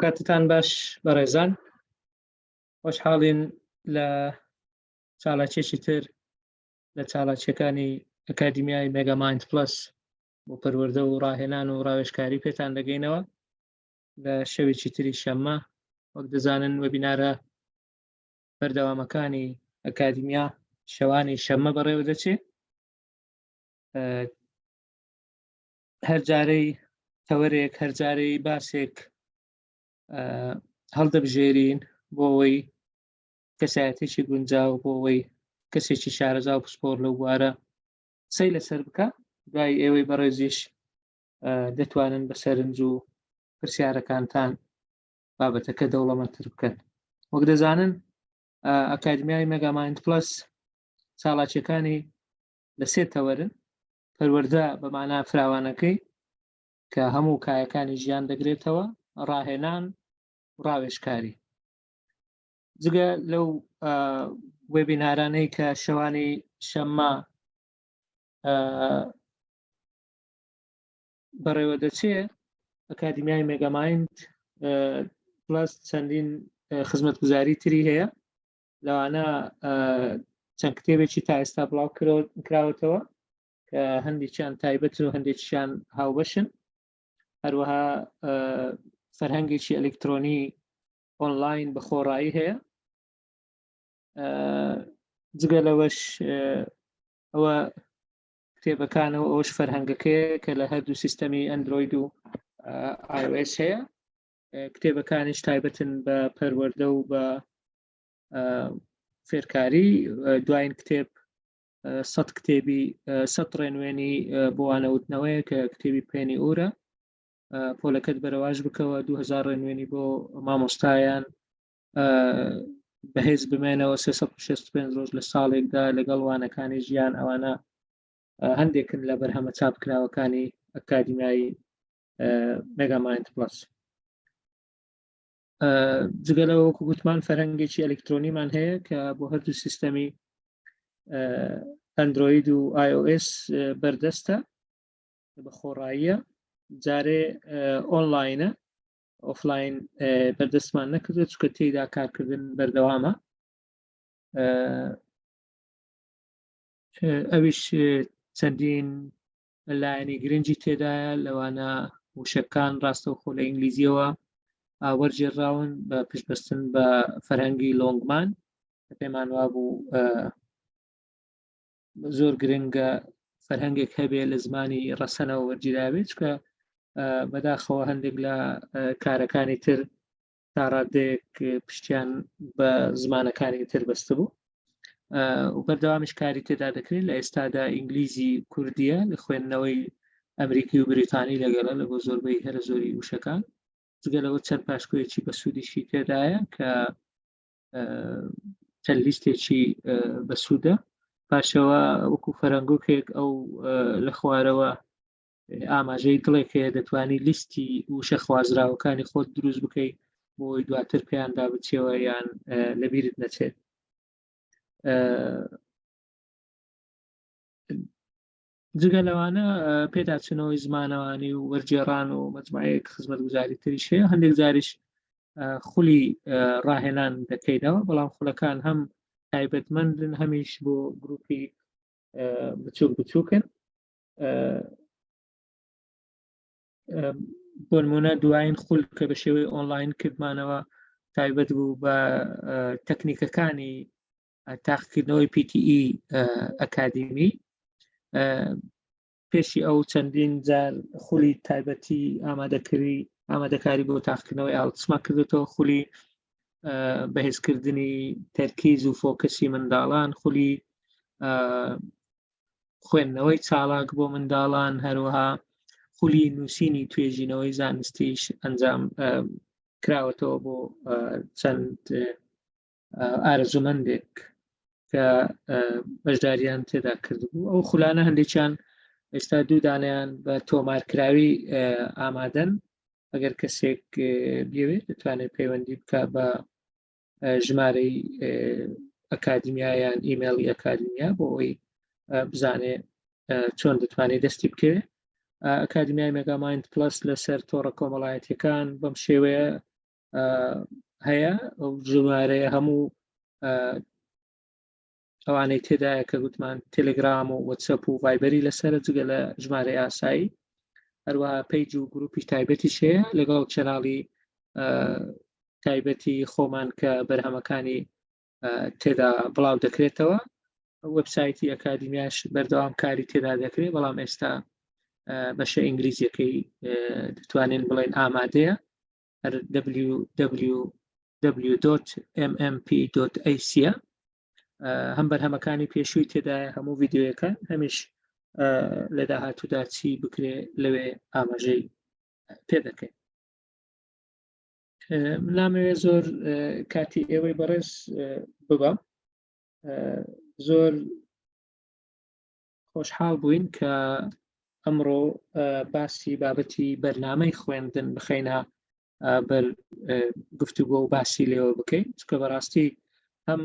کاتتان باش بەڕێزان، خۆشحاڵین لە چالاکیێکی تر لە چالاکیەکانی ئەکادیمیای مێگامایند پلەس بۆ پەروەردە و ڕاهێنان و ڕاوێژکاری پێتان دەگەینەوە لە شەوێکی تری شەممە. وەک دەزانن وەبینارە بەردەوامەکانی ئەکادیمیا شەوانی شەممە بەڕێوە دەچێت. هەر جارەی تەوەرێک هەر جارەی باسێک هەڵدەبژێرین بۆ ئەوەی کەسایەتێکی گونجاو بۆ ئەوەی کەسێکی شارەزا و پسپۆر لەو بوارە سەی لەسەر بکە، دوای ئێوەی بەڕێزیش دەتوانن بە سەرنج و پرسیارەکانتان بابەتەکە دەوڵەمەندتر بکەن. وەک دەزانن ئەکادیمیای مێگامایند پلەس چالاکیەکانی لە سێ تەوەرن: پەروەردە بە مانای فراوانەکەی کە هەموو کایەکانی ژیان دەگرێتەوە، ڕاهێنان و ڕاوێژکاری. جگە لەو وێبینارانەی کە شەوانی شەممە بەڕێوە دەچێت، ئەکادیمیای مێگامایند پلەس چەندین خزمەتگوزاری تری هەیە. لەوانە چەند کتێبێکی تا ئێستا بڵاو کراوەتەوە کە هەندێکیان تایبەتن و هەندێکیان هاوبەشن. هەروەها فەرهەنگێکی ئەلکترۆنی ئۆنلاین بە خۆڕایی هەیە. جگە لەوەش ئەوە کتێبەکانەوە ئەوش فەرهەنگەکەیە کە لە هەردوو سیستەمی ئەندرۆید و iOS هەیە. کتێبەکانیش تایبەتن بە پەروەردە و بە فێرکاری. دوایین کتێب 100 کتێبی 100 ڕێنوێنی بۆ وانەوتنەوەیە کە کتێبی پێنی ئورە. پۆلەکەت بەرەواش بکەوە 2000 ڕێنوێنی بۆ مامۆستایان بەهێز بمێنەوە 365 ڕۆژ لە ساڵێکدا لەگەڵ وانەکانی ژیان. ئەوانە هەندێکن لە بەرهەمە چاپکراوەکانی ئەکادیمیای مێگامایند پلەس. جگە لەوە وەکو گوتمان فەرهەنگێکی ئەلکترۆنیمان هەیە کە بۆ هەردوو سیستەمی ئەندرۆید و iOS بەردەستە بە خۆڕاییە. جارێ ئۆنلاینە، ئۆفلاین بەردەستمان نەکردو چونکە تێیدا کارکردن بەردەوامە. ئەویش چەندین لایەنی گرنگی تێدایە، لەوانە وشەکان ڕاستەوخۆ لە ئینگلیزیەوە وەرجێڕاون بە پشتبەستن بە فەرهەنگی لۆنگمان کە پێمان وابوو زۆر گرنگە فەرهەنگێک هەبێ لە زمانی ڕەسەنەوە وەرگیراوێت، چونکە بەداخەوە هەندێک لە کارەکانی تر تا ڕادەیەک پشتیان بە زمانەکانی تر بەستە بوو و بەردەوامیش کاری تێدا دەکرێت. لە ئێستادا ئینگلیزی کوردیە لە خوێندنەوەی ئەمریکی و بریتانی لەگەڵە لە بۆ زۆربەی هەرە زۆری وشەکان. جگە لەوە چەند پاشکۆیەکی بە سوودیشی تێدایە کە چەند لیستێکی بە سوودە. پاشەوە وەکو فەرەنگۆکێک ئەو لە خوارەوە ئاماژەی دڵێک هەیە دەتوانی لیستی وشە خوازراوەکانی خۆت دروست بکەیت بۆی دواتر پێیان دابچێەوە یان لەبیرت نەچێت. جگە لەوانە پێداچنەوەی زمانەوانی و وەرجێڕان و مەجموعەیەک خزمەتگوزاری تریش هەیە. هەندێک جاریش خولی ڕاهێنان دەکەیتەوە، بەڵام خولەکان هەم تایبەتمەندن هەمیش بۆ گروپی بچووک بچووکن. بۆ نمونە دوایین خول کە بە شێوەی ئۆنلاین کردمانەوە تایبەت بوو بە تەکنیکەکانی تاقیکردنەوەی PTE ئەکادیمی. پێشی ئەو چەندین جار خولی تایبەتی ئامادەکاری بۆ تاقیکردنەوەی ئاڵتسما کردێتەوە، خولی بەهێزکردنی تەرکیز و فۆکەسی منداڵان، خولی خوێندنەوەی چالاک بۆ منداڵان، هەروەها خولی نووسینی توێژینەوەی زانستیش ئەنجام کراوەتەوە بۆ چەند ئارەزومەندێک کە بەشداریان تێدا کردبوو. ئەو خولانە هەندێکیان ئێستا دوو دانیان بە تۆمارکراوی ئامادەن. ئەگەر کەسێک بێوێت دەتوانێت پەیوەندی بکە بە ژمارەی ئەکادیمیایان ئیمێڵی ئەکادیمیا بۆ ئەوەی بزانێ چۆن دەتوانێت دەستی بکەوێت. ئەکادیمیای مێگامایند پلەس لەسەر تۆڕە کۆمەڵایەتیەکان بەم شێوەیە هەیە ئەو ژمارەیە هەموو ئەوانەی تێدایە کە گوتمان تێلگرام و وەتسەپ و ڤایبەری لەسرە جگە لە ژمارەی ئاسایی هەروەها پەیج و گروپی تایبەتیش هەیە لەگەڵ چەناڵی تایبەتی خۆمان کە بەرهەمەکانی تێدا بڵاو دەکرێتەوە وەبسایتی ئەکادمیاش بەردەوام کاری تێدا دەکرێت بەڵام ئێستا بەشە ئینگلیزیەکەی دەتوانین بڵێن ئامادەیە www.mmp.ac هەم بەرهەمەکانی پێشووی تێدایە هەموو ڤیددیۆیەکە هەمیش لە داهاتوودا چی بکرێ لەوێ ئاماژەی پێ دەکەین. نامەوێت زۆر کاتی ئێوەی بەڕێز ببەم زۆر خۆشحاڵ بووین کە ئەمڕۆ باسی بابەتی بەرنامەی خوێندن بخەینە بەر گفتوگۆ و باسی لێوە بکەین چکە بەڕاستی هەم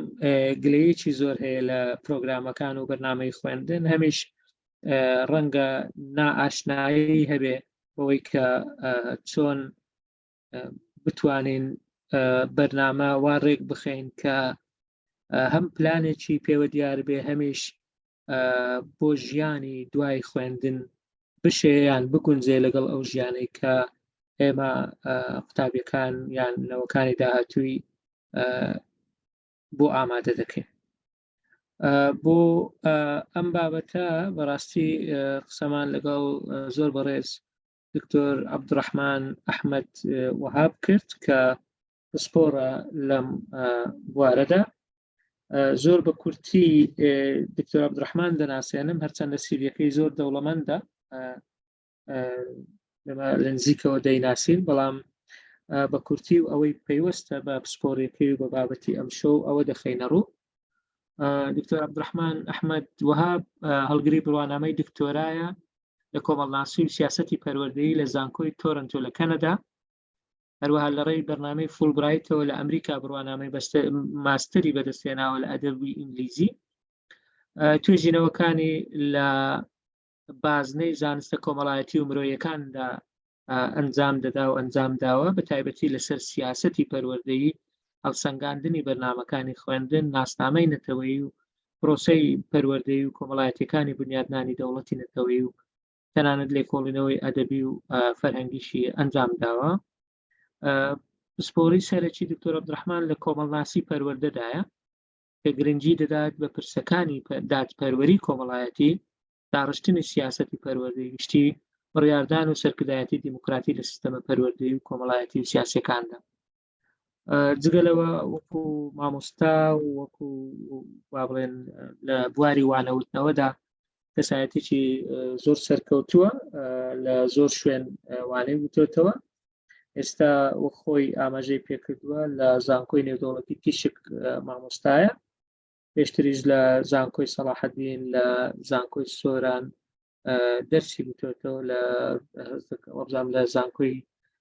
گلەیەکی زۆر هەیە لە پرۆگرامەکان و بەرنامەی خوێندن هەمیش ڕەنگە نائاشنایی هەبێ بەوەی کە چۆن بتوانین بەرنامە وا ڕێک بخەین کە هەم پلانێکی پێوە دیار بێ هەمیش بۆ ژیانی دوای خوێندن بشێیان بگونجێ لەگەڵ ئەو ژیانەی کە ئێمە قوتابیەکان یان نەوەکانی داهاتووی بۆ ئامادە دەکەین. بۆ ئەم بابەتە بەڕاستی قسەمان لەگەڵ زۆر بەڕێز دکتۆر عەبدوڕەحمان ئەحمەد وەهاب کرد کە پسپۆرە لەم بوارەدا زۆر بە کورتی دکتۆر عەبدوڕەحمان دەناسێنم هەرچەندە سیڤیەکەی زۆر دەوڵەمەندە لە نزیکەوە دەیناسین بەڵام بە کورتی و ئەوەی پەیوەستە بە پسپۆڕیەکەی و بە بابەتی ئەم شەو ئەوە دەخەینە ڕوو. دکتۆر عەبدوڕەحمان ئەحمەد وەهاب هەڵگری بڕوانامەی دکتۆرایە لە کۆمەڵناسی و سیاسەتی پەروەردەیی لە زانکۆی تۆرنتۆ لە کەنەدا هەروەها لە ڕێی بەرنامەی فولبرایتەوە لە ئەمریکا بڕوانامەی ماستەری بەدەستهێناوە لە ئەدەبی ئینگلیزی توێژینەوەکانی لە بازنەی زانستە کۆمەڵایەتی و مرۆییەکاندا ئەنجام دەدا و ئەنجام داوە بە تایبەتی لەسەر سیاسەتی پەروەردەیی هەڵسەنگاندنی بەرنامەکانی خوێندن ناسنامەی نەتەوەیی و پرۆسەی پەروەردەیی و کۆمەڵایەتیەکانی بنیادنانی دەوڵەتی نەتەوەیی و تەنانەت لێکۆڵینەوەی ئەدەبی و فەرهەنگیشی ئەنجام داوە. پسپۆڕی سەرەکی دکتۆر عەبدوڕەحمان لە کۆمەڵناسی پەروەردەدایە کە گرنگی دەدات بە پرسەکانی دادپەروەری کۆمەڵایەتی داڕشتنی سیاسەتی پەروەردەیی گشتی بڕیاردان و سەرکردایەتی دیموکراتی لە سیستەمە پەروەردەیی و کۆمەڵایەتی و سیاسیەکاندا. جگەلەوە وەکو مامۆستا و وەکو وا بڵێن لە بواری وانەوتنەوەدا کەسایەتێکی زۆر سەرکەوتووە لە زۆر شوێن وانەی وتۆتەوە ئێستا وەک خۆی ئاماژەی پێکردووە لە زانکۆی نێودەوڵەتی تیشک مامۆستایە پێشتریش لە زانکۆی سەلاحەدین لە زانکۆی سۆران دەرسی بتۆتەوە لە وەبزانام لە زانکۆی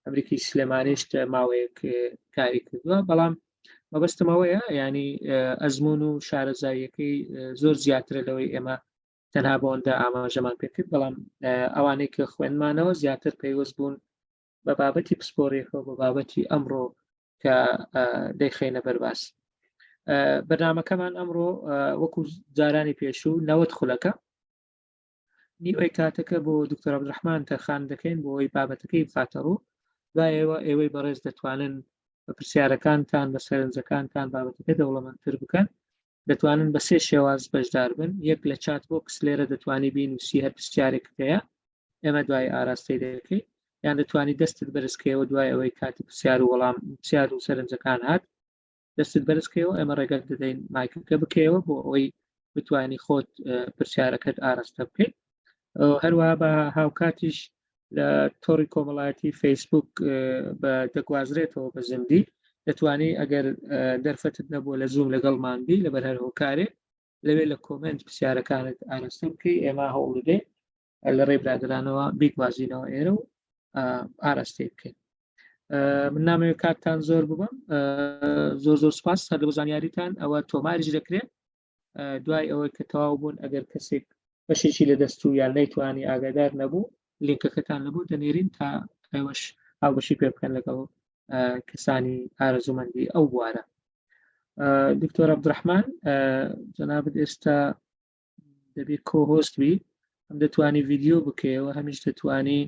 ئەمریکی سلێمانیش ماوەیەک کاری کردووە بەڵام مەبەستمەوەیە ینی ئەزمون و شارەزاییەکەی زۆر زیاترە لەوەی ئێمە تەنها بۆندا ئاماژەمان پێکرد بەڵام ئەوانەی کە خوێنمانەوە زیاتر پەیوەست بوون بە بابەتی پسپۆڕیەکەەوە بە بابەتی ئەمڕۆ کە دەیخەینە بەرباس. بەرنامەکەمان ئەمڕۆ وەکو جارانی پێشوو 90 خولەکە نیوەی کاتەکە بۆ دکتۆر عەبدوڕەحمان تەرخان دەکەین بۆ ئەوەی بابەتەکەی بخاتە ڕوو دوایەوە ئێوەی بەڕێز دەتوانن بە پرسیارەکانتان بە سەرنجەکانتان بابەتەکە دەوڵەمەندتر بکەن دەتوانن بە 3 شێواز بەشدار بن یەک لە چات بۆکس لێرە دەتوانی بینوسی هەر پرسیارێکت هەیە ئێمە دوای ئاراستەی دەکەین یان دەتوانی دەستت بەرزکەوە دوای ئەوەی کاتی پرسیار و وەڵام پرسیار و سەرنجەکان هات دەستت بەرزکەوە ئێمە ڕێگەت دەدەین مایکەکە بکەوە بۆ ئەوەی بتوانی خۆت پرسیارەکەت ئاراستە بکەیت. هەروەها بە هاوکاتیش لە تۆڕی کۆمەڵایەتی فەیسبوک بە دەگوازرێتەوە بە زەندی دەتوانی ئەگەر دەرفەتت نەبووە لە زووم لەگەڵمان بی لەبەر هەر هۆکارێ لەوێ لە کۆمنت پرسیارەکانت ئاراستە بکەی ئێمە هەوڵ دەدەین لە ڕێی برادرانەوە بیگوازینەوە ئێرە و ئاراستەی بکەین. من نامەوێت کاتتان زۆر ببەم زۆر زۆر سوپاس هەر لە زانیاریتان ئەوە تۆماریش دەکرێت دوای ئەوەی کە تەواو بوون ئەگەر کەسێک بەشێکی لە دەست و یان نەیتوانی ئاگادار نەبوو لینکەکەتان لەبوو دەنێرین تا ئێوەش هاوبەشی پێ بکەن لەگەڵ کەسانی ئارەزومەندی ئەو بوارە. دکتۆر عەبدوڕەحمان جەنابەت ئێستا دەبێت کۆهۆست بی، هەم دەتوانی ڤیدیۆ بکەیەوە هەمیش دەتوانی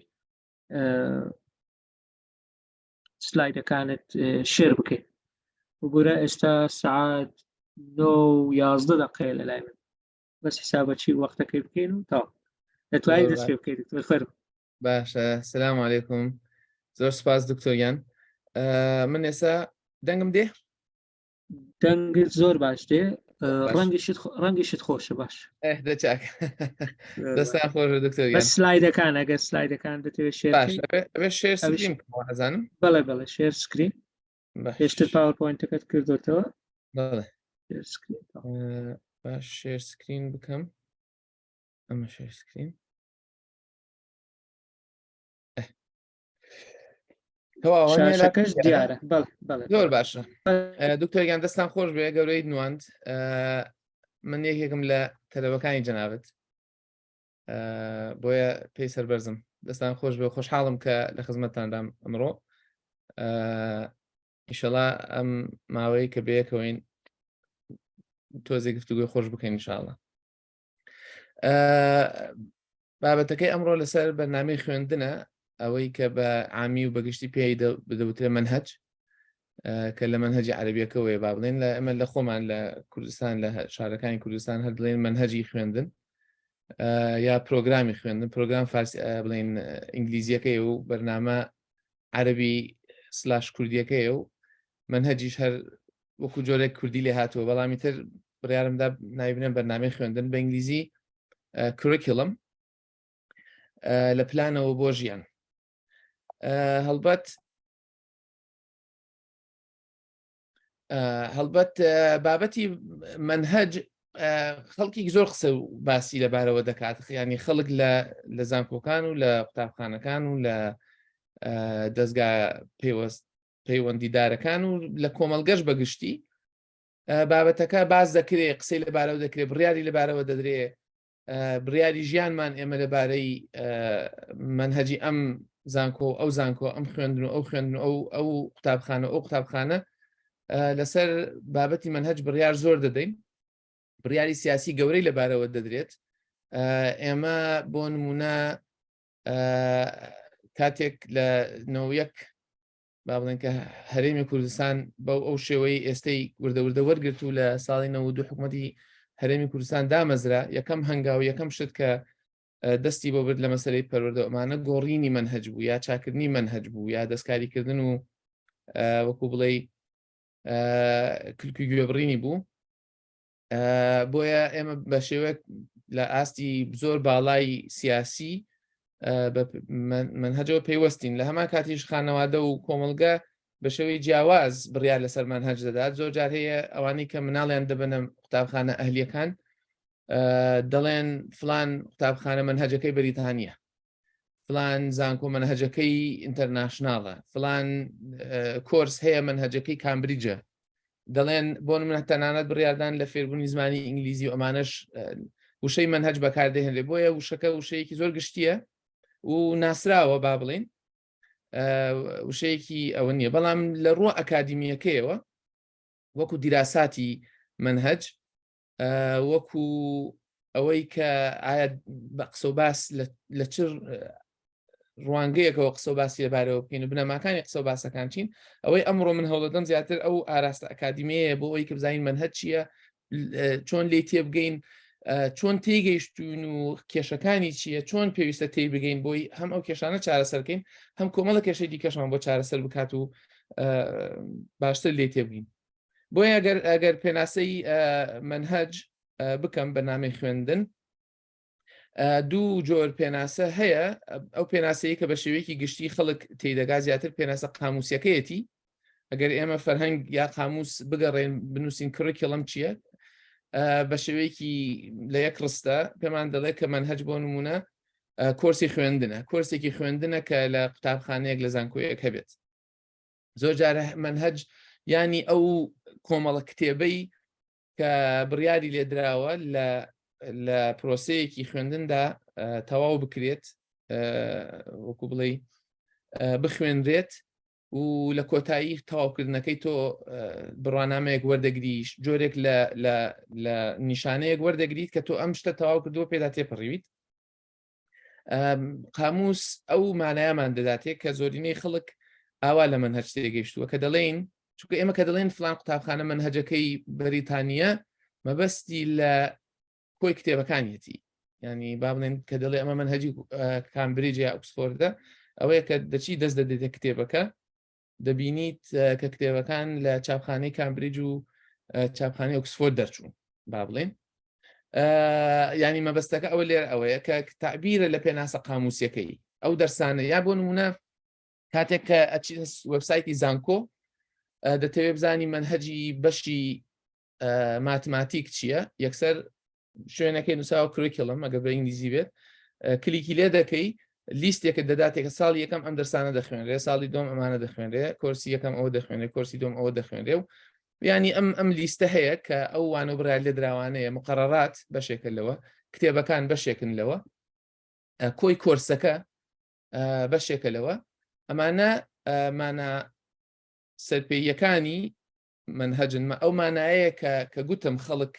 سلایدەکانت شێر بکەیت. وبورە ئێستا سعات 9:11 دقەیە لە لای من، بەس حسابەچی وەختەکەی بکەین و تاو دەتوانیت دەست پێ بکەیت. دکتۆر فەرموو. باشە، سلام عەلیکوم، زۆر سپاس دکتۆریان. من ئێستا دەنگم دێ؟ دەنگت زۆر باش دێ، ڕەنگیشت خۆشە. باش دەچاک دەستان خۆش دکتۆریان. بەس سلایدەکان ئەگەر سلایدەکان دەتەوێت شێر شێر سکرین حەزانم. بەڵێ بەڵێ شێر سکرین. پێشتر پاوەرپۆینتەکەت کردوتەوە؟ بەڵێ باش شێر سکرین بکەم. ئەمە شێر سکرین. شاشەکەش دیارە. بەڵێ زۆر باشە. دکتۆریان دەستان خۆش بێ، گەورەی نواند. من یەکێکم لە تەلەبەکانی جەنابەت، بۆیە پێی سەربەرزم. دەستان خۆش بێ، خۆشحاڵم کە لە خزمەتتاندام ئەمڕۆ. ئینشەڵا ئەم ماوەی کە بەیەکەوەین تۆزێک گفتوگۆی خۆش بکەین ئینشاڵڵا. بابەتەکەی ئەمڕۆ لەسەر بەرنامەی خوێندنە، ئەوەی کە بە عامی و بەگشتی پێی بدەوترێ مەنهەج، کە لە مەنهەجی عەرەبیەکەوەیە با بڵێن. لە ئەمە لە خۆمان لە کوردستان لە شارەکانی کوردستان هەر بڵێن مەنهەجی خوێندن یا پرۆگرامی خوێندن، پرۆگرام فارسی بڵێن ئینگلیزیەکەی و بەرنامە عەرەبی سلاش کوردیەکەیە و مەنهەجیش هەر وەکو جۆرێک کوردی لێ هاتووە. بەڵامی تر بڕیارمدا ناوی بەرنامەی خوێندن بە ئینگلیزی کورریکولم لە پلانەوە بۆ ژیان. هەڵبەت بابەتی مەنهەج خەڵکی زۆر قسە و باسی لەبارەوە دەکات، ینی خەڵک لە زانکۆکان و لە قوتابخانەکان و لە دەستگا پەیوەندیدارەکان و لە کۆمەڵگەش بەگشتی بابەتەکە باز دەکرێت، قسەی لەبارەوە دەکرێت، بڕیاری لەبارەوە دەدرێت، بڕیاری ژیانمان ئێمە لەبارەی مەنهەجی ئەم زانکۆ ئەو زانکۆ ئەم خوێندن و ئەو خوێندن ئەو قوتابخانە ئەو قوتابخانە لەسەر بابەتی مەنهەج بڕیار زۆر دەدەین، بڕیاری سیاسی گەورەی لەبارەوە دەدرێت. ئێمە بۆ نمونە کاتێک لە 91 با بڵێن کە هەرێمی کوردستان بەو ئەو شێوەی ئێستەی وردەوردە وەرگرت و لە ساڵی 92 حکوومەتی هەرێمی کوردستان دامەزرا، یەکەم هەنگاو یەکەم شت کە دەستی بۆ برد لە مەسەلەی پەروەردە ئەمانە گۆڕینی مەنهەج بوو یا چاکردنی مەنهەج بوو یا دەستکاریکردن و وەکو بڵێ کلکی گوێبڕینی بوو. بۆیە ئێمە بە شێوەیەک لە ئاستی زۆر باڵای سیاسی مەنهەجەوە پەیوەستین. لە هەمان کاتیش خانەوادە و کۆمەڵگە بە شێوەی جیاواز بڕیار لەسەر مەنهەج دەدات. زۆر جار هەیە ئەوانەی کە مناڵیان دەبنە قوتابخانە ئەهلیەکان دەڵێن فلان قوتابخانە مەنهەجەکەی بەریتانیە، فلان زانکۆ مەنهەجەکەی ئینتەرناشناڵە، فلان کۆرس هەیە مەنهەجەکەی کامبریجە. دەڵێن بۆ من تەنانەت بڕیاردان لە فێربوونی زمانی ئینگلیزی و ئەمانەش وشەی مەنهەج بەکاردەهێنرێ. بۆیە وشەکە وشەیەکی زۆر گشتیە و ناسراوە با بڵێن، وشەیەکی ئەوە نییە. بەڵام لە ڕووە ئەکادیمیەکەیەوە وەکو دیراساتی مەنهەج، وەکو ئەوەی کە ئایا بە قسە و باس لە چ ڕوانگەیەکەوە قسە و باسی لەبارەوە بکەین و بنەماکانی قسە و باسەکان چین، ئەوەی ئەمڕۆ من هەوڵەدەم زیاتر ئەو ئاراستە ئەکادیمیەیە بۆ ئەوەی کە بزانین مەنهەج چییە، چۆن لێی تێبگەین، چۆن تێگەیشتون و کێشەکانی چییە، چۆن پێویستە تێی بگەین بۆی هەم ئەو کێشانە چارەسەرکەین، هەم کۆمەڵە کێشەی دیکەشمان بۆ چارەسەر بکات و باشتر لێی تێبگەین. بۆیە ئەگەر پێناسەی مەنهەج بکەم بەنامەی خوێندن، دوو جۆر پێناسە هەیە. ئەو پێناسەیە کە بە شێوەیەکی گشتی خەڵک تێدەگا زیاتر پێناسە قاموسیەکەیەتی. ئەگەر ئێمە فەرهەنگ یا قاموس بگەڕێن بنووسین کورریکولم چییە، بە شێوەیەکی لە یەک ڕستە پێمان دەڵێت کە مەنهەج بۆ نمونە کۆرسی خوێندنە، کۆرسێکی خوێندنە کە لە قوتابخانەیەک لە زانکۆیەک هەبێت. زۆر جارە مەنهەج ینی ئەو کۆمەڵە کتێبەی کە بڕیاری لێدراوە لە پرۆسەیەکی خوێندندا تەواو بکرێت، وەکو بڵێ بخوێنرێت و لە کۆتایی تەواوکردنەکەی تۆ بڕوانامەیەک وەردەگریش جۆرێک لە نیشانەیەک وەردەگریت کە تۆ ئەم شتە تەواو کردووە پێدا تێپەڕیویت. قاموس ئەو مانایەمان دەداتێت کە زۆرینەی خەڵک ئاوا لە منهەج تێگەیشتووە کە دەڵێن چونکە ئێمە کە دەڵێن فلان قوتابخانە منهەجەکەی بەریتانیە مەبەستی لە کۆی کتێبەکانیەتی، ینی با بڵێن کە دەڵێ ئەمە منهەجی کامبریج یا ئۆکسفۆردە ئەوەیە کە دەچی دەست دەدێتە کتێبەکە دەبینیت کە کتێبەکان لە چاپخانەی کامبریج و چاپخانەی ئۆکسفۆرد دەرچوون با بڵێن. ینی مەبەستەکە ئەوە لێر ئەوەیە کە تعبیرە لە پێناسە قاموسیەکەی ئەو دەرسانە یا بۆ نمونە کاتێک کە وەبسایتی زانکۆ دەتەوێت بزانی منهەجی بەشی ماتماتیک چییە، یەکسەر شوێنەکەی نووساوە کوریکولم ئەگەر بە ئینگلیزی بێت کلیکی لێ دەکەی لیستێکە دەداتێکە ساڵی یەکەم ئەم دەرسانە دەخوێنرێ، ساڵی دوم ئەمانە دەخوێنرێ، کۆرسی یەکەم ئەوە دەخوێنرێ، کۆرسی دوم ئەوە دەخوێنرێ و ینی ئەم لیستە هەیە کە ئەو وانە بڕای لێ دراوانەیە مقەرەرات بەشێکە لەوە، کتێبەکان بەشێکن لەوە، کۆی کۆرسەکە بەشێکە لەوە، ئەمانە مانە سەرپێیەکانی منهەجن ئەو مانایەیە کە گوتم خەڵک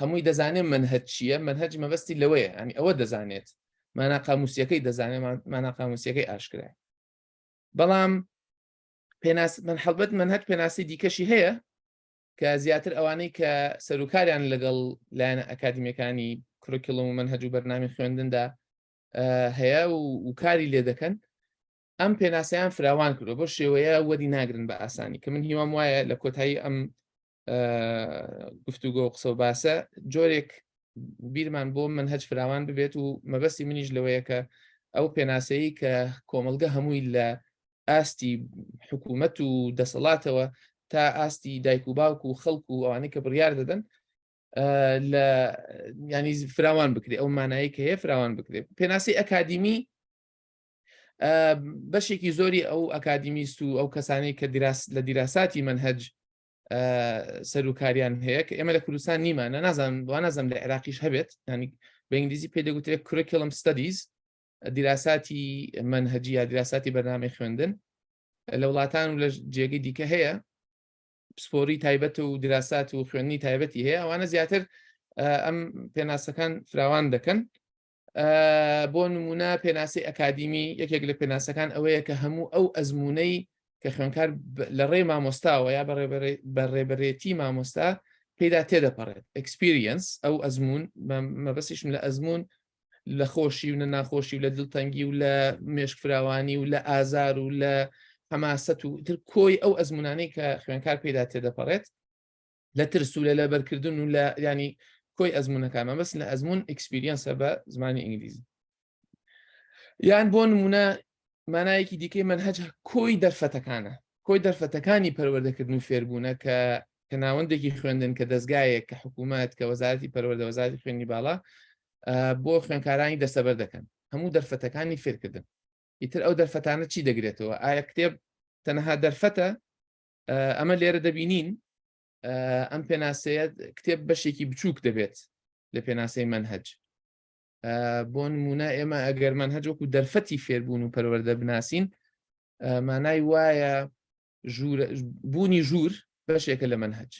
هەمووی دەزانێت منهەج چییە، منهەج مەبەستی لەوەیە، ینی ئەوە دەزانێت مانا قاموسیەکەی دەزانێت مانا قاموسیەکەی ئاشکرای. بەڵام هەڵبەت منهەج پێناسی دیکەشی هەیە کە زیاتر ئەوانەی کە سەرۆکاریان لەگەڵ لایەنە ئەکادیمیەکانی کوریکولم و منهەج و بەرنامی خوێندندا هەیە و کاری لێ دەکەن، ئەم پێناسەیان فراوان کردو بۆ شێوەیە وەری ناگرن بە ئاسانی کە من هیوام وایە لە کۆتایی ئەم گفتوگۆ قسە و باسە جۆرێک بیرمان بۆ منهەج فراوان ببێت و مەبەستی منیش لەوەیە کە ئەو پێناسەیە کە کۆمەلگە هەمووی لە ئاستی حکوومەت و دەسەڵاتەوە تا ئاستی دایک و باوک و خەڵک و ئەوانەی کە بڕیار دەدەن لە ینی فراوان بکرێت، ئەو مانایی کە هەیە فراوان بکرێت. پێناسی ئەکادیمی بەشێکی زۆری ئەو ئەکادیمیست و ئەو کەسانەی کە لە دیراساتی منهەج سەرۆکاریان هەیە کە ئێمە لە کوردستان نیمانە نازانم لە عێراقیش هەبێت، ینی بە ئینگلیزی پێ دەگوترێت کوریکولم ستەدیز، دیراساتی منهەجی یا دیراساتی بەرنامەی خوێندن لە وڵاتان و لە جێگەی دیکە هەیە، پسپۆری تایبەت و دیراسات و خوێندنی تایبەتی هەیە، ئەوانە زیاتر ئەم پێناسەکان فراوان دەکەن. بۆ نمونە پێناسی ئەکادیمی یەکێک لە پێناسەکان ئەوەیە کە هەموو ئەو ئەزمونەی کە خوێنکار لە ڕێ مامۆستاوە یا بەڕێبەرێتی مامۆستا پێدا تێدەپەڕێت ئەکسپیریەنس ئەو ئەزمون مەبەستیشم لە ئەزمون لە خۆشی و لە ناخۆشی و لە دڵتەنگی و لە مێشک فراوانی و لە ئازار و لە حەماسەت و تر کۆی ئەو ئەزمونانەی کە خوێنکار پێدا تێدەپەڕێت لە ترس و لە لەبەرکردن و لە ینی کۆی ئەزمونەکانمە بەس لە ئەزمون ئەکسپیریەنسە بە زمانی ئینگلیزی. یان بۆ نمونە مانایەکی دیکەی منهەج کۆی دەرفەتەکانە، کۆی دەرفەتەکانی پەروەردەکردن و فێربوونە کە ناوەندێکی خوێندن کە دەستگایەک کە حکوومەت کە وەزارەتی پەروەردە وەزارەتی خوێندنی باڵا بۆ خوێنکارانی دەستەبەر دەکەن هەموو دەرفەتەکانی فێرکردن. ئیتر ئەو دەرفەتانە چی دەگرێتەوە؟ ئایا کتێب تەنەها دەرفەتە؟ ئەمە لێرە دەبینین ئەم پێناسەیە کتێب بەشێکی بچووک دەبێت لە پێناسەی منهەج. بۆ نمونە ئێمە ئەگەر منهەج وەکو دەرفەتی فێربوون و پەروەردە بناسین مانای وایە بوونی ژوور بەشێکە لە منهەج،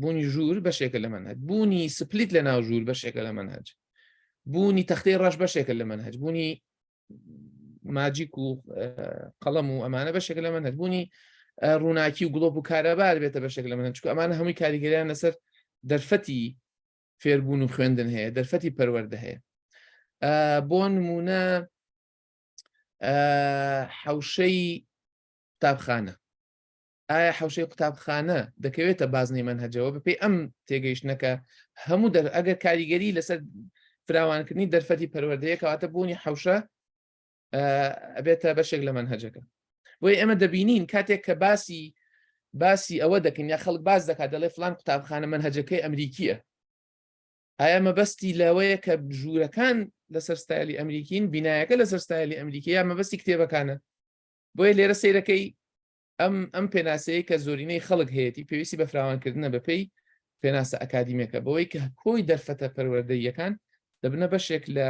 بوونی ژوور بەشێکە لە منهەج، بوونی سپلیت لە ناو ژوور بەشێکە لە منهەج، بوونی تەختەی ڕەش بەشێکە لە منهەج، بوونی ماجیک و قەڵەم و ئەمانە بەشێکە لە منهەج، بوونی ڕووناکی و گڵۆپ و کارەبار بێتە بەشێک لە منهەج، چونکە ئەمانە هەمووی کاریگەریان لەسەر دەرفەتی فێربوون و خوێندن هەیە، دەرفەتی پەروەردە هەیە. بۆ نمونە حەوشەی قوتابخانە، ئایا حەوشەی قوتابخانە دەکەوێتە بازنەی منهەجەوە بەپێی ئەم تێگەیشتنەکە هەموو ئەگەر کاریگەری لەسەر فراوانکردنی دەرفەتی پەروەردەیە کەواتە بوونی حەوشە ئەبێتە بەشێک لە منهەجەکە. بۆی ئێمە دەبینین کاتێک کە باسی ئەوە دەکەین یا خەڵک باز دەکات دەڵێ فلان قوتابخانە منهەجەکەی ئەمریکیە، ئایا مەبەستی لەوەیە کە ژوورەکان لەسەر ستایلی ئەمریکین، بینایەکە لەسەر ستایلی ئەمریکی یا مەبەستی کتێبەکانە؟ بۆیە لێرە سەیرەکەی ئەم پێناسەیە کە زۆرینەی خەڵک هەیەی پێویستی بە فراوانکردنە بەپێی پێناسە ئەکادیمیەکە بەوەی کە کۆی دەرفەتە پەروەردەییەکان دەبنە بەشێک لە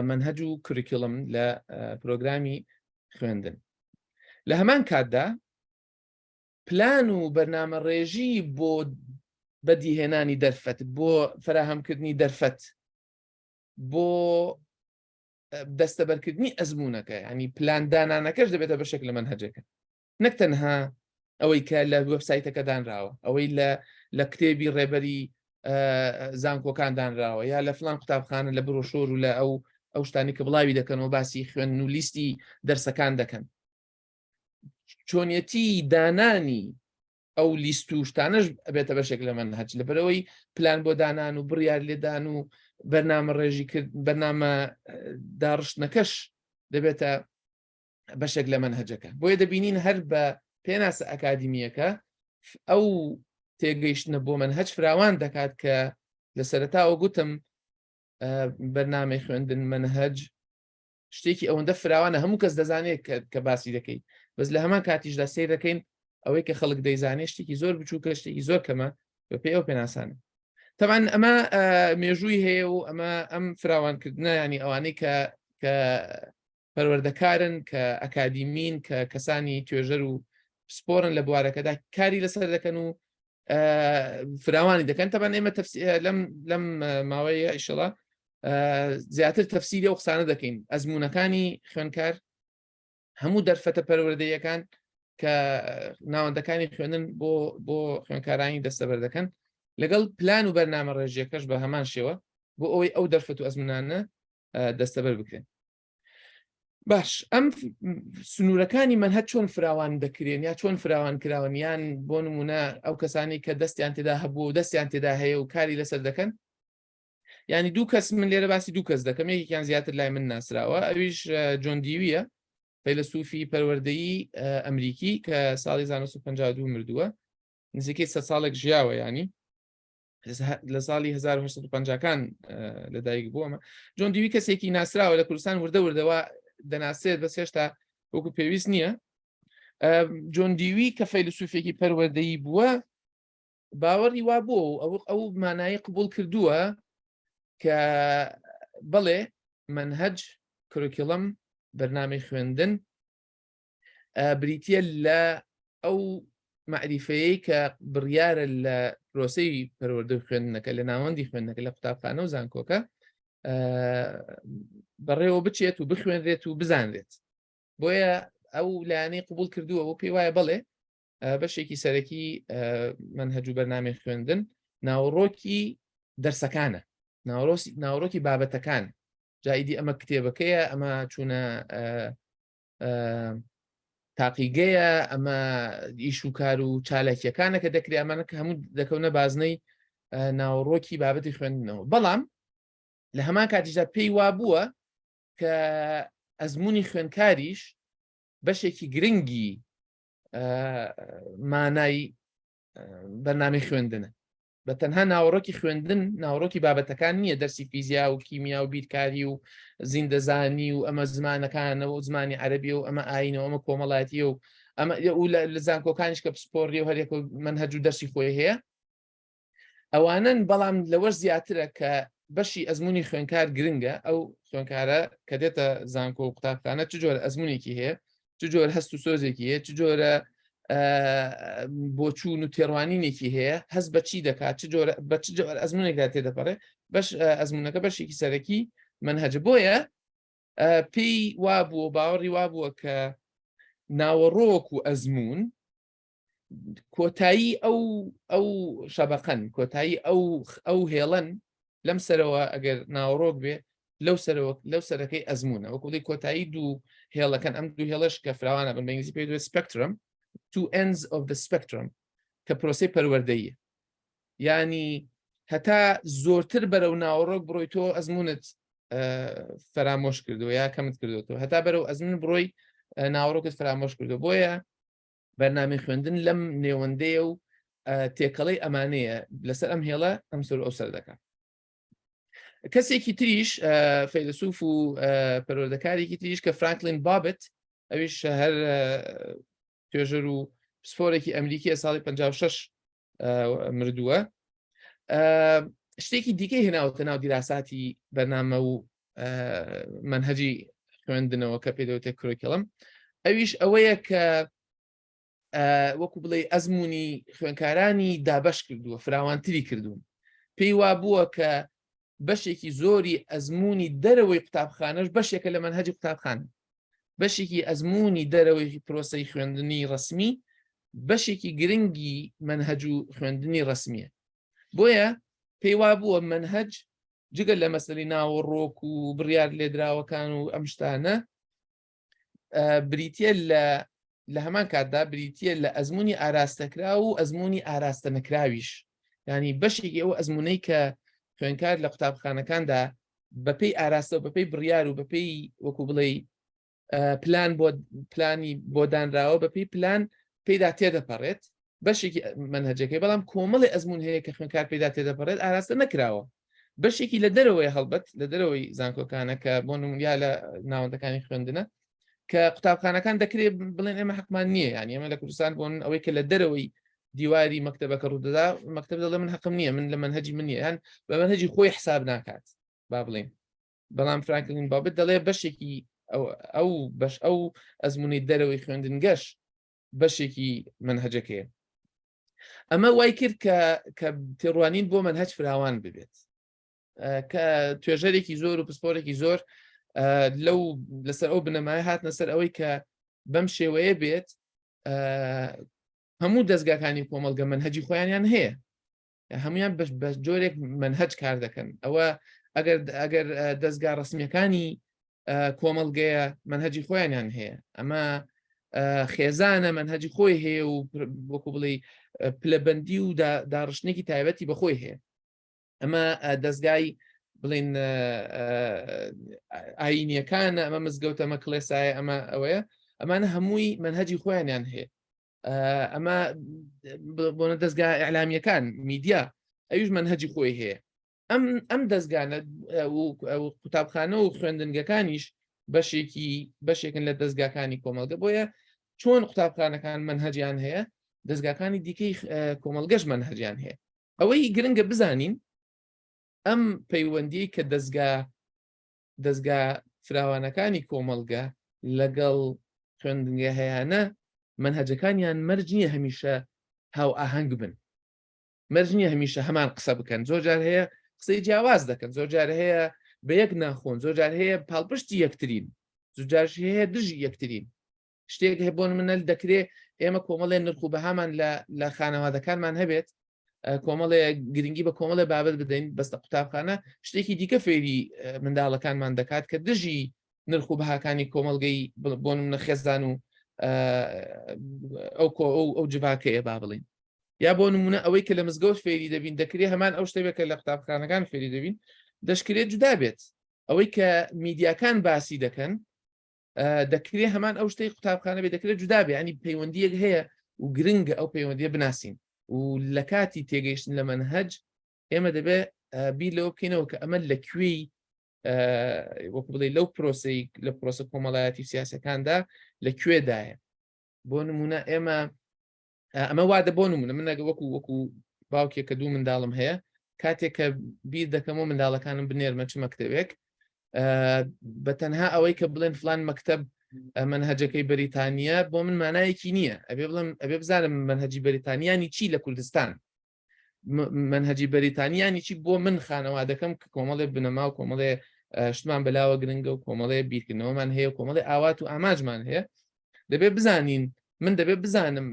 منهەج و کوریکولم لە پرۆگرامی خوێندن. لە هەمان کاتدا پلان و بەرنامە ڕێژی بۆ بەدیهێنانی دەرفەت، بۆ فراهەمکردنی دەرفەت، بۆ دەستەبەرکردنی ئەزمونونەکە، ینی پلاندانانەکەش دەبێتە بەشێک لە مەنهەجەکە، نەک تەنها ئەوەی کە لە وێبسایتەکە دانراوە، ئەوەی لە کتێبی ڕێبەری زانکۆکان دانراوە، یا لە فلان قوتابخانە لە برۆشۆر و لە ئەو شتانی کە بڵاوی دەکەنەوە باسی خوێندن و لیستی دەرسەکان دەکەن. چۆنیەتی دانانی ئەو لیست و شتانەش بێتە بەشێک لە مەنهەج، لەبەرەوەی پلان بۆ دانان و بڕیار لێدان و بەرنامە ڕێژی کرد، بەرنامە داڕشتنەکەش دەبێتە بەشێک لە مەنهەجەکە. بۆیە دەبینین هەر بە پێناسە ئەکادیمیەکە ئەو تێگەیشتنە بۆ مەنهەج فراوان دەکات کە لە سەرەتاوە گوتم بەرنامەی خوێندن مەنهەج شتێکی ئەوەندە فراوانە هەموو کەس دەزانێت کە باسی دەکەیت، بەس لە هەمان کاتیشدا سیر دەکەین ئەوەی کە خەڵک دەیزانێت شتێکی زۆر بچووکە، شتێکی زۆر کەمە بە پێی ئەو پێناسانە. تەمان ئەمە مێژووی هەیە و ئەم فراوانکردنە، ینی ئەوانەی کە پەروەردەکارن، کە ئەکادیمین، کە کەسانی توێژەر و سپۆرن لە بوارەکەدا کاری لەسەر دەکەن و فراوانی دەکەن. تەمان ئێمە لەم ماوەیە ئیشەڵا زیاتر تەفسیری ئەو قسانە دەکەین، ئەزمونونەکانی خوێندکار، هەموو دەرفەتە پەروەردەیەکان کە ناوەندەکانی خوێندن بۆ خوێندکارانی دەستەبەر دەکەن، لەگەڵ پلان و بەرنامە ڕێژیەکەش بە هەمان شێوە بۆ ئەوەی ئەو دەرفەت و ئەزمونانە دەستەبەر بکرێن. باش، ئەم سنوورەکانی مەنهەج چۆن فراوان دەکرێن یا چۆن فراوان کراون، یان بۆ نمونە ئەو کەسانی کە دەستیان تێدا هەبوو و دەستیان تێدا هەیە و کاری لەسەر دەکەن، ینی دوو کەس، من لێرە باسی دوو کەس دەکەم، یەکێکیان زیاتر لای من ناسراوە، ئەویش جۆن دیویە، فەیلسوفی پەروەردەیی ئەمریکی کە ساڵی 1952 مردووە، نزیکەی 100 ساڵێک ژیاوە، ینی لە ساڵی 1950کان لەدایک بووەمە. جۆن دیوی کەسێکی ناسراوە لە کوردستان، وردەوە دەناسێت، بەس هێشتا وەکو پێویست نییە. جۆن دیوی کە فەیلسوفێکی پەروەردەیی بووە، باوەڕی وا بووە و ئەو مانایی قبول کردووە کە بڵێ مەنهەج کورکیڵەم بەرنامەی خوێندن بریتیە لە ئەو معریفەیەی کە بڕیارە لە پرۆسەی پەروەردە خوێندنەکە، لە ناوەندی خوێندنەکە لە قوتابخانە و زانکۆکە بەڕێوە بچێت و بخوێنرێت و بزانرێت. بۆیە ئەو لایەنەی قبول کردووە و پێی وایە بڵێ بەشێکی سەرەکی مەنهەج و بەرنامەی خوێندن ناوڕۆکی دەرسەکانە، ناوڕۆکی بابەتەکان. جایدی ئەمە کتێبەکەیە، ئەمە چوونە تاقیگەیە، ئەمە ئیش و کار و چالاکیەکانە کە دەکرێت، ئەمانە کە هەموو دەکەونە بازنەی ناوڕۆکی بابەتی خوێندنەوە. بەڵام لە هەمان کاتیشدا پێی وا بووە کە ئەزمموی خوێندکاریش بەشێکی گرنگی مانای بەرنامەی خوێندنە، بە تەنها ناوەڕۆکی خوێندن ناوڕۆکی بابەتەکان نییە، دەرسی فیزیا و کیمیا و بیرکاری و زیندەزانی و ئەمە زمانەکانەوە و زمانی عەرەبی و ئەمە ئاینەوە، ئەمە کۆمەڵایەتیە و ئەمە لە زانکۆکانیش کە پسپۆڕی و هەرێک مەنهەج و دەرسی خۆی هەیە ئەوانن. بەڵام لەوەش زیاترە کە بەشی ئەزمموی خوێنکار گرنگە، ئەو خوێنکارە کە دێتە زانکۆ و قوتابخانە چ جۆرە ئەزممویەکی هەیە، چ جۆرە هەست و سۆزێکی هەیە، چ جۆرە بۆچوون و تێڕوانینێکی هەیە، هەست بەچی دەکات، بە چ جۆرە ئەزمموونێکدا تێدەپەڕێ، بەش ئەزمموونەکە بەشێکی سەرەکی مەنهەجە. بۆیە پێی وابووە، باوەڕی وابووە کە ناوەڕۆک و ئەزمموون کۆتایی ئەو شەبەقەن، کۆتایی ئەو هێڵەن لەم سەرەوە ئەگەر ناوەڕۆک بێ لەو سەرەکەی ئەزمموونە، وەکوڵی کۆتایی دوو هێڵەکەن، ئەم دوو هێڵەش کە فراوانە بن، بە ئینگلیزی پێی دەوێت spectrum، two ends of the spectrum، کە پرۆسەی پەروەردەییە، ینی هەتا زۆرتر بەرەو ناوەڕۆک بڕۆی تۆ ئەزمموونت فرامۆش کردووە یا کەمت کردوەوە، هەتا بەرەو ئەزممون بڕۆی ناوەڕۆکت فرامۆش کردو. بۆیە بەرنامەی خوێندن لەم نێوەندەیە و تێکەڵەی ئەمانەیە لەسەر ئەم هێڵە ئەم سەر ئەو سەر دەکات. کەسێکی تریش فەیلسوف و پەروەردەکارێکی تریش کە فرانکلین بابت، ئەویش هەر توێژەر و پسپۆرێکی ئەمریکیە، ساڵی 56 مردووە، شتێکی دیکەی هێناوەتە ناو دیراساتی بەرنامە و مەنهەجی خوێندنەوە کە پێی دەوتێت کورکیڵەم، ئەویش ئەوەیە کە وەکو بڵێ ئەزمموی خوێنکارانی دابش کردووە فراوانتری کردوون پێی وا بووە کە بەشێکی زۆری ئەزمموی دەرەوەی قوتابخانەش بەشێکە لە منهەجی قوتابخانە بەشێکی ئەزمموی دەرەوەی پرۆسەی خوێندنی ڕسمی بەشێکی گرنگی منهەج و خوێندنی ڕسمیە بۆیە پێی وا بووە منهەج جگە لە مەسەری ناوەڕۆک و بڕیار لێدراوەکان و ئەم شتانە بریتە لە هەمان کاتدا بریتە لە ئەزمموی ئاراستەکرا و ئەزمموی ئاراستە نەکراویش ینی بەشێکی ئەوە ئەزممونەی کە خوێنکار لە قوتابخانەکاندا بەپێی ئاراستە و بەپێی بڕیار و بەپێی وەکو بڵێ پلان بۆ پلانی بۆ دانراوە بەپێی پلان پێدا تێدەپەڕێت بەشێکی منهەجەکەی بەڵام کۆمەڵی ئەزممون هەیە کە خوێنکار پێدا تێدەپەڕێت ئاراستە نەکراوە بەشێکی لە دەرەوەی هەڵبەت لە دەرەوەی زانکۆکانە کە بۆ نمونیا لە ناوەندەکانی خوێندنە کە قوتابخانەکان دەکرێت بڵێن ئێمە حەقمان نییە ینی ئێمە لە کوردستان بۆن ئەوەی کە لە دەرەوەی دیواری مەکتەبەکە ڕوودەدا مەکتەب دەڵێ من حەقم نییە من لە منهەجی من نییە هەن بە منهەجی خۆی حساب ناکات با بڵێن بەڵام فرانکلین بابەت دەڵێ بەشێکی ئەو ئەزمموی دەرەوەی خوێندنگەش بەشێکی منهەجەکەیە ئەمە وای کرد کە تێڕوانین بۆ منهەج فراوان ببێت کە توێژەرێکی زۆر و پسپۆرێکی زۆر لەو لەسەر ئەو بنەمای هاتنە سەر ئەوەی کە بەم شێوەیە بێت هەموو دەستگاکانی کۆمەڵگە منهەجی خۆیانیان هەیە هەمویان بە جۆرێک منهەج کار دەکەن ئەوە ئەگەر دەستگا ڕسمیەکانی کۆمەڵگەیە منهەجی خۆیانیان هەیە ئەمە خێزانە منهەجی خۆی هەیە و وەکو بڵێ پلەبەندی و داڕشتێکی تایبەتی بەخۆی هەیە ئەمە دەستگای بڵێن ئاینیەکانە ئەمە مزگەوت ئەمە کڵێسایە ئەمە ئەوەیە ئەمانە هەمووی منهەجی خۆیانیان هەیە ئەمە بۆنە دەستگا ئەعلامیەکان میدیا ئەویش منهەجی خۆی هەیە ئەم دەستگانە قوتابخانە و خوێندنگەکانیش بەشێکن لە دەستگاکانی کۆمەڵگە بۆیە چۆن قوتابخانەکان منهەجیان هەیە دەستگاکانی دیکەی کۆمەڵگەش منهەجیان هەیە ئەوەی گرنگە بزانین ئەم پەیوەندی کە دەستگا فراوانەکانی کۆمەڵگە لەگەڵ خوێندنگە هەیەە منهەجەکانیان مەرج نییە هەمیشە هاو ئاهەنگ بن مەرج نییە هەمیشە هەمان قسە بکەن زۆر جار هەیە قسەی جیاواز دەکەن زۆر جار هەیە بە یەک ناخۆن زۆر جار هەیە پاڵپشتی یەکترین زۆر جار هەیە دژی یەکترین شتێک هەیە بۆن منەل دەکرێت ئێمە کۆمەڵێ نرخ و بەهامان لە خانەوادەکانمان هەبێت کۆمەڵێ گرنگی بە کۆمەڵێ بابەت بدەین بەستە قوتابخانە شتێکی دیکە فێری منداڵەکانمان دەکات کە دژی نرخ و بەهاکانی کۆمەڵگەی بۆ منە خێزان و ئەو جڤاکەیە با بڵین یا بۆ نمونە ئەوەی کە لە مزگەوت فێری دەبین دەکرێت هەمان ئەو شتێکە لە قوتابخانەکان فێری دەبین دەشکرێت جودا بێت ئەوەی کە میدیاکان باسی دەکەن دەکرێت هەمان ئەو شتەی قوتابخانە بێت دەکرێت جودا بێ ینی پەیوەندیەک هەیە و گرنگە ئەو پەیوەندیە بناسین و لە کاتی تێگەیشتن لە منهەج ئێمە دەبێت بیر لەوە بکەینەوە کە ئەمە لەکوێی وەکو بڵێ لەو پرۆسی لە پرۆسە کۆمەڵایەتی سیاسەکاندا لەکوێدایە بۆ نمونە ئەمە وادە بۆ نمونە من وەکو باوکێک کە دوو منداڵم هەیە کاتێک کە بیر دەکەمەوە منداڵەکانم بنێرمە چ مەکتەبێک بە تەنها ئەوەی کە بڵێن فلان مەکتەب منهەجەکەی بەریتانیا بۆ من مانایەکی نییە ئەبێ بزانم منهەجی بەریتانیانی چی لە کوردستان منهەجی بەریتانیانی چی بۆ من خانەوادەکەم کە کۆمەڵێ بنەما و کۆمەڵێ شتمان بەلاوە گرنگە و کۆمەڵێ بیرکردنەوەمان هەیە کۆمەڵێ ئاوات و ئاماژمان هەیە دەبێ بزانین من دەبێت بزانم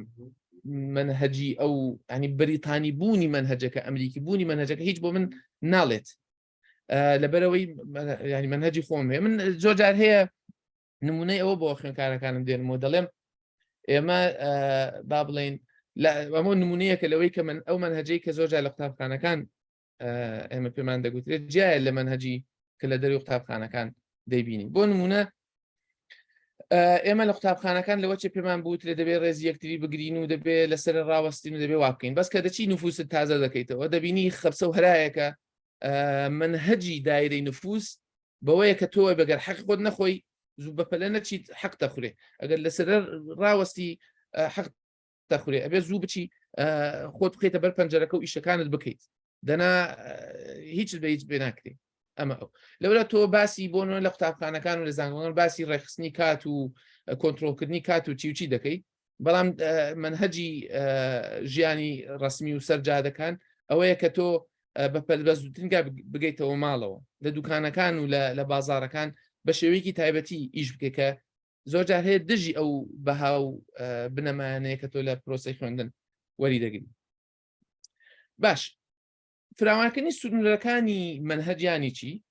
منهەجی ئەو ینی بەریتانی بوونی منهەجەکە ئەمریکی بوونی منهەجەکە هیچ بۆ من ناڵێت لەبەرەوەی ینی منهەجی خۆم هەیە من زۆر جار هەیە نمونەی ئەوە بۆ خوێنکارەکانم دێنمەوە دەڵێم ئێمە با بڵێن ئەمە نمونەیەکە لەوەی کە من ئەو منهەجەی کە زۆر جار لە قوتابخانەکان ئێمە پێمان دەگوترێت جیایە لە منهەجی کە لە دەروی قوتابخانەکان دەیبینی بۆ نمونە ئێمە لە قوتابخانەکان لەوە چێ پێمان بوترێ دەبێت ڕێزی یەکتری بگرین و دەبێت لەسەر ڕاوەستین و دەبێت وابکەین بەس کە دەچی نفوست تازە دەکەیتەوە دەبینی خەبسە و هەرایەکە منهەجی دایرەی نفوس بەوەیە کە تۆ بەگەر حەق خۆت نەخۆی زوو بەپەلە نەچیت حەق دەخورێ ئەگەر لەسەر ڕاوەستی حەق دەخورێ ئەبێ زوو بچی خۆت بخیتە بەر پەنجەرەکە و ئیشەکانت بکەیت دەنا هیچ بە هیچ بێ ناکرێت ئەمە ئەو لەورە تۆ باسی بۆنەوە لە قوتابخانەکان و لە زانکۆکان باسی ڕێخستنی کات و کۆنتترۆلکردنی کات و چی دەکەی بەڵام منهەجی ژیانی ڕسمی و سەرجادەکان ئەوەیە کە تۆ بە زووترینگا بگەیتەوە ماڵەوە لە دوکانەکان و لە بازارەکان بە شێوەیەکی تایبەتی ئیش بکە کە زۆرجار هەیە دژی ئەو بەها و بنەمایانەیە کە تۆ لە پرۆسی خوێندن وەری دەگری. باش فراوانکردنی سنوورەکانی منهەجیانی چی؟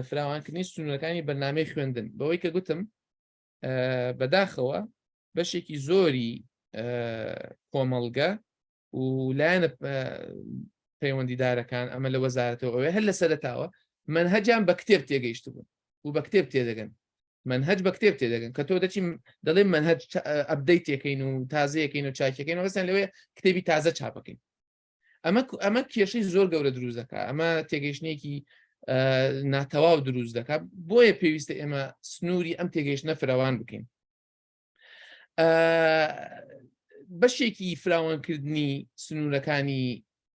فراوانکردنی سنوورەکانی بەرنامەی خوێندن بەوەی کە گوتم بەداخەوە بەشێکی زۆری کۆمەڵگە و لایەنە پەیوەندیدارەکان ئەمە لە وەزارەتەوە ئەوێ هەر لە سەرەتاوە منهەجیان بە کتێب تێگەیشت بوون و بە کتێب تێدەگەن منهەج بە کتێب تێدەگەن کە تۆ دەچی دەڵێ منهەج ئەپدەیتێکەکەین و تازەیەکەین و چاکەکەین وەستان لەوێ کتێبی تازە چاپەکەین ئەمە کێشەی زۆر گەورە دروست دەکات ئەمە تێگەیشتێکی ناتەواو دروست دەکات بۆیە پێویستە ئێمە سنووری ئەم تێگەیشتنە فراوان بکەین. بەشێکی فراوانکردنی سنوورەکانی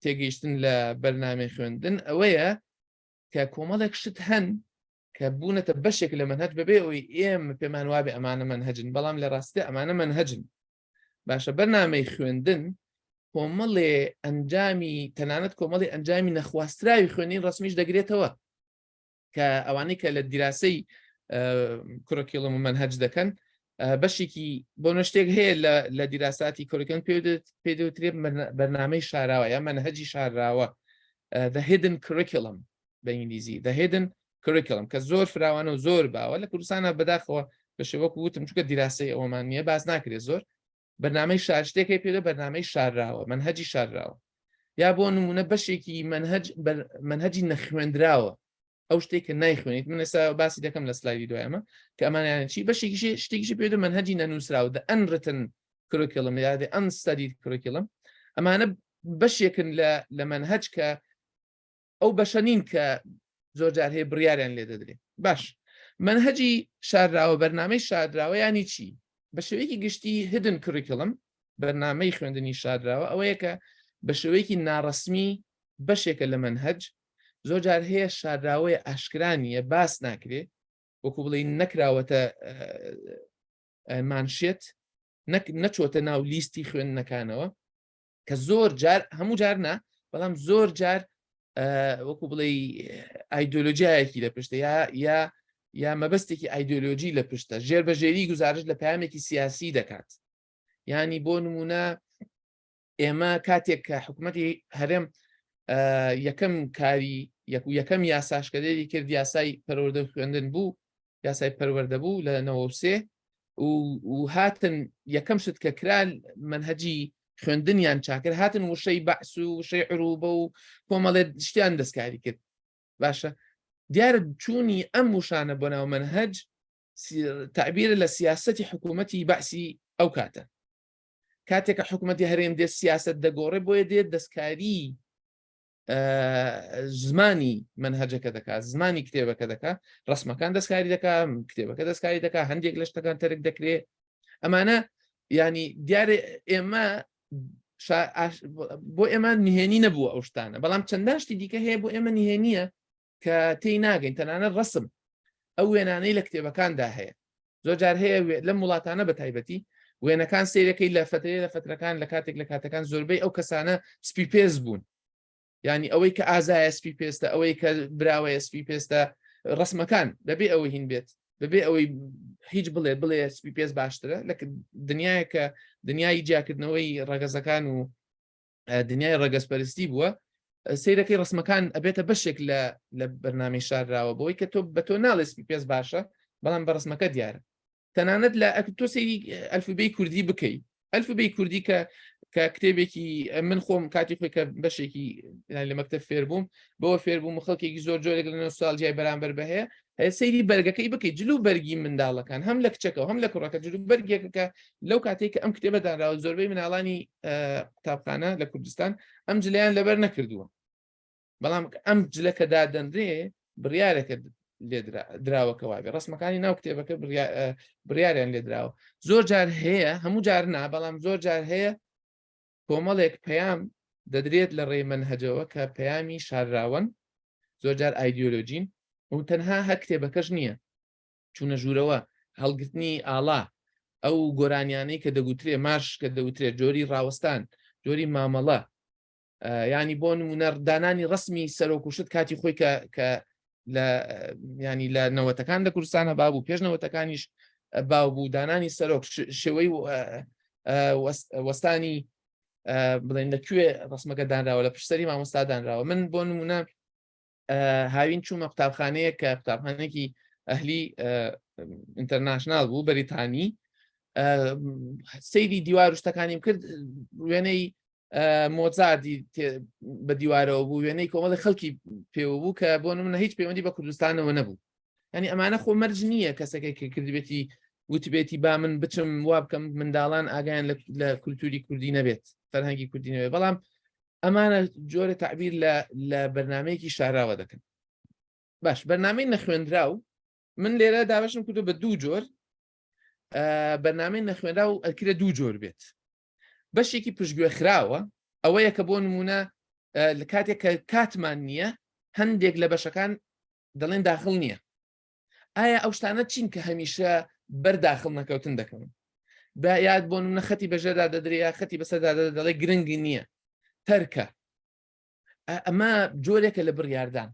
تێگەیشتن لە بەرنامەی خوێندن ئەوەیە کە کۆمەڵێک شت هەن کە بوونەتە بەشێک لە منهەج بەبێ ئەوەی ئێمە پێمان وابێ ئەمانە منهەجن بەڵام لە ڕاستە ئەمانە منهەجن. باشە بەرنامەی خوێندن کۆمەڵێ ئەنجامی تەنانەت کۆمەڵی ئەنجامی نەخواستراوی خوێنین ڕسمیش دەگرێتەوە کە ئەوانەی کە لە دیراسەی کوڕکیڵم و منهەج دەکەن بەشێکی بۆ شتێک هەیە لە دیراساتی کۆرەکەن پێدەوترێت بەرنامەی شاراوە یا منهەجی شاراوە the hidden curriculum بە ئینگلیزی the hidden curriculum کە زۆر فراوانە و زۆر باوە لە کوردستانە بەداخەوە بە شێوەکو وتم چونکە دیراسەی ئەومان نییە باز ناکرێت زۆر بەرنامەی شارشتێکی پێدە بەرنامەی شاراوە منهەجی شاراوە یا بۆ نمونە بەشێکی منهەجی نەخوێندراوە ئەو شتێک کە نایخوێنیت من ئێستا باسی دەکەم لە سلایدی دوایمە کە ئەمانیان چی بەشێکی شتێکیشی پێدە منهەجی نەنووسراوە the unwritten curriculum یا the unstudied curriculum ئەمانە بەشێکن لە منهەج کە ئەو بەشە نین کە زۆرجار هەیە بڕیاریان لێ دەدرێت. باش منهەجی شاراوە بەرنامەی شاراوە ینی چی؟ بە شێوەیەکی گشتی hidden curriculum بەرنامەی خوێندنی شاراوە ئەوەیە کە بە شێوەیەکی ناڕەسمی بەشێکە لە منهەج زۆرجار هەیە شاراوەیە ئاشکرانیە باس ناکرێت وەکو بڵێ نەکراوەتە مانشێت نەچۆتە ناو لیستی خوێندنەکانەوە کە زۆر جار هەموو جار نا بەڵام زۆر جار وەکو بڵێ ئایدۆلۆژیایەکی لە پشتە یا مەبەستێکی ئایدۆلۆژی لە پشتە ژێربەژێری گزارش لە پامێکی سیاسی دەکات. ینی بۆ نمونە ئێمە کاتێک کە حکوومەتی هەرێم یەکەم کاری یەکەم یاساشکەدەری کرد یاسای پەروەردە خوێندن بوو یاسای پەروەردە بوو لە 93 و هاتن یەکەم شت کە کرا منهەجی خوێندنیان چاکرد هاتن وشەی بەعس و وشەی عروبە و کۆمەڵێ شتیان دەستکاری کرد. باشە دیارە چوونی ئەم وشانە بۆ ناو منهەج تعبیرە لە سیاسەتی حکوومەتی بەعسی ئەو کاتە کاتێکە حکوومەتی هەرێم دێت سیاست دەگۆڕێ بۆیە دێت دەستکاری زمانی منهەجەکە دەکات زمانی کتێبەکە دەکات ڕسمەکان دەستکاری دەکات کتێبەکە دەستکاری دەکات هەندێک لە شتەکان تەرک دەکرێت ئەمانە ینی دیارە ئێمە بۆ ئێمە نهێنی نەبووە ئەو شتانە بەڵام چەندان شتی دیکە هەیە بۆ ئێمە نهێنیە کە تێی ناگەین تەنانەت ڕسم ئەو وێنانەی لە کتێبەکاندا هەیە زۆر جار هەیە لەم وڵاتانە بە تایبەتی وێنەکان سیرەکەی لە فترەکان لە کاتێک لە کاتەکان زۆربەی ئەو کەسانە سپی پێست بوون ینی ئەوەی کە ئازایە سپی پێستە ئەوەی کە براوەیە سپی پێستە ڕسمەکان بەبێ ئەوەی هین بێت بەبێ ئەوەی هیچ بڵێ سپی پێست باشترە لە دنیاە کە دنیای جیاکردنەوەی ڕەگەزەکان و دنیای ڕەگەزپەرستی بووە سیرەکەی ڕسمەکان ئەبێتە بەشێک لە بەرنامەی شاراوە بۆی کە تۆ بە تۆ ناڵێ سپی پێست باشە بەڵام بە ڕسمەکە دیارە تەنانەت لە تۆ سەیری ئەلفوبەی کوردی بکەی ئەلفوبەی کوردی کە کتێبێکی من خۆم کاتی خۆی کە بەشێکی لە مەکتەب فێر بووم بەوە فێر بووم خەڵکێکی زۆر جۆرێک لە نۆستالژیای بەرامبەر بەهەیە سەیری بەرگەکەی بکەیت جلو بەرگی منداڵەکان هەم لە کچەکەەوە هەم لە کوڕەکە جلو بەرگێکەکە لەو کاتێک کە ئەم کتێبەدانراوە زۆربەی مناڵانی قوتابخانە لە کوردستان ئەم جلیان لەبەر نەکردووە بەڵام ئەم جلەکە دادەنرێ بڕیارەکە لێ دراوەکەوابێ ڕسمەکانی ناو کتێبەکە بڕیاریان لێ دراوە زۆر جار هەیە هەموو جار نا بەڵام زۆر جار هەیە کۆمەڵێک پەیام دەدرێت لە ڕێی منهەجەوە کە پەیامی شاراون زۆر جار ئایدیۆلۆژین و تەنها هەر کتێبەکەش نییە چوونە ژوورەوە هەڵگرتنی ئاڵا ئەو گۆرانیانەی کە دەگوترێ ماش کە دەوترێت جۆری ڕاوەستان جۆری مامەڵە ینی بۆ نمونە دانانی ڕسمی سەرۆکوشت کاتی خۆی کە ینی لە نەوەتەکان لە کوردستانە بابوو پێش نەوەتەکانیش باوبوو دانانی سەرۆک شێوەی وەستانی بڵێن لەکوێ ڕسمەکە دانراوە لە پشتەری مامۆستا دانراوە من بۆ نمونە هاوین چوومە قوتابخانەیە کە قوتابخانێکی ئەهلی ئینتەرناشنال بوو بەریتانی سەیری دیوار و شتەکانیم کرد وێنەی مۆزاردی بە دیوارەوە بوو وێنەی کۆمەڵی خەڵکی پێوە بوو کە بۆ نمونە هیچ پەیوەندی بە کوردستانەوە نەبوو ینی ئەمانە خۆ مەرج نییە کەسێکی کردبێتی وتبێتی با من بچم وا بکەم منداڵان ئاگیان لە کولتوری کوردی نەبێت فەرهەنگی کوردی نەبێت بەڵام ئەمانە جۆرە تعبیر لە بەرنمەیەکی شاراوە دەکەن باش بەرنامەی نەخوێندراو من لێرە دابشم کردو بە دوو جۆر بەرنامەی نەخوێنرا و ئەکرە دوو جۆر بێت بەشێکی پشتگوێ خراوە ئەوەیە کە بۆ نمونە لە کاتێک کە کاتمان نییە هەندێک لە بەشەکان دەڵێن داخل نییە ئایا ئەو شتانە چین کە هەمیشە بەرداخل نەکەوتن دەکەون با یاد بۆ نمونە خەتی بەژێردا دەدرێت خەتی بەسەردا دەڵێ گرنگی نییە تەرکە ئەمە جۆرێکە لە بڕیاردان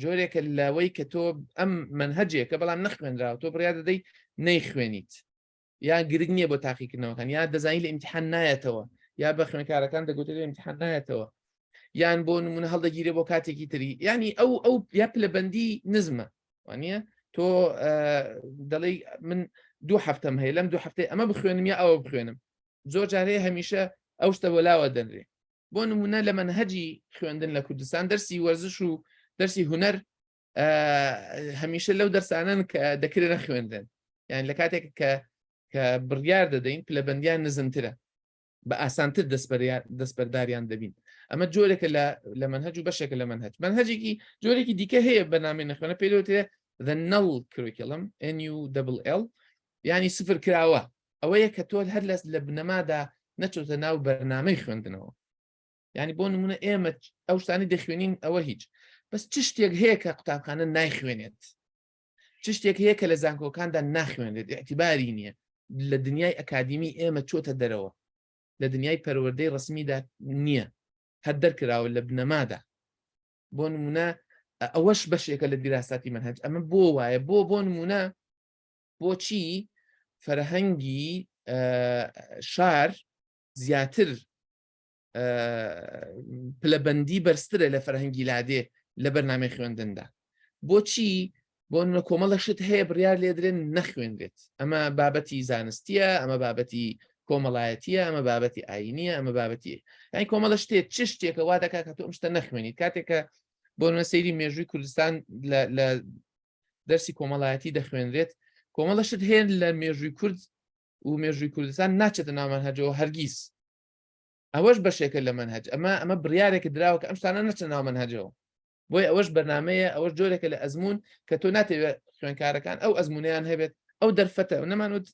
جۆرێکە لەوەی کە تۆ ئەم منهەجێکە بەڵام نەخوێنراوە تۆ بڕیار دەدەی نەیخوێنیت یا گرنگ نییە بۆ تاقیکردنەوەکان یا دەزانی لە ئیمتیحان نایەتەوە یا بە خوێنکارەکان دەگوتێت لە ئیمتیحان نایەتەوە یان بۆ نمونە هەڵدەگیرێ بۆ کاتێکی تری ینی ئەو یا پلەبەندی نزمە وانە تۆ دەڵێ من دوو هەفتەم هەیە لەم دوو هەفتەی ئەمە بخوێنم یا ئەوە بخوێنم زۆر جارەیە هەمیشە ئەو شتە وەلاوە دەنرێ بۆ نمونە لە منهەجی خوێندن لە کوردستان دەرسی وەرزش و دەرسی هونەر هەمیشە لەو دەرسانن کە دەکرێنە خوێندن یان لە کاتێک کە بڕیار دەدەین پلەبەندیان نزمترە بە ئاسانتر دەستبەرداریان دەبین ئەمە جۆرێکە لە منهەج و بەشێکە لە منهەجێکی جۆرێکی دیکە هەیە بەنامەی نەخوێنە پێدەوترێ the null curriculum NULL ینی سفر کراوە ئەوەیە کە تۆ هەر لە بنەمادا نەچۆتە ناو بەرنامەی خوێندنەوە ینی بۆ نمونە ئێمە ئەو شتانی دەخوێنین ئەوە هیچ بەس چ شتێک هەیە کە قوتابخانە نایخوێنێت چ شتێک هەیە کە لە زانکۆکاندا ناخوێنێت ئیعتیباری نییە لە دنیای ئەکادیمی ئێمە چۆتە دەرەوە لە دنیای پەروەردەی ڕسمیدا نییە هەر دەرکراوە لە بنەمادا بۆ نمونە ئەوەش بەشێکە لە دیراساتی منهەج ئەمە بۆ وایە بۆ نمونە بۆچی فەرهەنگی شار زیاتر پلەبەندی بەرزترە لە فەرهەنگی لادێ لە بەرنامەی خوێندندا بۆچی بۆ نمونە کۆمەڵە شت هەیە بڕیار لێدرێن نەخوێنرێت ئەمە بابەتی زانستیە ئەمە بابەتی کۆمەڵایەتیە ئەمە بابەتی ئاینیە ئەمە بابەتی یانی کۆمەڵە شتێک چ شتێکە وا دەکات کە تۆ ئەم شتە نەخوێنیت کاتێکە بۆ نمونە سەیری مێژووی کوردستان لە دەرسی کۆمەڵایەتی دەخوێنرێت کۆمەڵە شت هەیە لە مێژووی کورد و مێژووی کوردستان ناچێتە ناو منهەجەوە هەرگیز ئەوەش بەشێکە لە منهەج ئەمە بڕیارێکە دراوە کە ئەم شتانە نەچە ناو منهەجەوە بۆی ئەوەش بەرنامەیە ئەوەش جۆرێکە لە ئەزمون کە تۆ ناتەوێت خوێنکارەکان ئەو ئەزمونیان هەبێت ئەو دەرفەتە نەمانوت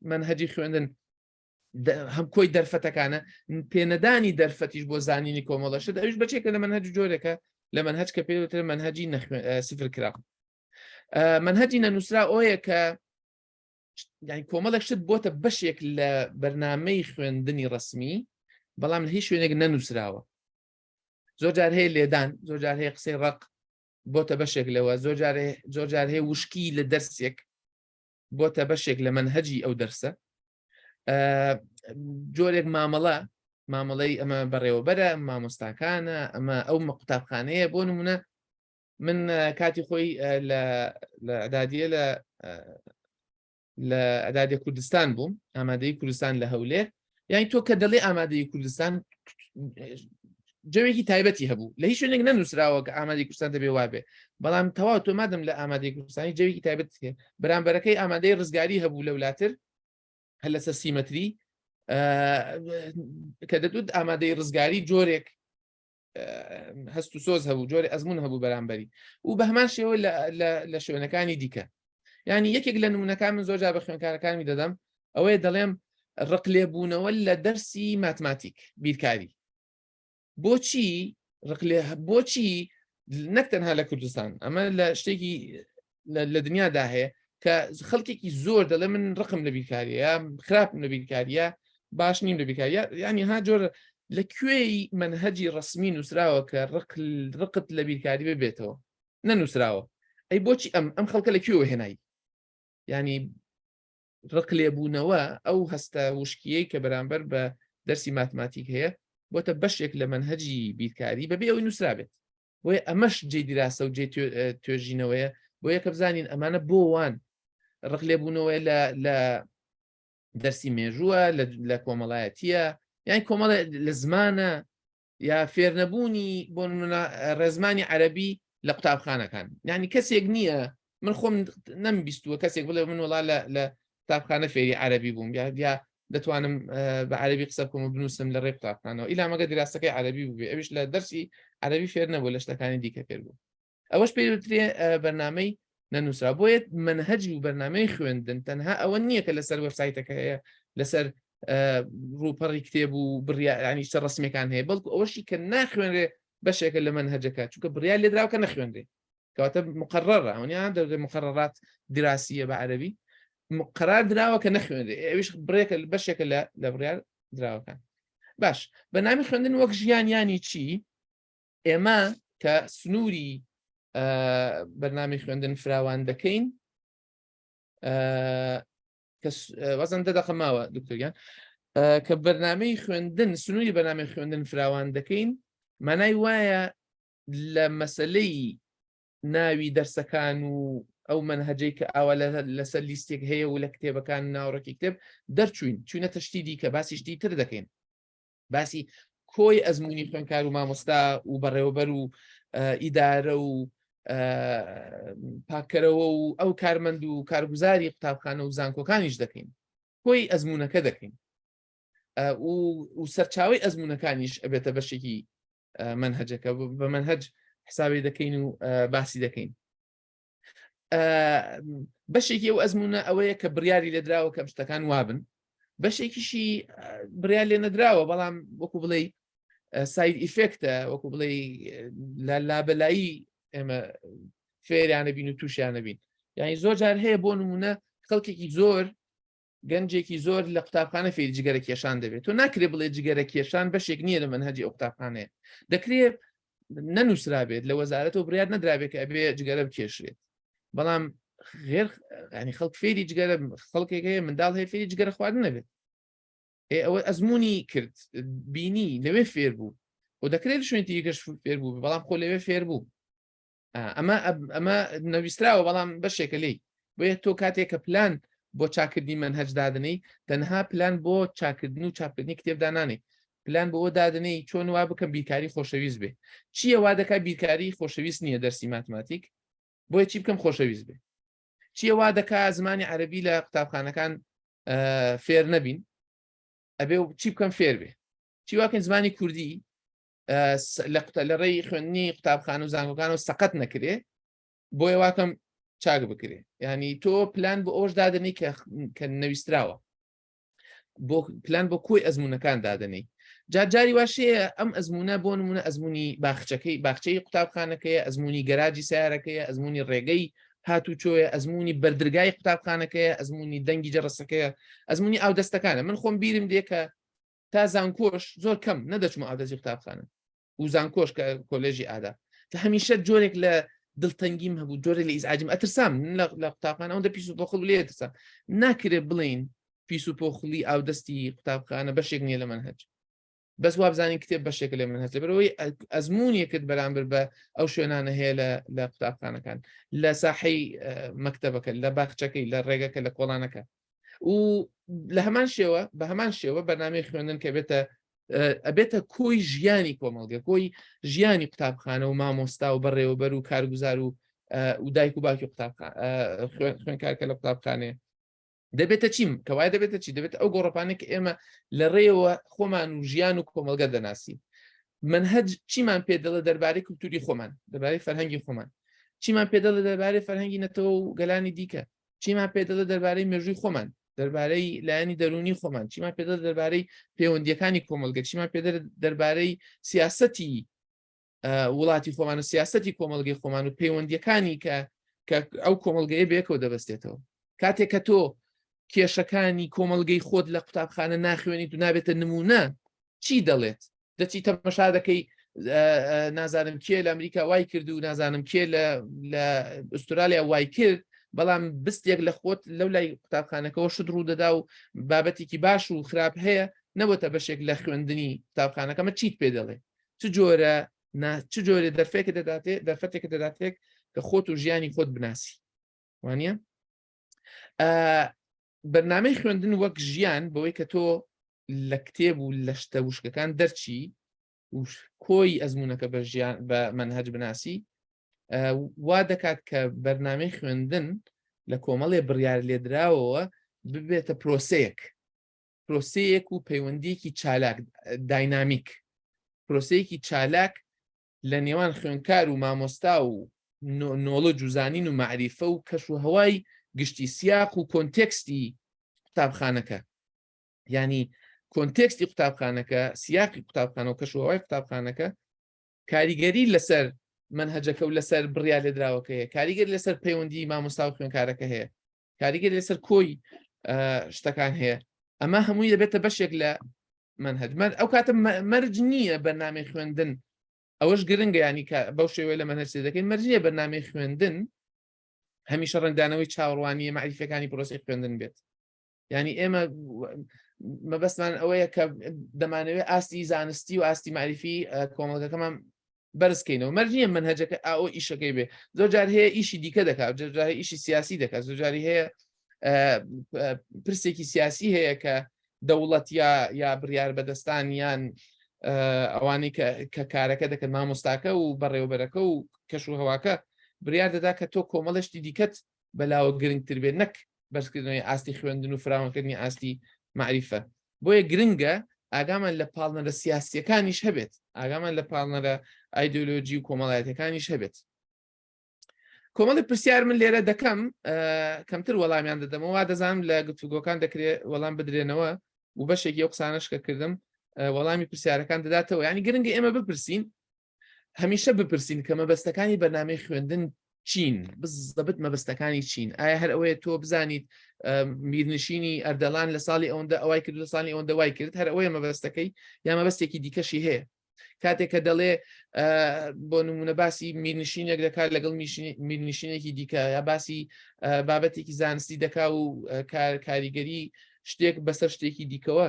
منهەجی خوێندن هەم کۆی دەرفەتەکانە پێنەدانی دەرفەتیش بۆ زانینی کۆمەڵەشت ئەوش بەچێکە لە منهەج جۆرێکە لە منهەج کە پێوترە منهەجی سفر کرا منهەجی نەنووسرا ئەوەیە کە یعنی کۆمەڵێک شت بۆتە بەشێک لە بەرنامەی خوێندنی ڕسمی بەڵام لە هیچ شوێنێک نەنووسراوە زۆر جار هەیە لێدان زۆر جار هەیە قسەی ڕق بۆتە بەشێک لەوە زۆر جار هەیە وشکی لە دەرسێک بۆتە بەشێک لە منهەجی ئەو دەرسە جۆرێک مامەڵەی ئەمە بەڕێوەبەرە مامۆستاکانە ئەمە ئەو قوتابخانەیە بۆ نمونە من کاتی خۆی لە ئەدادیە لە ئەدادیە کوردستان بووم ئامادەی کوردستان لە هەولێر یانی تۆ کە دەڵێ ئامادەی کوردستان جەوێکی تایبەتی هەبوو لە هیچ شوێنێک نەنووسراوە کە ئامادەی کوردستان دەبێ وابێ بەڵام تەواو تۆ مادەم لە ئامادەی کوردستانی جەوێکی تایبەت بەرامبەرەکەی ئامادەی ڕزگاری هەبوو لەولاتر هەر لەسەر سیمەتری کە دەدوت ئامادەی ڕزگاری جۆرێک هەست و سۆز هەبوو جۆری ئەزمون هەبوو بەرامبەری و بە هەمان شێوە لە شوێنەکانی دیکە ینی یەکێک لە نمونونەکان من زۆرجار بە خوێنکارەکانی دەدەم ئەوەیە دەڵێم ڕقلێبوونەوە لە دەرسی ماتماتیک بیرکاری بۆچی نەک تەنها لە کوردستان ئەمە لە شتێکی لە دنیادا هەیە کە خەڵکێکی زۆر دەڵێ من ڕقم لە بیرکاریە خراپم لە بیرکاریە باش نیم لە بیرکاریە ینی ها جۆرە لەکوێی منهەجی ڕسمی نووسراوە کە ڕقت لە بیرکاری ببێتەوە نەنووسراوە ئەی بۆچی ئەم خەڵکە لەکوێوە هێنایی ینی ڕق لێبوونەوە ئەو هەستە وشکیەی کە بەرامبەر بە دەرسی ماتماتیک هەیە بۆتە بەشێک لە منهەجی بیرکاری بەبێ ئەوی نووسرابێت بۆیە ئەمەش جێ دیراسە و جێ توێژینەوەیە بۆ یەکە بزانین ئەمانە بۆ وان ڕق لێبوونەوەی لە دەرسی مێژووە لە کۆمەڵایەتیە یان کۆمەڵە لە زمانە یا فێرنەبوونی بۆ ڕێزمانی عەرەبی لە قوتابخانەکان یعنی کەسێک نییە من خۆم نەمبیستووە کەسێک بڵێ من وڵا لە قوتابخانە فێری عەرەبی بووم یا دەتوانم بە عەرەبی قسە بکەم و بنووسم لە ڕێ قوتابخانەوە ئیلامەگە دراستەکەی عەرەبی بووبێ ئەویش لە دەرسی عەرەبی فێر نەبوو لە شتەکانی دیکە فێر بوو ئەوەش پێی وترێ بەرنامەی نەنووسرا بۆیە منهەجی و بەرنامەی خوێندن تەنها ئەوە نییە کە لەسەر وەبسایتەکە هەیە لەسەر ڕووپەڕی کتێب و بڕیانی شتە ڕسمیەکان هەیە بەڵکو ئەوەشی کە ناخوێنرێ بەشێکە لە منهەجەکە چونکە بڕیار لێدراوکە نەخوێنرێ کەواتە مقرڕە ئەوەیان دەبێت مقرڕات دراسیە بە عەرەبی قرار دراوە کە نەخوێنرێ ئەویش بڕێکە بەشێکە لە بڕیار دراوەکان باش بەنامی خوێندن وەک ژیانیانی چی ئێمە کە سنووری بەرنامی خوێندن فراوان دەکەین وەزن دەدەخەماوە دکتۆریان کە بەرنامەی خوێندن سنووری بەرنامەی خوێندن فراوان دەکەین مانای وایە لە مەسلەی ناوی دەرسەکان و ئەو منهەجەی کە ئاوا لەسەر لیستێک هەیە و لە کتێبەکان ناوڕێکی کتێب دەرچوین چوونە تەشتی دیکە باسی شتی تر دەکەین باسی کۆی ئەزمموی خوێنکار و مامۆستا و بەڕێوەبەر و ئیدارە و پاکەرەوە و ئەو کارمەند و کارگوزاری قوتابخانە و زانکۆکانیش دەکەین کۆی ئەزمموونەکە دەکەین و سەرچاوی ئەزمموونەکانیش ئەبێتە بەشێکی منهەجەکە بە منهەج حسابی دەکەین و باسی دەکەین بەشێکی ئەو ئەزمموونە ئەوەیە کە بڕیاری لێدراوە کە شتەکان وابن بەشێکیشی بڕیار لێ نەدراوە بەڵام وەکو بڵێ ساید ئیفێکتە وەکو بڵێ لە لابەلایی ئێمە فێریانە بین و تووشیانە بین یعنی زۆر جار هەیە بۆ نمونە خەڵکێکی زۆر گەنجێکی زۆر لە قوتابخانە فێری جگەرە کێشان دەبێت تۆ ناکرێ بڵێ جگەرە کێشان بەشێک نییە لە منهەجی ئەو قوتابخانەیە دەکرێت نەنووسرابێت لە وەزارەتەوە بڕیار نەدرابێت کە ئەبێ جگەرە بکێشرێت بەڵام غێر ینی خەڵک فێری جگەرە خەڵکێک هەیە منداڵ هەیە فێری جگەرە خواردن نەبێت ئەوە ئەزمموی کرد بینی لەوێ فێر بوو و دەکرێت شوێنی یەکەش فێر بوو بەڵام خۆ لەوێ فێر بوو ئەمە نەویستراوە بەڵام بەشێکە لێی بۆیە تۆ کاتێک کە پلان بۆ چاکردنی منهەج دادنەی تەنها پلان بۆ چاکردن و چاپکردنی کتێبدانانی پلان بۆ دادنەی چۆن وا بکەم بیرکاری خۆشەویست بێ چییە وا دەکات بیرکاری خۆشەویست نییە دەرسی ماتماتیک بۆیە چی بکەم خۆشەویست بێ چییە وا دەکات زمانی عەرەبی لە قوتابخانەکان فێر نەبین ئەبێ چی بکەم فێر بێ چی واکەن زمانی کوردی لە ڕێی خوێندنی قوتابخانە و زانکۆکان و سەقەت نەکرێ بۆیە واکەم چاک بکرێ ینی تۆ پلان بۆ ئەوش دادنی کە نەویستراوە بۆ پلان بۆ کۆی ئەزمموونەکان دادنەی جاری واشەیە ئەم ئەزمموونە بۆ نمونە ئەزمموی باخچەی قوتابخانەکەیە ئەزمموی گەراجی سیارەکەیە ئەزمموی ڕێگەی هاتوچۆیە ئەزمموی بەردرگای قوتابخانەکەیە ئەزمموی دەنگی جەڕستەکەیە ئەزمموی ئاودەستەکانە من خۆم بیرم دێکە تا زانکۆش زۆر کەم نەدەچمە ئاودەستی قوتابخانە و زانکۆش کە کۆلێژی ئادا کە هەمیشە جۆرێک لە دڵتەنگیم هەبوو جۆرە لە ئیزعاجم ئەترسام لە قوتابخانە ئەوەندە پیس و پۆخڵ لێ ترسام ناکرێت بڵین پیس و پۆخڵی ئاودەستی قوتابخانە بەشێک نییە لە منهەج بەس وابزانین کتێب بەشێک لێ منهەج لەبەرەوەی ئەزمموونیەکت بەرامبەر بە ئەو شوێنانە هەیە لە قوتابخانەکان لە ساحەی مەکتەبەکە لە باخچەکەی لە ڕێگەکە لە کۆڵانەکە و لە هەمان شێوە بە هەمان شێوە بەرنامەی خوێندن کە ئەبێتە کۆی ژیانی کۆمەڵگە کۆی ژیانی قوتابخانە و مامۆستا و بەڕێوەبەر و کارگوزار و دایک و باوکی خوێنکارکە لە قوتابخانەیە دەبێتە چیم کەوای دەبێتە چی دەبێت ئەو گۆڕەپانێک کە ئێمە لە ڕێەوە خۆمان و ژیان و کۆمەلگە دەناسی منهەج چیمان پێ دەڵێ دەربارەی کولتوری خۆمان دەربارەی فەرهەنگی خۆمان چیمان پێ دەڵێ دەربارەی فەرهەنگی نەتەوە و گەلانی دیکە چیمان پێ دەڵێ دەربارەی مێژووی خۆمان دەربارەی لایەنی دەرونی خۆمان چیمان پێ دەڵێ دەربارەی پەیوەندیەکانی کۆمەلگە چیمان پێ دەربارەی سیاسەتی وڵاتی خۆمان و سیاسەتی کۆمەڵگەی خۆمان و پەیوەندیەکانی کە ئەو کۆمەڵگەیە بێکەوە دەبەستێتەوە. کاتێک کە تۆ کێشەکانی کۆمەڵگەی خۆت لە قوتابخانە ناخوێنیت و نابێتە نمونە چی دەڵێت؟ دەچی تەماشا دەکەی نازانم کێ لە ئەمریکا وای کرد و نازانم کێ لە ئوسترالیا وای کرد، بەڵام بستێک لە خۆت لەو لای قوتابخانەکەەوە شت ڕوو دەدا و بابەتێکی باش و خراپ هەیە نەبووتە بەشێک لە خوێندنی قوتابخانەکەمە چیت پێ دەڵێ؟ چ جۆرە دەرفەتێکە دەداتێک کە خۆت و ژیانی خۆت بناسی وانە؟ بەرنامەی خوێندن وەک ژیان بەوەی کە تۆ لە کتێب و لە شتە وشکەکان دەرچی و کۆی ئەزمونونەکە بە منهەج بناسی، وا دەکات کە بەرنامەی خوێندن لە کۆمەڵێ بڕیار لێدراوەوە ببێتە پرۆسەیەک و پەیوەندیەکی چالاک داینامیک، پرۆسەیەکی چالاک لە نێوان خوێنکار و مامۆستا و نۆڵەج و زانین و معریفە و کەش و هەوای گشتی سیاق و کۆنتێکستی قوتابخانەکە، ینی کۆنتێکستی قوتابخانەکە، سیاقی قوتابخانە و کەش و هەوای قوتابخانەکە کاریگەری لەسەر منهەجەکە و لەسەر بڕیار لێدراوەکە هەیە، کاریگەر لەسەر پەیوەندی مامۆستا و خوێنکارەکە هەیە، کاریگەر لەسەر کۆی شتەکان هەیە. ئەمە هەمووی دەبێتە بەشێک لە منهەج. ئەو کاتە مەرج نییە بەرنامەی خوێندن، ئەوەش گرنگە، ینی بەو شێوەیە لە منهەج دەکەین مەرج نییە بەرنامەی خوێندن هەمیشە ڕنگدانەوەی چاوەڕوانی معریفەکانی پرۆسی خوێندن بێت. ینی ئێمە مەبەستمان ئەوەیە کە دەمانەوێت ئاستی زانستی و ئاستی معریفی کۆمەڵگەکەمان بەرزکەینەوە. مەرج نییە منهەجەکە ئەو ئیشەکەی بێ. زۆرجار هەیە ئیشی دیکە دەکات، زۆرجار ئیشی سیاسی دەکات، زۆرجاری هەیە پرسێکی سیاسی هەیە کە دەوڵەت یا بڕیار بەدەستان یان ئەوانەی کە کارەکە دەکەن مامۆستاکە و بەڕێوەبەرەکە و کەش و هەواکە بڕیار دەدا کە تۆ کۆمەڵشتی دیکەت بەلاوە گرنگتر بێت، نەک بەرزکردنەوەی ئاستی خوێندن و فراوانکردنی ئاستی معریفە. بۆیە گرنگە ئاگامان لە پاڵنەرە سیاسیەکانیش هەبێت، ئاگامان لە پاڵنەرە ئایدۆلۆجی و کۆمەڵایەتەکانیش هەبێت. کۆمەڵی پرسیار من لێرە دەکەم، کەمتر وەڵامیان دەدەمەوە، وا دەزانم لە گفتوگۆکان دەکرێت وەڵام بدرێنەوە و بەشێکی ئەو قسانەش کە کردم وەڵامی پرسیارەکان دەداتەوە. ینی گرنگە ئێمە بپرسین، هەمیشە بپرسین کە مەبەستەکانی بەرنامەی خوێندن چین، بزەبت مەبەستەکانی چین. ئایا هەر ئەوەیە تۆ بزانیت میرنشینی ئەردەڵان لە ساڵی ئەوەندە ئەوای کرد لە ساڵی ئەوەندە وای کرد، هەر ئەوەیە مەبەستەکەی یا مەبەستێکی دیکەشی هەیە؟ کاتێک کە دەڵێ بۆ نمونە باسی میرنشینێک دەکات لەگەڵ میرنشینێکی دیکە، یا باسی بابەتێکی زانستی دەکا و کاریگەری شتێک بەسەر شتێکی دیکەوە،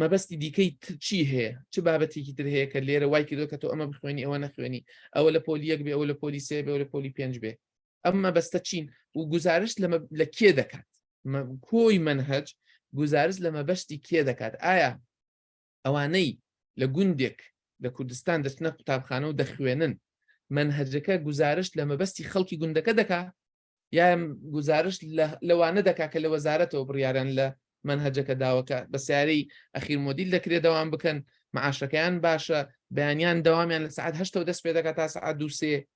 مەبەستی دیکەی چی هەیە؟ چ بابەتێکی تر هەیە کە لێرە وای کردو کە تۆ ئەمە بخوێنی ئەوە نەخوێنی، ئەوە لە پۆلی 1 بێ، ئەوە لە پۆلی 3 بێ، ئەوە لە پۆلی 5 بێ. ئەم مەبەستە چین و گزارش لە کێ دەکات؟ کۆی منهەج گزارش لە مەبەستی کێ دەکات؟ ئایا ئەوانەی لە گوندێک لە کوردستان دەچنە قوتابخانە و دەخوێنن منهەجەکە گزارش لە مەبەستی خەڵکی گوندەکە دەکات، یا گزارش لەوانە دەکات کە لە وەزارەتەوە بڕیارن لە منهەجەکە داوەکە بە سیارەی ئەخیر مۆدیل دەکرێت دەوام بکەن، معاشەکەیان باشە، بەیانیان دەوامیان لە سعات 8 دەست پێ دەکات تا سعات 2-3،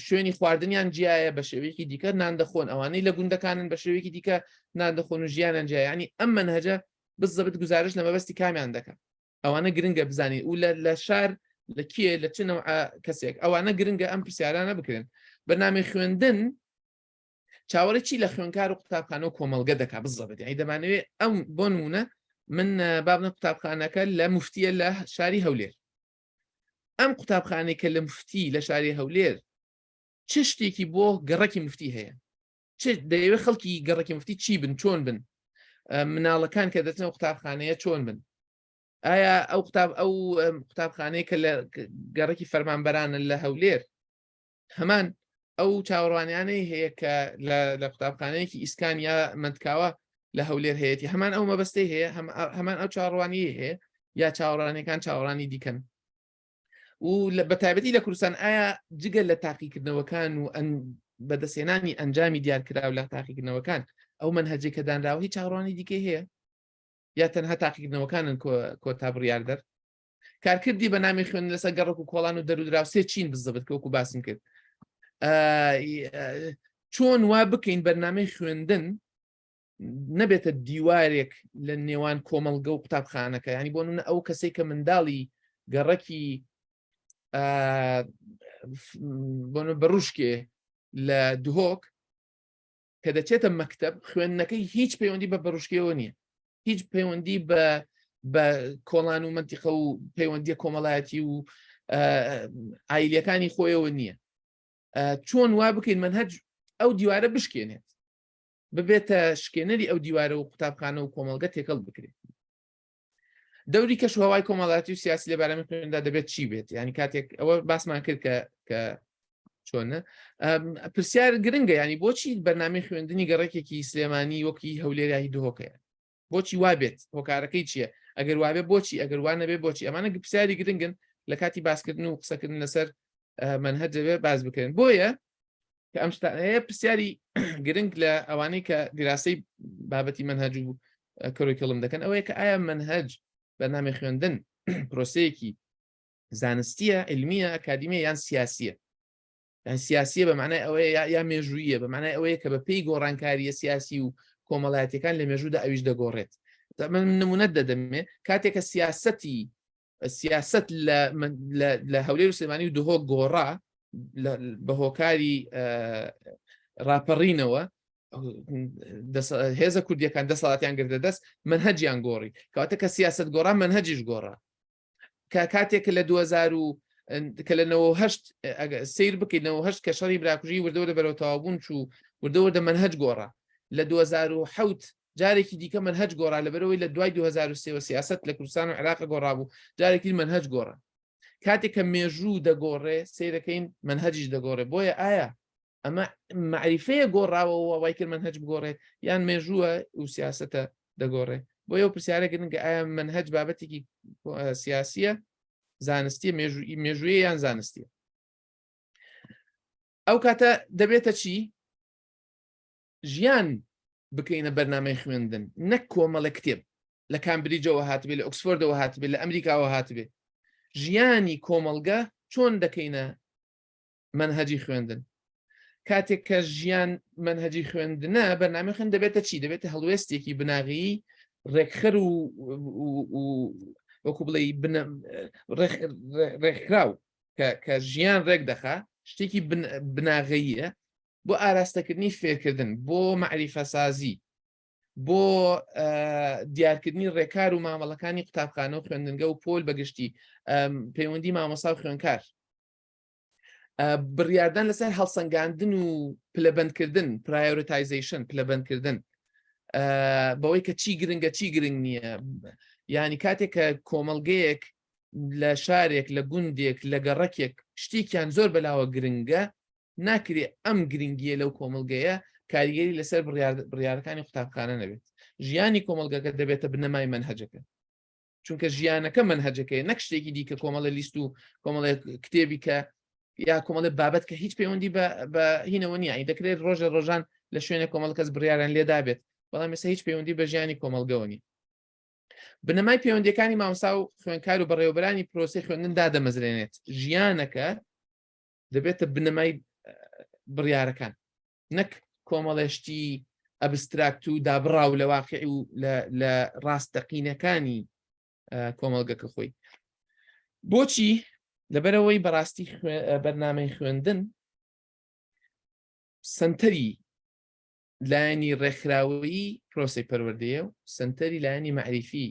شوێنی خواردنیان جیایە بە شێوەیەکی دیکە نان دەخۆن، ئەوانەی لە گوندەکانن بە شێوەیەکی دیکە نان دەخۆن و ژیانیان جیایە. ینی ئەم منهەجە بزەبت گزارش لە مەبەستی کامیان دەکات. ئەوانە گرنگە بزانین و لە شار لە کێ لە چ نەوع کەسێک، ئەوانە گرنگە ئەم پرسیارانە بکرێن. بەرنامەی خوێندن چاوەڕێی چی لە خوێنکار و قوتابخانە و کۆمەڵگە دەکات بزەبت. یعنی دەمانەوێت ئەم بۆ نمونە من بابنە قوتابخانەکە لە موفتیە لە شاری هەولێر، ئەم قوتابخانەی کە لە مفتی لە شاری هەولێر چ شتێکی بۆ گەڕەکی مفتی هەیە؟ چ دەیەوێت خەڵکی گەڕەکی مفتی چی بن، چۆن بن، مناڵەکان کە دەچنەوە قوتابخانەیە چۆن بن؟ ئایا ئەو قوتابخانەیە کە لە گەڕێکی فەرمانبەرانە لە هەولێر هەمان ئەو چاوەڕوانیانەی هەیە کە لە قوتابخانەیەکی ئیسکان یا مندکاوە لە هەولێر هەیەی هەمان ئەو مەبەستەی هەیە، هەمان ئەو چاوەڕوانی هەیە، یا چاوەڕوانیەکان چاوەڕانی دیکەن؟ و بە تایبەتی لە کوردستان ئایا جگە لە تاقیکردنەوەکان و بەدەستێنانی ئەنجامی دیارکراو لە تاقیکردنەوەکان ئەو منهەجێک کە دانراوە هیچ چاوەڕوانی دیکەی هەیە، یا تەنها تاقیکردنەوەکانن کۆتا بڕیاردەر؟ کارکردی بەنامی خوێندن لەسەر گەڕک و کۆڵان و دەرودراوسێ چین بزەبت کە وەکو باسم کرد. چۆن وا بکەین بەرنامەی خوێندن نەبێتە دیوارێک لە نێوان کۆمەڵگە و قوتابخانەکە؟ ینی بۆ نمونە ئەو کەسێک کە منداڵی گەڕەکی بەڕوشکێ لە دهۆک کە دەچێتە مەکتەب خوێندنەکەی هیچ پەیوەندی بە بەڕوشکەوە نییە، هیچ پەیوەندی بە کۆڵان و منتیقە و پەیوەندیە کۆمەڵایەتی و ئایلەکانی خۆیەوە نییە. چۆن وا بکەین منهەج ئەو دیوارە بشکێنێت ببێتە شکێنەری ئەو دیوارە و قوتابخانە و کۆمەڵگە تێکەڵ بکرێت. دەوری کەش و هەوای کۆمەڵایەتی و سیاسی لە بارەمی خوێندا دەبێت چی بێت؟ ینی کاتێک ئەوە باسمان کرد کە چۆنە پرسیار گرنگە، ینی بۆچی بەرنامەی خوێندنی گەڕێکێکی سلێمانی وەکی هەولێریایی دهۆکەیە؟ بۆچی وابێت؟ هۆکارەکەی چییە؟ ئەگەر وابێ بۆچی؟ ئەگەر وان نەبێ بۆچی؟ ئەمانە پرسیاری گرنگن لە کاتی باسکردن و قسەکردن لەسەر منهەج دەبێت باز بکەن. بۆیە کە ئەم شتانەیە پرسیاری گرنگ لە ئەوانەی کە دیراسی بابەتی منهەج و کڕۆی کەڵم دەکەن ئەوەیە کە ئایا منهەج بەرنامەی خوێندن پرۆسەیەکی زانستیە، علمیە، ئەکادیمیە یان سیاسیە؟ یان سیاسیە بە معنای ئەوەیە یا مێژوویە بە معنای ئەوەیە کە بە پێی گۆڕانکاریە سیاسی و کۆمەڵایەتەکان لە مێژوودا ئەویش دەگۆڕێت. من نمونەت دەدەمێ کاتێکە سیاست لە هەولێر و سلێمانی و دهۆک گۆڕا بە هۆکاری ڕاپەڕینەوە هێزە کوردیەکان دەسەڵاتیان گردە دەست منهەجیان گۆڕی، کەواتە کە سیاست گۆڕا منهەجیش گۆڕا. کاتێک لە 2000 کە لە 98 سیر بکەیت 98 کە شەڕی براکوژی وردەوردە بەرەو تەوابوون چوو وردەوردە منهەج گۆڕا. لە 2007 جارێکی دیکە منهەج گۆڕا لەبەرەوەی لە دوای 2023 سیاست لە کوردستان و عێراق گۆڕا بوو، جارێکی منهەج گۆڕا. کاتێک کە مێژوو دەگۆڕێ سیرەکەین منهەجیش دەگۆڕێ. بۆیە ئایا ئەمە معریفەیە گۆڕاوەوە وای کرد منهەج بگۆڕێت یان مێژووە و سیاستە دەگۆڕێ؟ بۆ ئەو پرسیارە گرنگە ئایا منهەج بابەتێکی سیاسیە، زانستیە، مێژوویە یان زانستیە؟ ئەو کاتە دەبێتە چی؟ ژیان بکەینە بەرنامەی خوێندن، نەک کۆمەڵە کتێب لە کامبریجەوە هاتبێت، لە ئۆکسفۆردەوە هاتبێت، لە ئەمریکاوە هاتبێت. ژیانی کۆمەڵگە چۆن دەکەینە منهەجی خوێندن؟ کاتێک کە ژیان منهەجی خوێندنە بەرنامەی خوێندن دەبێتە چی؟ دەبێتە هەڵوێستێکی بناغی ڕێکخەر و وەکو بڵێ ڕێکخراو کە ژیان ڕێک دەخا، شتێکی بناغەییە بۆ ئاراستەکردنی فێرکردن، بۆ معریفەسازی، بۆ دیارکردنی ڕێکار و مامەڵەکانی قوتابخانە و خوێندنگە و پۆل بەگشتی پەیوەندی مامۆستا و خوێنکار، بڕیاردان لەسەر هەڵسەنگاندن و پلەبەندکردن، پرایۆرتایزیشن، پلەبەندکردن بەوەی کە چی گرنگە چی گرنگ نییە. ینی کاتێک کە کۆمەڵگەیەک لە شارێک لە گوندێک لە گەڕەکێک شتێکیان زۆر بەلاوە گرنگە، ناکرێ ئەم گرنگیە لەو کۆمەڵگەیە کاریگەری لەسەر بڕیارەکانی قوتابخانە نەبێت. ژیانی کۆمەڵگەکە دەبێتە بنەمای منهەجەکە، چونکە ژیانەکە منهەجەکەی نەک شتێکی دیکە کۆمەڵە لیست و کۆمەڵە کتێبی کە یا کۆمەڵە بابەت کە هیچ پەیوەندی بە هینەوە نییە. دەکرێت ڕۆژە ڕۆژان لە شوێنە کۆمەڵ کەس بڕیاران لێدابێت، بەڵام ێستا هیچ پەیوەندی بە ژیانی کۆمەڵگەوە نیە. بنەمای پەیوەندیەکانی مامۆستا و خوێنکار و بەڕێوەبەرانی پرۆسەی خوێندن دادەمەزرێنێت. ژیانەکە دەبێتە بنەمای بڕیارەکان، نەک کۆمەڵێشتی ئەبستراکت و دابڕاو لە واقعی و لە ڕاستەقینەکانی کۆمەڵگەکە خۆی. بۆچی؟ لەبەرەوەی بەڕاستی بەرنامەی خوێندن سنتەری لایەنی ڕێکخراوەیی پرۆسەی پەروەردەیە و سنتەری لایەنی معریفی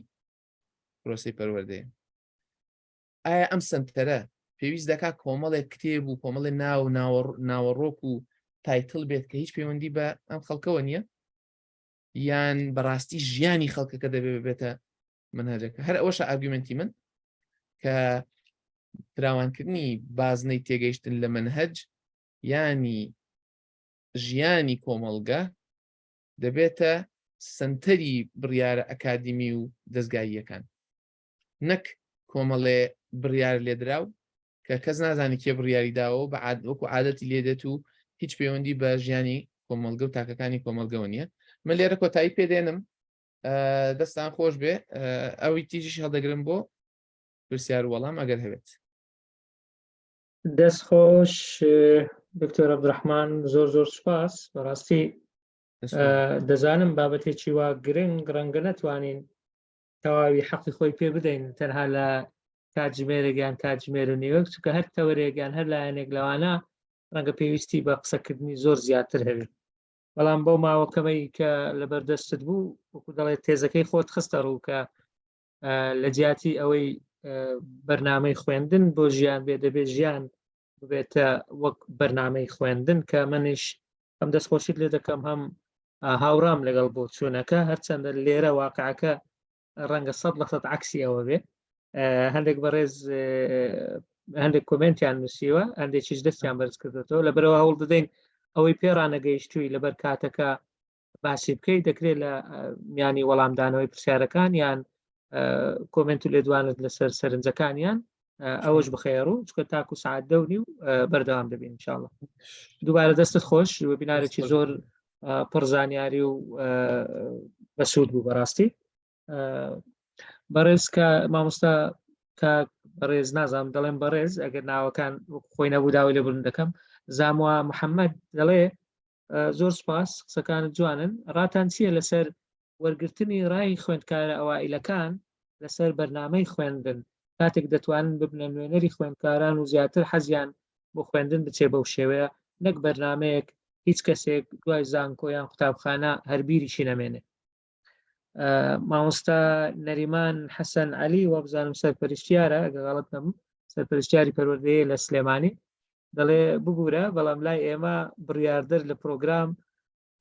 پرۆسەی پەروەردەیە. ئایا ئەم سنتەرە پێویست دەکات کۆمەڵێک کتێب و کۆمەڵی ناوەڕۆک و تایتڵ بێت کە هیچ پەیوەندی بە ئەم خەڵکەوە نییە، یان بەڕاستی ژیانی خەڵکەکە دەبێتە منهەجەکە؟ هەر ئەوەشە ئارگومنتی من کە فراوانکردنی بازنەی تێگەیشتن لە منهەج ینی ژیانی کۆمەڵگە دەبێتە سنتەری بڕیارە ئەکادیمی و دەستگاییەکان، نەک کۆمەڵێ بڕیار لێدراو کە کەس نازانی کێ بڕیاری داوە بە وەکو عادەتی لێدێت و هیچ پەیوەندی بە ژیانی کۆمەڵگە و تاکەکانی کۆمەڵگەوە نییە. من لێرە کۆتایی پێدێنم، دەستان خۆش بێ، ئەوی تیژیش هەڵدەگرم بۆ پرسیار وەڵام ئەگەر هەبێت. دەست خۆش دکتۆر عەبدوڕەحمان، زۆر زۆر سوپاس. بەڕاستی دەزانم بابەتێکی وا گرنگ ڕەنگە نەتوانین تەواوی حەقی خۆی پێ بدەین تەنها لە کاتژمێرێکیان کاتژمێر و نیوەک چونکە هەر تەوەرێکیان هەر لایەنێک لەوانە ڕەنگە پێویستی بە قسەکردنی زۆر زیاتر هەبێت بەڵام بۆ ماوەکەمەی کە لەبەردەستت بوو وەکو دەڵێت تێزەکەی خۆت خستە ڕوو کە لە جیاتی ئەوەی بەرنامەی خوێندن بۆ ژیان بێ دەبێت ژیان ببێتە وەک بەرنامەی خوێندن کە منیش ئەم دەستخۆشیت لێ دەکەم هەم هاوڕام لەگەڵ بۆ چوونەکە هەرچەندە لێرە واقعەکە ڕەنگە 100% عکسی ئەوە بێ هەندێک بەڕێز هەندێک کۆمنتیان نووسیوە هەندێکیش دەستیان بەرز کردێتەوە لەبەرەوە هەوڵ دەدەین ئەوەی پێڕانەگەیشتووی لەبەر کاتەکە باسی بکەیت دەکرێت لە میانی وەڵامدانەوەی پرسیارەکان یان کۆمنت و لێدوانت لەسەر سەرنجەکانیان ئەوەش بخێڕوو چکە تاکو سعات دەونی و بەردەوام دەبین انشاءالله دووبارە دەستت خۆش وەبینارێکی زۆر پڕزانیاری و بەسوود بوو بەڕاستی بەڕێز کە مامۆستا کە بەڕێز نازانم دەڵێن بەڕێز ئەگەر ناوەکان خۆی نەبوو داوای لێبوون دەکەم زاموا محەممەد دەڵێ زۆر سپاس قسەکانت جوانن ڕاتان چییە لەسەر وەرگرتنی ڕای خوێندکارە ئەوائیلەکان لەسەر بەرنامەی خوێندن کاتێک دەتوانن ببنە نوێنەری خوێندکاران و زیاتر حەزیان بۆ خوێندن بچێ بەو شێوەیە نەک بەرنمەیەک هیچ کەسێک دوای زانکۆیان قوتابخانە هەربیریشی نەمێنێ مامۆستا نەریمان حەسەن عەلی وەبزانم سەرپەرشتیارە ئەگەڵت نەم سەرپەرشتیاری پەروەردەیە لە سلێمانی دەڵێ ببوورە بەڵام لای ئێمە بڕیاردەر لە پرۆگرام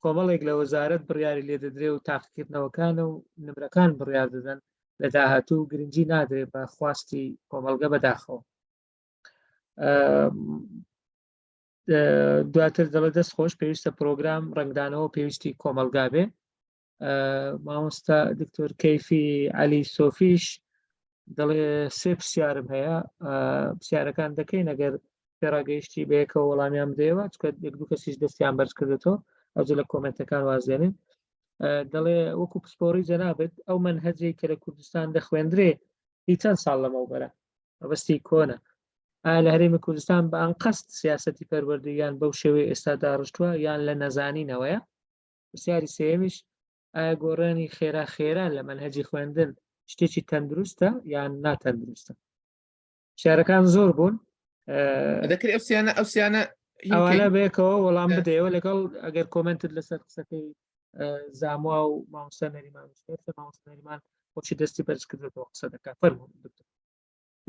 کۆمەڵێک لە وەزارەت بڕیاری لێ دەدرێ و تاقیکردنەوەکانە و نمرەکان بڕیار دەدەن لە داهاتوو گرنگی نادرێت بە خواستی کۆمەلگە بەداخەوە دواتر دەڵێ دەست خۆش پێویستە پرۆگرام ڕنگدانەوە پێویستی کۆمەلگا بێ مامۆستا دکتۆر کەیفی عەلی سۆفیش دەڵێ سێ پرسیارم هەیە پرسیارەکان دەکەین ئەگەر پێڕاگەیشتی بەیەکەوە وەڵامیان بدەیەوە چکە یەک دوو کەسیش دەستیان بەرز کردێتەوە ئەوجە لە کۆمنتەکان وازێنن دەڵێ وەکو پسپۆڕی جەنابەت ئەو منهەجەی کە لە کوردستان دەخوێندرێ هیچ چەند ساڵ لەمەوبەرە مەبەستی کۆنە ئایا لە هەرێمی کوردستان بە ئەنقەست سیاسەتی پەروەردەییان بەو شێوەیە ئێستا داڕشتووە یان لە نەزانینەوەیە پرسیاری سێمیش ئایا گۆڕانی خێرا لە منهەجی خوێندن شتێکی تەندروستە یان ناتەندروستە شارەکان زۆر بوون دەکرێت ئەو سیانە ئەوانە بێکەوە وەڵام بدەیەوە لەگەڵ ئەگەر کۆمنتت لەسەر قسەکەی زاموا و مامۆستا نەریمان مامۆستا نەریمان خۆشی دەستی بەرز کردێتەوە قسە دەکات فەرموو دکتۆر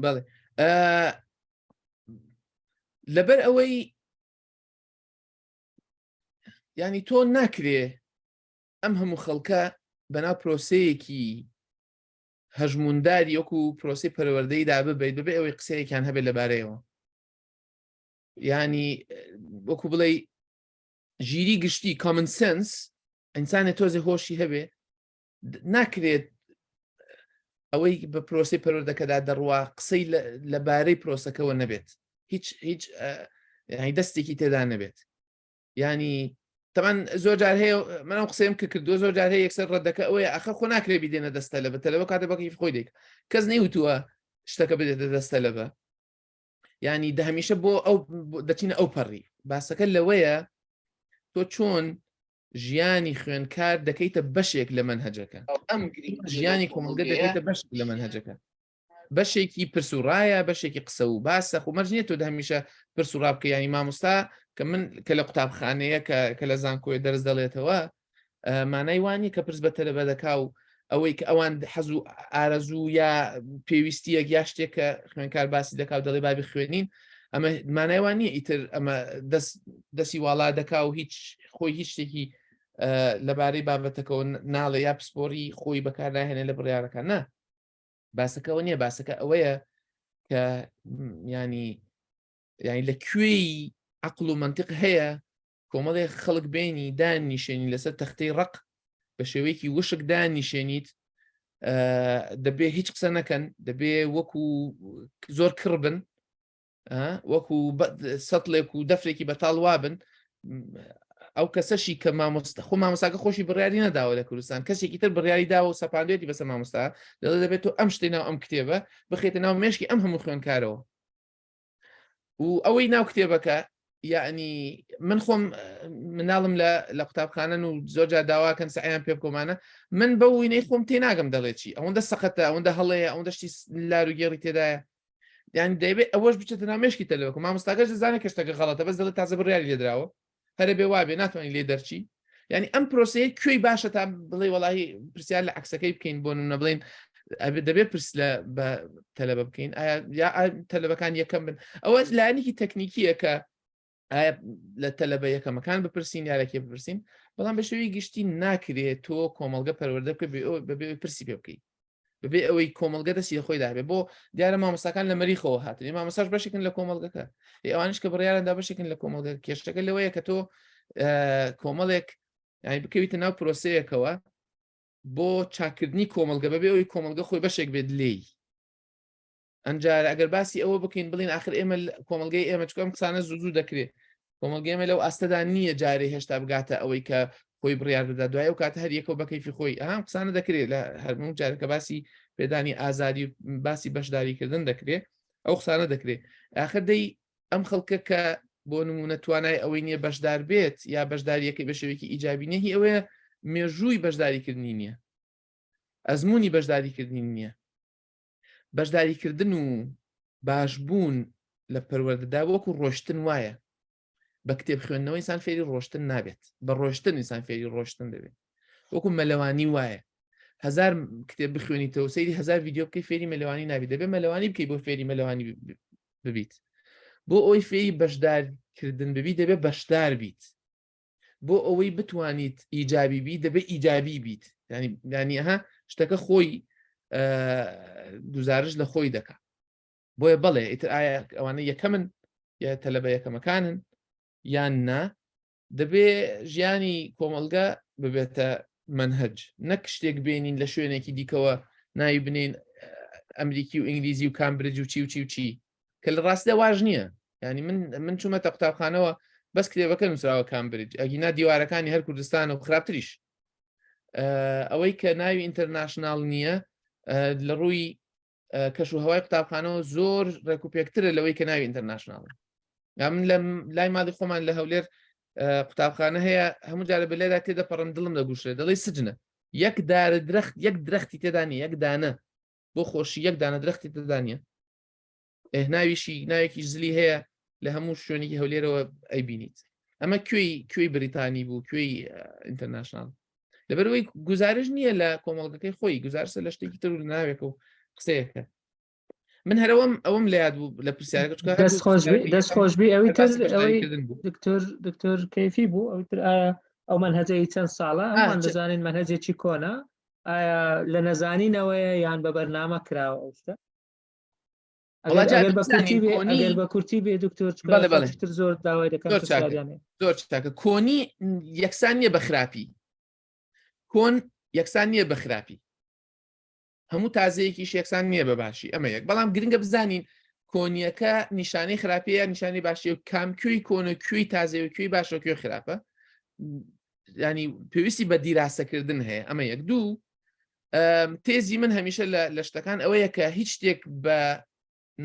بەڵێ لەبەر ئەوەی ینی تۆ ناکرێ ئەم هەموو خەڵکە بەناو پرۆسەیەکی هەژمونداری وەکو پرۆسی پەروەردەیدا ببیت ببێ ئەوەی قسەیەکیان هەبێت لەبارەیەوە ینی وەکو بڵێ ژیری گشتی کامن سنس ئینسانێ تۆزێ هۆشی هەبێ ناکرێت ئەوەی بە پرۆسی پەروەردەکەدا دەڕوا قسەی لەبارەی پرۆسەکەەوە نەبێت هیچ دەستێکی تێدا نەبێت ینی تەمان زۆر جار هەیە منم قسەیم کە کردووە زۆر جار هەیە یەکسەر ڕەتەکە ئەوەیە ئەخە خۆ ناکرێ بیدێنە دەستە لەبە تەلەوە کاتە بەکەی خۆی دێک کەس نەیوتووە شتەکە بدێتە دەستە لەبە ینی هەمیشە بۆ ئەو دەچینە ئەو پەڕی باسەکە لەوەیە تۆ چۆن ژیانی خوێنکار دەکەیتە بەشێک لە منهەجەکە ژیانی کۆمەلگە دەکەیتە بەشێک لە منهەجەکە بەشێکی پرسوڕایە بەشێکی قسە و باسە خو مەرجێت تۆ هەمیشە پرسوڕا بکە ینی مامۆستا کە من کە لە قوتابخانەیە کە لە زانکۆی دەرز دەڵێتەوە مانای وانی کە پرس بە تەلەبە دەکا و ئەوەی کە ئەوان حەز و ئارەزوو یا پێویستیەک یا شتێک کە خوێنکار باسی دەکا و دەڵێ بابی خوێنین ئەمە مانایوان نییە ئیتر ئەمە دەستی واڵا دەکا و خۆی هیچ شتێکی لەبارەی بابەتەکەەوە ناڵێ یا پسپۆری خۆی بەکارداهێنێ لە بڕیارەکان نا باسەکەەوە نییە باسەکە ئەوەیە کە ینی لەکوێی عقل و منطق هەیە کۆمەڵێک خەڵک بینی دانیشێنی لەسەر تەختەی ڕق بە شێوەیەکی وشک دانیشێنیت دەبێ هیچ قسە نەکەن دەبێ وەکو زۆر کڕبن وەکو سەتڵێک و دەفرێکی بەتاڵ وابن ئەو کەسەشی کە خۆ مامۆستاکە خۆشی بڕیاری نەداوە لە کوردستان کەسێکی تر بڕیاری داوە و سەپاندێتی بەسەر مامۆستا دەبێت تۆ ئەم شتەی ناو ئەم کتێبە بخێتە ناو مێشکی ئەم هەموو خوێنکارەوە و ئەوەی ناو کتێبەکە یعنی من خۆم مناڵم لە قوتابخانەن و زۆر جار داواکەن سعیان پێ بکۆمانە من بە وینەی خۆم تێناگەم دەڵێت چی ئەوەندە سەقەتە ئەوەندە هەڵەیە ئەوەندە شتی لار و گێڕی تێدایە يعني دەیبێت ئەوەش بچێتە نامێشکی تەلەوەکە مامۆستاکەش دەزانێت کە شتەکە غەڵەتە بەس دەڵێت تازە بڕیاری لێدراوە هەرە بێ وابێ ناتوانین لێ دەرچی یعنی ئەم پرۆسەیە کوێی باشە تا بڵێ وەڵاهی پرسیار لە عکسەکەی بکەین بۆ نمونە بڵێن دەبێت پرس لە بە تەلەبە بکەین یا تەلەبەکان یەکەم بن ئەوە لایەنێکی تەکنیکیە کە ئایا لە تەلەبە یەکەمەکان بپرسین یارێکی بپرسین بەڵام بە شێوەی گشتی ناکرێت تۆ کۆمەڵگە پەروەردە بکە بەبێ پرسی پێ بکەیت بەبێ ئەوەی کۆمەڵگە دەستی خۆی دابێت بۆ دیارە مامۆستاکان لە مەریخەوە هاتنی مامۆستاش بەشێکن لە کۆمەڵگەکە ئەوانش کە بڕیارەدا بەشێکن لە کۆمەڵگە کێشەکە لەوەیە کە تۆ کۆمەڵێک یعنی بکەویتە ناو پرۆسەیەکەوە بۆ چاکردنی کۆمەڵگە بەبێ ئەوەی کۆمەڵگە خۆی بەشێک بێت لێی ئەنجار ئەگەر باسی ئەوە بکەین بڵین آخر ئێمە کۆمەڵگەی ئێمە چکەم قسانە زوو دەکرێت کۆمەڵگە ئێمە لەو ئاستەدا نییە جارێ هێشتا بگاتە ئەوەی کە خۆی بڕیار بدا دوای و کاتە هەر یەکەوە بە کەیفی خۆی ئەم قسانە دەکرێت لە هەرموو جارێکە باسی پێدانی ئازادی باسی بەشداریکردن دەکرێت ئەو قسانە دەکرێت آخر دەی ئەم خەڵکە کە بۆ نمونە توانای ئەوەی نییە بەشدار بێت یا بەشداریەکەی بە شێوەیەکی ئیجابی نیە هی ئەوەیە مێژووی بەشداریکردنی نییە ئەزمموی بەشداریکردنی نییە بەشداریکردن و باشبوون لە پەروەردەدا وەکو ڕۆشتن وایە بە کتێب خوێندنەوەی ئینسان فێری ڕۆشتن نابێت بە ڕۆشتن ئینسان فێری ڕۆشتن دەبێت وەکو مەلەوانی وایە هزار کتێب بخوێنیتەوە سەیری هزار ڤیدیۆ بکەی فێری مەلەوانی نابێت دەبێت مەلەوانی بکەی بۆ فێری مەلەوانی ببیت بۆ ئەوەی فێری بەشدارکردن ببیت دەبێت بەشدار بیت بۆ ئەوەی بتوانیت ئیجابی بیت دەبێت ئیجابی بیت ینی ئەها شتەکە خۆی گزارش لە خۆی دەکات بۆیە بەڵێ ئیتر ئایا ئەوانە یەکەمن یا تەلەبە یەکەمەکانن یان نا دەبێ ژیانی کۆمەڵگە ببێتە منهج نەک شتێک بێنین لە شوێنێکی دیکەوە ناوی بنین ئەمریکی و ئینگلیزی و کامبرج و چی و چی و چی کە لە ڕاستیدا واژ نییە ینی من چوومەتە قوتابخانەوە بەس کتێبەکە نووسراوە کامبرج ئەگینا دیوارەکانی هەر کوردستان و خراپتریش ئەوەی کە ناوی ئینتەرناشناڵ نییە لە ڕووی کەش و هەوای قوتابخانەوە زۆر ڕێکوپێکترە لەوەی کە ناوی ئینتەرناشناڵ من لە لای مادی خۆمان لە هەولێر قوتابخانە هەیە هەموو جارە بە لێدا تێدە پەڕم دڵم دەگوشێت دەڵی سجنە یەک دارە درەخت یەک درەختی تێدانی یەک دانە بۆ خۆشی یەک دانە درەختی تێدانە ناویشی ناوێکی زلی هەیە لە هەموو شوێنێکی هەولێرەوە ئەیبینیت ئەمە کوێی بریتانی بوو کوێی ئینتەرناشناڵ لەبەرەوەی گزارش نییە لە کۆمەڵگەکەی خۆی گزارسە لە شتێکی تر ناوێکە و قسەیەکە من هەرەوەم ئەوەم لە یاد بوو لە پرسیارەکە دەستخۆشبی ئەوی دکتۆر کەیفی بوو ئەوی تر ئایا ئەو منهەجەی چەند ساڵە ئەمان دەزانین منهەجێکی کۆنا ئایا لە نەزانینەوەیە یان بە بەرنامە کراوە ئەو شتە ئەگەر بە کورتی بێ دکتۆر تر زۆر داوای دەکەن زۆر چاکە کۆنی یەکسان نییە بە خراپی کۆن یەکسان نییە بە خراپی هەموو تازەیەکیش یەکسان نییە بە باشی ئەمە یەک بەڵام گرنگە بزانین کۆنیەکە نیشانەی خراپەیە نیشانی باشی و کامکوێی کۆنە کوێی تازەوە کوێی باشە کوێ خراپە ینی پێویستی بە دیراسەکردن هەیە ئەمە یەک دوو تێزی من هەمیشە لە شتەکان ئەوەیە کە هیچ شتێک بە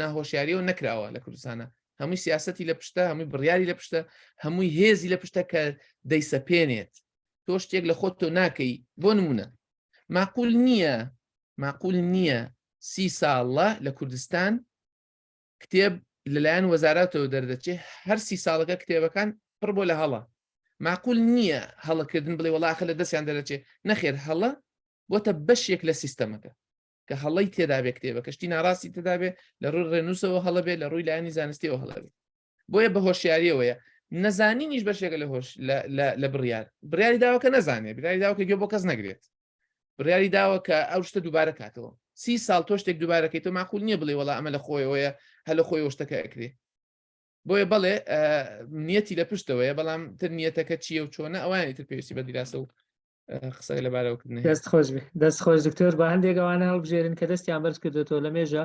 ناهۆشیاریەوە نەکراوە لە کوردستانە هەمووی سیاسەتی لە پشتە هەمووی بڕیاری لە پشتە هەمووی هێزی لە پشتە کە دەیسەپێنێت تۆ شتێک لە خۆت تۆ ناکەی بۆ نمونە معقول نییە 30 ساڵە لە کوردستان کتێب لەلایەن وەزارەتەوە دەردەچێت هەر 30 ساڵەکە کتێبەکان پڕ بۆ لە هەڵە معقول نییە هەڵەکردن بڵێ وەڵاخە لە دەستیان دەرەچێت نەخێر هەڵە بۆتە بەشێک لە سیستەمەکە کە هەڵی تێدا بێ کتێبە کەشتی ناڕاستی تێدا بێ لە ڕووی ڕێنووسەوە هەڵە بێ لە ڕووی لایەنی زانستیەوە هەڵە بێ بۆیە بە هۆشیاریەوەیە نەزانینیش بەشێکە لە هۆش لە بڕیاری داوە کە نەزانێت بڕیاری داوە کە گوێ بۆ کەس نەگرێت بڕیاری داوە کە ئەو شتە دووبارە کاتەوە 30 ساڵ تۆ شتێک دووبارەکەی تۆ معقول نییە بڵێ وەڵا ئەمە لە خۆیەوەیە هە لە خۆی شتەکە ئەکرێ بۆیە بەڵێ نیەتی لە پشتەوەیە بەڵام تر نیەتەکە چییە و چۆنە ئەوانی تر پێویستی بە دیراسە و قسەی لەبارەوەکردن دەستخۆش دکتۆر بە هەندێک ئەوانە هەڵبژێرن کە دەستیان بەرز کردێتەوە لە مێژە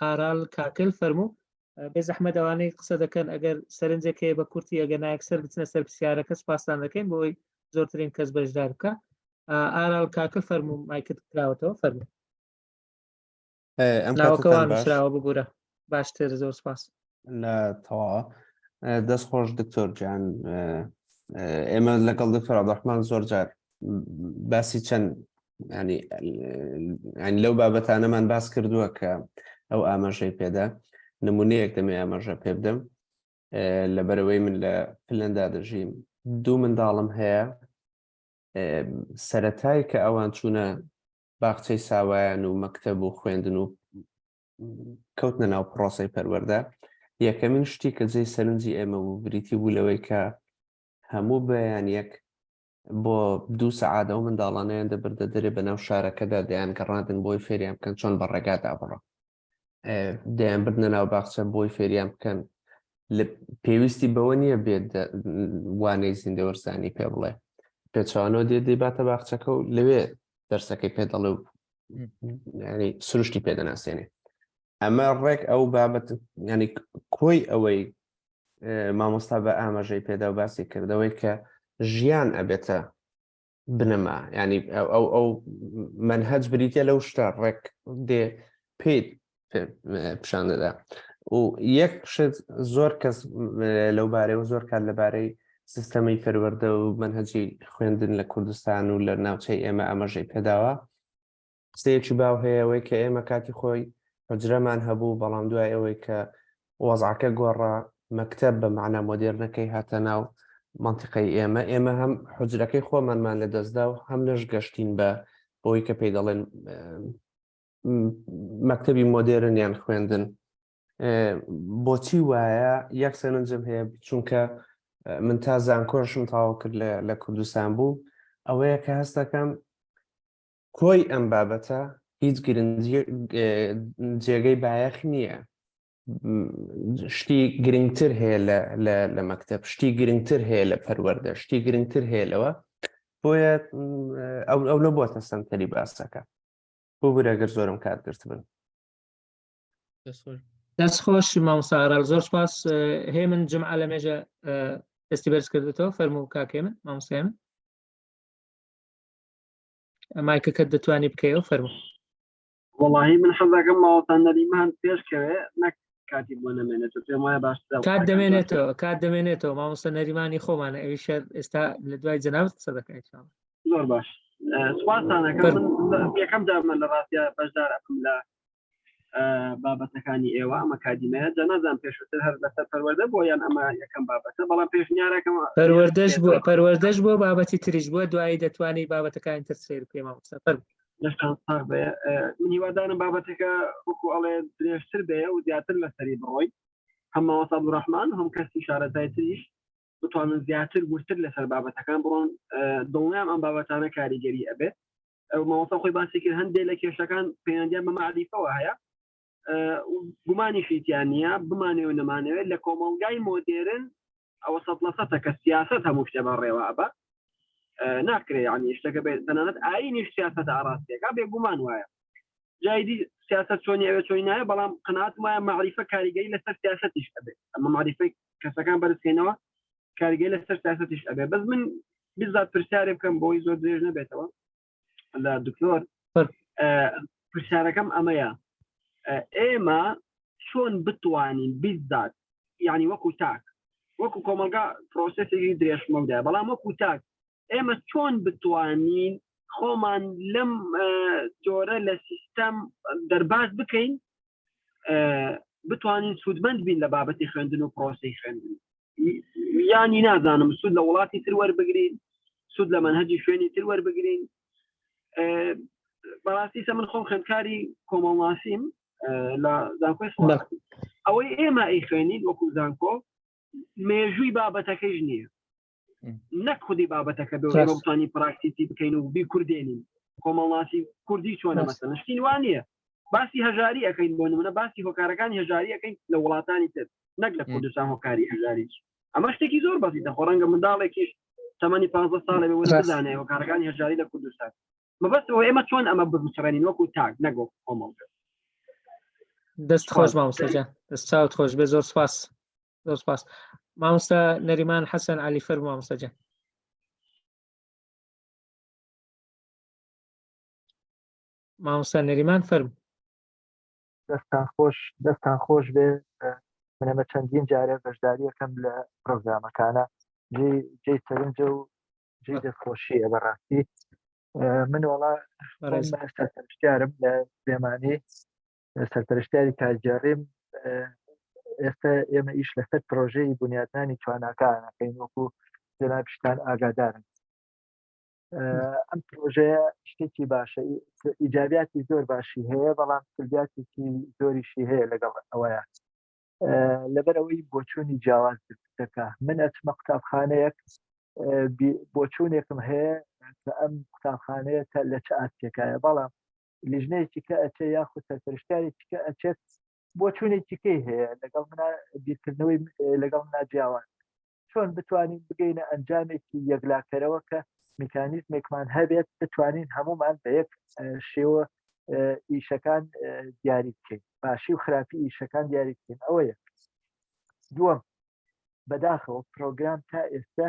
ئارال کاکل فەرموو بێ زەحمەت ئەوانەی قسە دەکەن ئەگەر سەرنجێکەیە بە کورتی ئەگەر نایەکسەر بچنە سەر پرسیارەکە سپاسان دەکەین بۆی زۆرترین کەس بەشدار بکە ئارال کاکل فەرموو مایکت کراوەتەوە فەرموو ناوەکەوان نووسراوە بگورە باشتر زۆر سپاس لە تەواوە دەستخۆش دکتۆر گیان ئێمە لەگەڵ دکتۆر عەبدوڕەحمان زۆر جار باسی چەند يعني لەو بابەتانەمان باس کردووە کە ئەو ئاماژەی پێدا نمونەیەک دەمێ ئاماژە پێ بدەم لەبەرەوەی من لە فنلەندا دەژیم 2 منداڵم هەیە سەرەتای کە ئەوان چوونە باخچەی ساوایان و مەکتەب و خوێندن و کەوتنە ناو پرۆسەی پەروەردە یەکەمین شتی کە جێی سەرنجی ئێمە و بریتی بوو لەوەی کە هەموو بەیانیەک بۆ 2 سەعات ئەو منداڵانەیان دەبردە دەرێ بەناو شارەکەدا دەیان گەڕاندن بۆی فێریان بکەن چۆن بە ڕێگادا بڕە دەیان بردنە ناو باخچە بۆی فێریان بکەن لە پێویستی بەوە نییە بێت وانەی زیندەوەرزانی پێ بڵێ پێچوانەوە دێباتە باخچەکە و لەوێ دەرسەکەی پێ دەڵێ و ینی سروشتی پێدەناسێنێ ئەمە ڕێک ئەو بابەت ینی کۆی ئەوەی مامۆستا بە ئاماژەی پێدا و باسی کردەوەی کە ژیان ئەبێتە بنەما ینی ئەو منهەج بریتە لەو شتە ڕێک دێ پێیت پیشان دەدا و یەک شت زۆر کەس لەو بارەیەوە زۆر کات لەبارەی سیستەمی پەروەردە و منهەجی خوێندن لە کوردستان و لە ناوچەی ئێمە ئاماژەی پێداوە قسەیەکی باو هەیەەوەی کە ئێمە کاتی خۆی حجرەمان هەبوو بەڵام دوای ئەوەی کە وەزعەکە گۆڕا مەکتەب بە معنە مۆدێرنەکەی هاتە ناو منتیقەی ئێمە هەم حجرەکەی خۆمانمان لە دەستدا و هەم لەش گەشتین بە بۆی کە پێی دەڵێن مەکتەبی مۆدێرن یان خوێندن بۆچی وایە یەک سەرنجم هەیە چونکە من تا زانکۆشم تاوا کرد لە کوردستان بوو ئەوەیە کە هەستەکەم کۆی ئەم بابەتە هیچ جێگەی بایەخ نییە شتی گرنگتر هەیە لە مەکتەب شتی گرنگتر هەیە لە پەروەردە شتی گرنگتر هەیە لەوە بۆیە ئەو لە بۆتە سەنتەری باسەکە بۆ بورەگەر زۆرم کات گرت بن دەست خۆش مامۆستا ئارال زۆر سپاس هەیە من جمعە لە مێژە دەستی بەرز کردێتەوە فەرموو کاکێ من مامۆستای من مایکەکەت دەتوانی بکەیەوە فەرموو وەڵاهی من حەزەکەم ماوەتان نەریمان پێشکەوێ نەک کاتی بۆ نەمێنێتەوە پێم وایە باشتر کات دەمێنێتەوە مامۆستا نەریمانی خۆمانە ئەوی شەر ئێستا لە دوای جەنابەت قسە دەکەین زۆر باش سوپاسانەکەم من یەکەم جارمە لە ڕاستیە بەشدار ئەکەم لە بابەتەکانی ئێوە ئەمە کادیمەیە جەنازان پێشتر هەر لەسەر پەروەردە بۆ یان ئەمە یەکەم بابەتە بەڵام پێشنیارەکەم پەروەردەش بۆ بابەتی تریش بووە دوایی دەتوانێت بابەتەکانی تر سیر بکەی مامۆستا فەرموو لەشتان ساغ بێ من هیوادارم بابەتەکە وەکو ئەڵێ درێژتر بێ و زیاتر لەسەری بڕۆی هەم مامۆستا عەبدوڕەحمان هەم کەسی شارەزای تریش بتوانن زیاتر ورتر لەسەر بابەتەکان بڕۆن دڵنیام ئەم بابەتانە کاریگەری ئەبێت مامۆستا خۆی باسی کرد هەندێک لە کێشەکان پەیوەندیان بە مەعریفەوە هەیە گومانی شیتیان نییە بمانێ و نەمانەوێت لە کۆمەڵگای مۆدێرن ئەوە 100% کە سیاست هەموو شتێ بە ڕێوە ئەبە ناکرێ ینی شتەکە بێت تەنانەت ئاینیش سیاست ئاراستێکا بێگومان وایە جایدی سیاست چۆنی ئەوێ چۆنی نایە بەڵام قەناعەت وایە مەعریفە کاریگەری لەسەر سیاسەتیش ئەبێت ئەمە مەعریفەی کەسەکان بەرزکەینەوە کاریگەری لەسەر سیاسەتیش ئەبێت بەس من بزات پرسیارێ بکەم بۆی زۆر درێژ نەبێتەوە لە دکتۆر پرسیارەکەم ئەمەیە ئێمە چۆن بتوانین بیزات یعنی وەکو تاک وەکو کۆمەلگا پرۆسێسێکی درێژمەودا بەڵام وەکو تاک ئێمە چۆن بتوانین خۆمان لەم جۆرە لە سیستەم دەرباز بکەین بتوانین سوودمەند بین لە بابەتی خوێندن و پرۆسەی خوێندن یانی نازانم سوود لە وڵاتی تر وەربگرین سوود لە منهەجی شوێنی تر وەربگرین بەڕاستی سە من خۆم خوێندکاری کۆمەڵناسیم لە زانکۆی ئەوەی ئێمە ئەی خوێنین وەکو زانکۆ مێژووی بابەتەکەیش نییە نەک خودی بابەتەکە بێ بتوانین پراکتیسی بکەین و بی کوردێنین کۆمەڵناسی کوردی چۆنە مەسەن شتین وان نییە باسی هەژاری ئەەکەین بۆ نمونە باسی هۆکارەکانی هەژاری ئەەکەین لە وڵاتانی تر نەک لە کوردستان هۆکاری هەژاریش ئەمە شتێکی زۆر بەسیتە خۆڕەنگە منداڵێکیش تەمەنی 15 ساڵە بێ بزانێ هۆکارەکانی هەژاری لە کوردستان مەبەستەوە ئێمە چۆن ئەمە بچڕێنین وەکو تاک نەگۆ کۆمەڵگە دەست خۆش مامۆستا جان دەست چاوت خۆش بێ زۆر سپاس زۆر سپاس مامۆستا نەریمان حەسەن عەلی فەرموو مامۆستا جان مامۆستا نەریمان فەرموو دەستان خۆش بێ منەمە چەندین جارێ بەشداری یەکەم لە پرۆگرامەکانە جێی سەرنجە و جێی دەستخۆشیە بەڕاستی من وڵا ڕێز سەرپەرشتیارم لە سلێمانی سەرپەرشتیاری کارگێڕیم ئێستا ئێمە ئیش لەسەر پرۆژەی بنیادنانی تواناکانەکەین وەکو جەنابشتان ئاگادارن ئەم پرۆژەیە شتێکی باشە ئیجابیاتی زۆر باشی هەیە بەڵام سلبیاتێکی زۆریشی هەیە لەگەڵ ئەوەیە لەبەرەوەی بۆچوونی جیاواز دەکە من ئەچمە قوتابخانەیەک بۆچوونێکم هەیە کە ئەم قوتابخانەیە لە چه ئاستێکایە بەڵام لیژنەیەکی کە ئەچێ یاخود سەرپەرشتیارێکی کە ئەچێت بۆچوونێکی کەی هەیە لەگەڵ منە بیرکردنەوەی لەگەڵ ناجیاوان چۆن بتوانین بگەینە ئەنجامێکی یەکلاکەرەوە کە میکانیزمێکمان هەبێت بتوانین هەمومان بە یەک شێوە ئیشەکان دیاری بکەین باشی و خراپی ئیشەکان دیاری بکەین ئەوە یەک دووەم بەداخەوە پرۆگرام تا ئێستا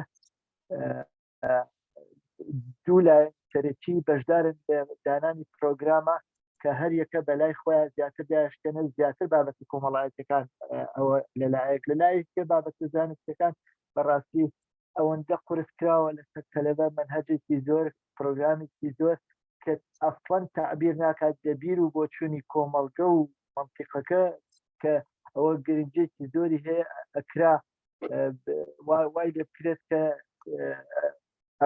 دوو لای سەرەکی بەشدارن دانانی پرۆگرامە کە هەر یەکە بەلای خۆیان زیاتر داشتێنە زیاتر بابەتی کۆمەڵایەتەکان ئەوە لەلایەک لەلایەکە بابەتە زانستەکان بەڕاستی ئەوەندە قورسکراوە لەسەر تەلەبە منهەجێکی زۆر پرۆگرامێکی زۆر کە ئەفڵەن تعبیر ناکات دەبیر و بۆچوونی کۆمەڵگە و منطقەکە کە ئەوە گرنگێکی زۆری هەیە ئەکرا وای لێ بکرێت کە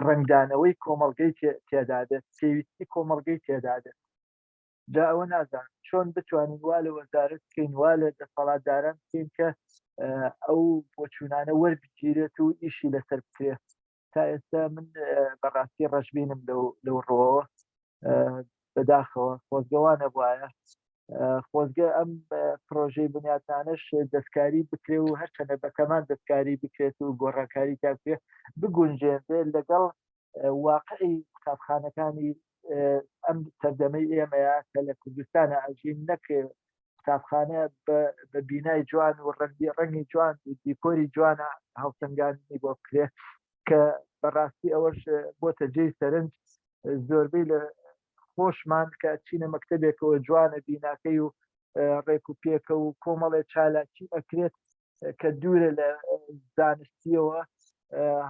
ڕنگدانەوەی کۆمەڵگەی تێدادێت پێویستی کۆمەڵگەی تێدادێت جا ئەوە نازانم چۆن بتوانین وا لە وەزارەت بکەین وا لە دەسەڵاتداران بکەین کە ئەو بۆچوونانە وەربگیرێت و ئیشی لەسەر بکرێت تا ئێستا من بەڕاستی ڕەشبینم لەو ڕۆوە بەداخەوە خۆزگەوانە بواە خۆزگە ئەم پرۆژەی بنیاتانش دەستکاری بکرێ و هەرچەنە بەکەمان دەستکاری بکرێت و گۆڕانکاری تا بکرێ بگونجێنێ لەگەڵ واقعی قوتابخانەکانی ئەم سەردەمەی ئێمەیە کە لە کوردستانە ئەژین نەکرێ قوتابخانە بە بینای جوان و ڕەنگی جوان و دیکۆری جوانە هاوسەنگانی بۆ بکرێ کە بەڕاستی ئەوەش بۆتە جێی سەرنج زۆربەی لە خۆشمان کە چینە مەکتەبێکەوە جوانە بیناکەی و ڕێک و پێکە و کۆمەڵێ چالاکی ئەکرێت کە دوورە لە زانستیەوە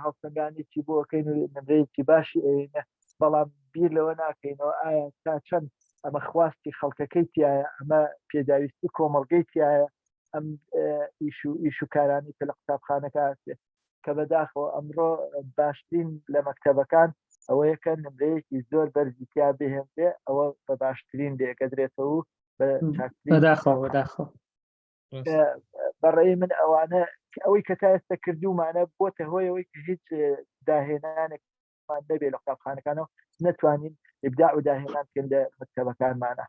هاوسەنگانێکی بۆکەین و نمرەیەکی باشی ئەوێنە بەڵام بیر لەوە ناکەینەوە ئایا تا چەند ئەمە خواستی خەڵکەکەی تایە ئەمە پێداویستی کۆمەڵگەی تایە ئەم ئیش و کارانی کە لە قوتابخانەکە کە بەداخەوە ئەمڕۆ باشترین لە مەکتەبەکان ئەوەیەکە نمرەیەکی زۆر بەرزیتیا بهێنێ ئەوە بە باشترین دێگەدرێتەوە و بەداخەوە بەڕێی من ئەوانە ئەوەی کە تا ئێستا کردومانە بۆتە هۆیەوەی کە هیچ داهێنانێکمان نەبێ لە قوتابخانەکانەوە نەتوانین ئبداع و داهێنان بکەین لە مەکتەبەکانمانە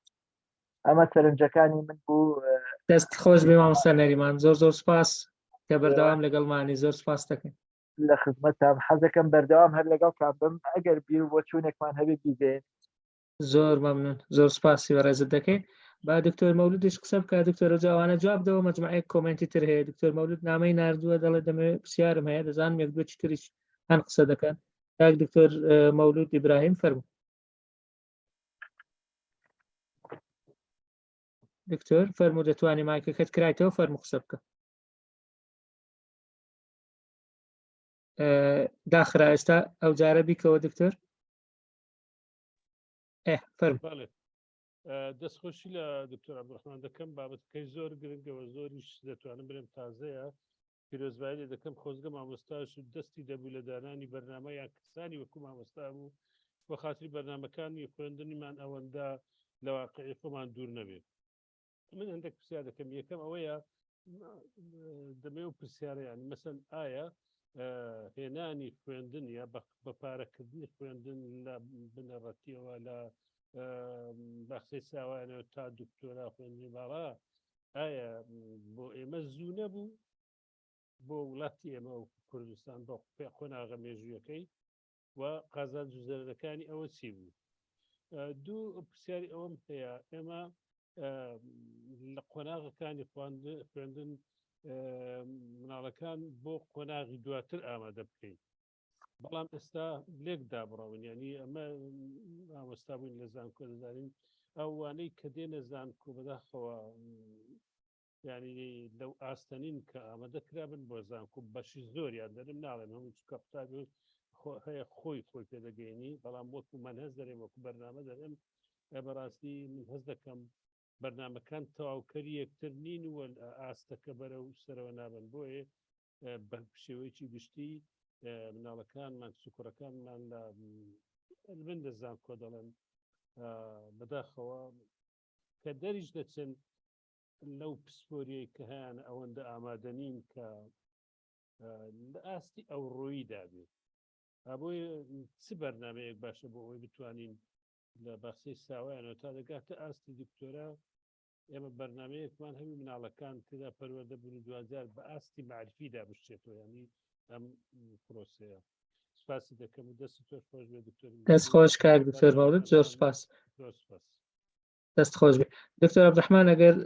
ئەمە سەرنجەکانی من بوو دەست خۆش بێ مامۆستا نەریمان زۆر سپاس کە بەردەوام لەگەڵمانی زۆر سپاس دەکەین لە خزمەتم حەزەکەم بەردەوام هەر لەگەڵ کابم ئەگەر بیر بۆ چوونێکمان هەبێ بیدێن زۆر مەمنون زۆر سپاسی بەڕێزت دەکەین با دکتۆر مەولودش قسە بکە دکتۆرە جوانە جواب دەوە مەجموعەیەک کۆمنتی تر هەیە دکتۆر مەولود نامەی ناردووە دەڵێ دەمەوێت پرسیارم هەیە دەزانم یەک دوو تریش هەن قسە دەکەن کاک دکتۆر مەولود ئیبراهیم فەرموو دکتۆر فەرموو دەتوانێت مایکەکەت کرایتەوە فەرموو قسە بکە داخرا ئێستا ئەو جارە بیکەوە دکتۆر فەرموو دەستخۆشی لە دکتۆر عەبدوڕەحمان دەکەم بابەتەکەی زۆر گرنگەوە زۆریش دەتوانم برم تازەیە پیرۆزبایی لێ دەکەم خۆزگە مامۆستاش دەستی دەبوو لە دانانی بەرنامە یان کسانی وەکو مامۆستا بوو بۆ خاتری بەرنمەکانی خوێندنیمان ئەوەندە لە واقعی خۆمان دوور نەبێت من هەندێک پرسیار دەکەم یەکەم ئەوەیە دەمێ و پرسیارە ینی مەسەن ئایا هێنانی خوێندن یا بە پارەکردنی خوێندن لە بنەڕەتیەوە لە بەخسەی ساوانەوە تا دکتۆرا خوێندنی باڵا ئایا بۆ ئێمە زوو نەبوو بۆ وڵاتی ئێمە و کوردستان بۆ قۆناغە مێژوویەکەی و قازان جوزەرەکانی ئەوە چی بوو دوو پرسیاری ئەوەم هەیە ئێمە لە قۆناغەکانی خوێندن مناڵەکان بۆ قۆناغی دواتر ئامادە بکەین بەڵام ئێستا لێکدا بڕەون ینی ئەمە ئامۆستا بووین لە زانکۆ دەزانین ئەوانەی کە دێنە زانکۆ بەداخەوە ینی لەو ئاستەنین کە ئامادە کرابن بۆ زانکۆ بەشی زۆریان دەرم ناڵێن هەموو چکە قوتابی هەیە خۆی پێدەگەینی بەڵام وەکو من هەز دەرێم وەکو بەرنامە دەرێم بەڕاستی من هەز دەکەم بەرنمەکان تەواوکەری یەکتر نین و ئاستەکە بەرە و سەرەوە نابن بۆیە بە شێوەیەکی گشتی مناڵەکانمان سوکوڕەکانمان لە من دەزان کۆ دەڵێن بەداخەوە کە دەریش دەچن لەو پسپۆریەی کە هەیەن ئەوەندە ئامادەنین کە لە ئاستی ئەو ڕۆیی دابێت بۆی چ بەرنمەیەک باشە بۆ ئەوی بتوانین لە باخچەی ساوایانەوە تا دەگاتە ئاستی دکتۆرا ئێمە بەرنمەیەکمان هەمی مناڵەکان تێدا پەروەردە بوون دوجار بە ئاستی معرفیدا بشتێتەوە ینی ئەم پرۆسەیە سپاسی دەکەم و دەستی تۆش خۆش بێ دکتۆر دەست خۆش کاک دکتۆر مەولود زۆر سپاس دەست خۆش بێ دکتۆر عەبدوڕەحمان ئەگەر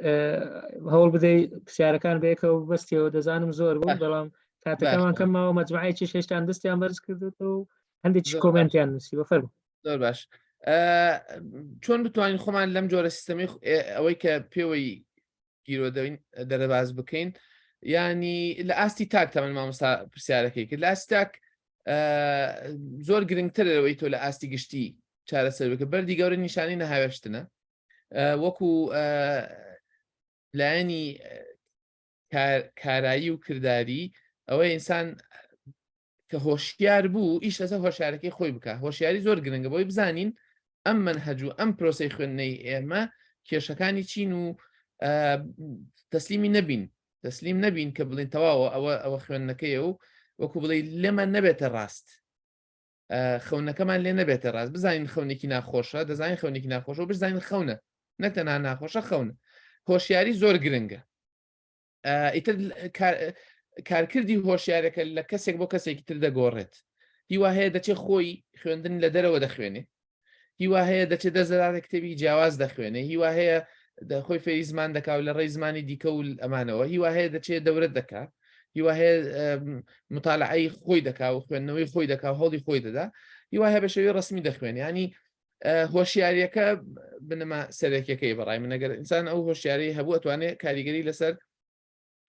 هەوڵ بدەی پرسیارەکان بەیەکەوە بەستیەوە دەزانم زۆر بوو بەڵام کاتەکەمان کەمەوە مەجموعەیەکی شێشتان دەستیان بەرز کردوتەوە و هەندێکی کۆمنتیان نووسیوە فەرموو زۆر باش چۆن بتوانین خۆمان لەم جۆرە سیستەمی ئەوەی کە پێوەی گیرۆدەین دەرەباز بکەین ینی لە ئاستی تاک تەمەن مامۆستا پرسیارەکەی کرد لە ئاستی تاک زۆر گرنگتر ئەوەی تۆ لە ئاستی گشتی چارەسەر بکە بەردی گەورە نیشانی نەهاوێشتنە وەکو لایەنی کارایی و کردداری ئەوەی ئینسان کە هۆشیار بوو ئیش لەسەر هۆشیارەکەی خۆی بکە هۆشیاری زۆر گرنگە بۆی بزانین ئەم منهەج و ئەم پرۆسەی خوێندنەی ئێمە کێشەکانی چین و تەسلیمی نەبین کە بڵین تەواوە ئەوە خوێندنەکەیە و وەکو بڵێ لێمە نەبێتە ڕاست خەونەکەمان لێ نەبێتە ڕاست بزانین خەونێکی ناخۆشە دەزانین خەونێکی ناخۆشە و بزانین خەونە نەتەنها ناخۆشە خەونە هۆشیاری زۆر گرنگە ئیتر کارکردی هۆشیارەکە لە کەسێک بۆ کەسێکی تر دەگۆڕێت هیوا هەیە دەچێت خۆی خوێندن لە دەرەوە دەخوێنێ هیوا هەیە دەچێت دەزەراتە کتێبی جیاواز دەخوێنێ هیوا هەیە خۆی فێری زمان دەکاو لە ڕێی زمانی دیکە و ئەمانەوە هیوا هەیە دەچێت دەورەت دەکات هیوا هەیە مطالعەی خۆی دەکا و خوێندنەوەی خۆی دەکا و هەڵی خۆی دەدا هیوا هەیە بە شێوەی ڕسمی دەخوێنێ ینی هۆشیاریەکە بنەما سەرەکیەکەی بەڕای من ئەگەر ئینسان ئەو هۆشیاری هەبوو ئەتوانێت کاریگەری لەسەر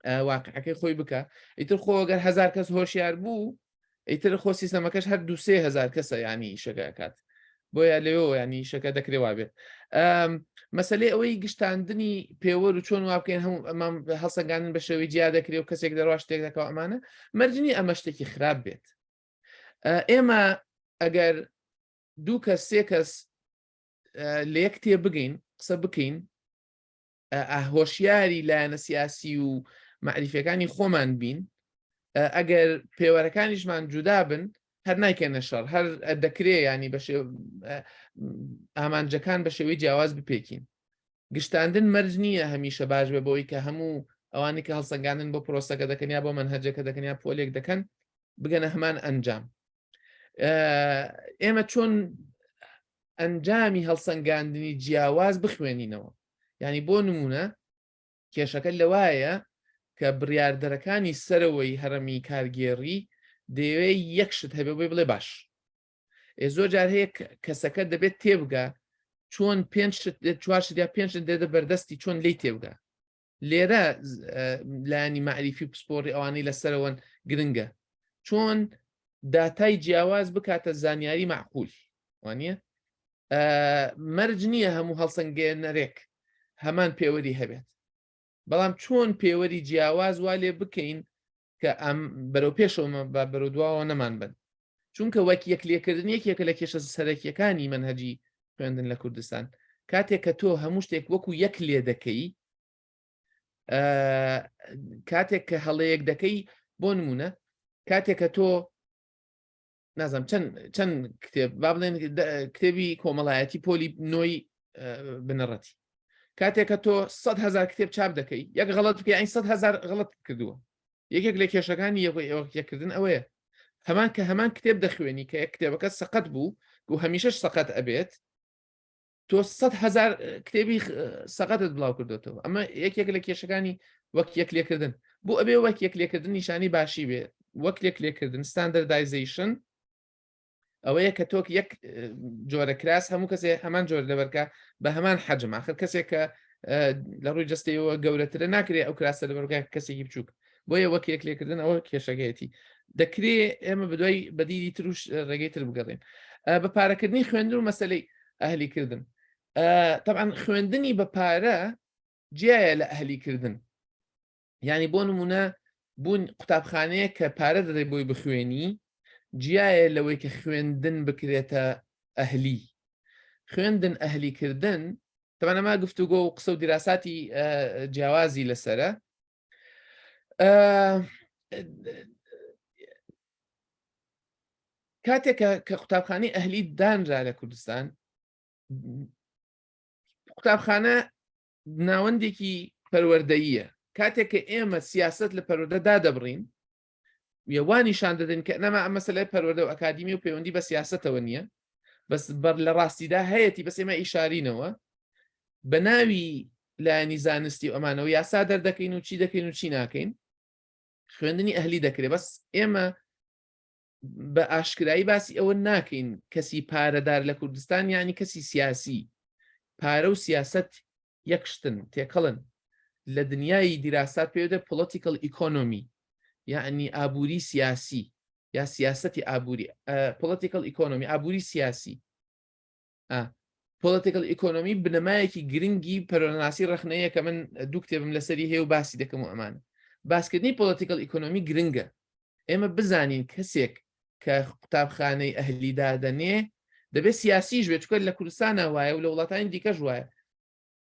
واقعەکەی خۆی بکە ئیتر خۆ ئەگەر 1000 کەس هۆشیار بوو ئیتر خۆ سیستەمەکەش هەر 2-3 کەسە ینی شەکەکات بۆیە لەوە ینی شەکە دەکرێ وابێت مەسلەی ئەوەی گشتاندنی پێوە و چۆن وا بکەین هەموو ئەمام هەڵسەنگاندن بە شێوەی جیا دەکرێت و کەسێک دەڕوا شتێک دەکەوە ئەمانە مەرجنی ئەمە شتێکی خراپ بێت ئێمە ئەگەر 2 کەس 3 کەس لە یەک تێ بگەین قسە بکەین هۆشیاری لایەنە سیاسی و معریفەکانی خۆمان بین ئەگەر پێوەرەکانیشمان جودا بن هەر نایکەنە شەڕ هەر دەکرێ ینی بە ئامانجەکان بە شێوەی جیاواز بپێکین گشتاندن مەرج نییە هەمیشە باش بێ بۆی کە هەموو ئەوانی کە هەڵسەنگاندن بۆ پرۆسەکە دەکەن یا بۆ منهەجەکە دەکەن یا پۆلێک دەکەن بگەنە هەمان ئەنجام ئێمە چۆن ئەنجامی هەڵسەنگاندنی جیاواز بخوێنینەوە ینی بۆ نمونە کێشەکە لەوایە کە بڕیاردەرەکانی سەرەوەی هەرەمی کارگێڕی دەیەوێت یەکشت هەبێ بۆی بڵێ باش زۆر جار هەیە کەسەکە دەبێت تێبگە چۆن 5 دێدە بەردەستی چۆن لی تێبگە لێرە لایانی معریفی پسپۆڕی ئەوانەی لەسەرەوەن گرنگە چۆن داتای جیاواز بکاتە زانیاری معقول وانە مەرج نییە هەموو هەڵسەنگێنەرێک هەمان پێوەری هەبێت بەڵام چۆن پێوەری جیاواز وا لێ بکەین کە ئەم بەرەو پێشەوە بە بەرەو دواوە نەمان بن چونکە وەک یەکلێکردن یەکێکە لە کێشە سەرەکیەکانی منهەجی خوێندن لە کوردستان کاتێک کە تۆ هەموو شتێک وەکو یەک لێ دەکەی کاتێک کە هەڵەیەک دەکەی بۆ نمونە کاتێک کە تۆ نازم چەند کتێب با بڵێن کتێبی کۆمەڵایەتی پۆلی نۆی بنەڕەتی کاتێک کە تۆ 100,000 کتێب چاپ دەکەی یەک غەڵەت بکەی 100,000 غەڵەت کردووە یەکێک لە کێشەکانی یەکردن ئەوەیە هەمان کتێب دەخوێنی کە یەک کتێبەکە سەقەت بوو و هەمیشەش سەقەت ئەبێت تۆ 100,000 کتێبی سەقەتت بڵاو کردوێتەوە ئەمە یەکێک لە کێشەکانی وەک یەک لێکردن بۆ ئەبێ وەک یەک لێکردن نیشانی باشی بێ وەک یەک لێکردن ستاندەردایزیشن ئەوەیە کە تۆک یەک جۆرە کراس هەموو کەسێ هەمان جۆر دەبەرکە بە هەمان حەجم آخر کەسێک کە لە ڕووی جستەوە گەورەترە ناکرێت ئەو کراسە لەبەرگای کەسێکی بچووک بۆیە وەک یەک لێکردن ئەوە کێشەگەیەتی دەکرێت ئێمە بدوای بەدیری تروش ڕێگەی تر بگەڕین بە پارەکردنی خوێندن و مەسلەی ئەهلیکردن طبعاً خوێندنی بە پارە جیایە لە ئەهلیکردن یعنی بۆ نمونە بوون قوتابخانەیە کە پارە دەدەی بۆی بخوێنی جیایە لەوەی کە خوێندن بکرێتە ئەهلی خوێندن ئەهلیکردن طبعاً ئەمە گفتوگۆ و قسە و دیراساتی جیاوازی لەسرە کاتێک کە قوتابخانەی ئەهلی دانرا لە کوردستان قوتابخانە ناوەندێکی پەروەردەییە کاتێک کە ئێمە سیاست لە پەروەردەدا دەبڕین یەوانیشان دەدەن کە نەما ئەمە مەسەلەی پەروەردە و ئەکادیمی و پەیوەندی بە سیاستەوە نییە بەس بەر لە ڕاستیدا هەیەی بەس ئێمە ئیشارینەوە بە ناوی لایەنی زانستی و ئەمانەوە یاسا دەردەکەین و چی دەکەین و چی ناکەین خوێندنی ئەهلی دەکرێت بەس ئێمە بە ئاشکرایی باسی ئەوە ناکەین کەسی پارەدار لە کوردستان یانی کەسی سیاسی پارە و سیاست یەکشتن تێکەڵن لە دنیای دیراسات پێوەدە پۆلیتیکەل ئیکۆنۆمی یعنی ئابووری سیاسی یا سیاسەتی ئابووری پۆلیتیکەل ئیکۆنۆمی ئابووری سیاسی پۆلیتیکەل ئیکۆنۆمی بنەمایەکی گرنگی پەروەردەناسی ڕخنەیە کە من دوو کتێبم لەسەری هەیە و باسی دەکەم و ئەمانە باسکردنی پۆلیتیکەل ئیکۆنۆمی گرنگە ئێمە بزانین کەسێک کە قوتابخانەی ئەهلی دادەنێ دەبێت سیاسیش بێت چکە لە کوردستانە وایە و لە وڵاتانی دیکەش وایە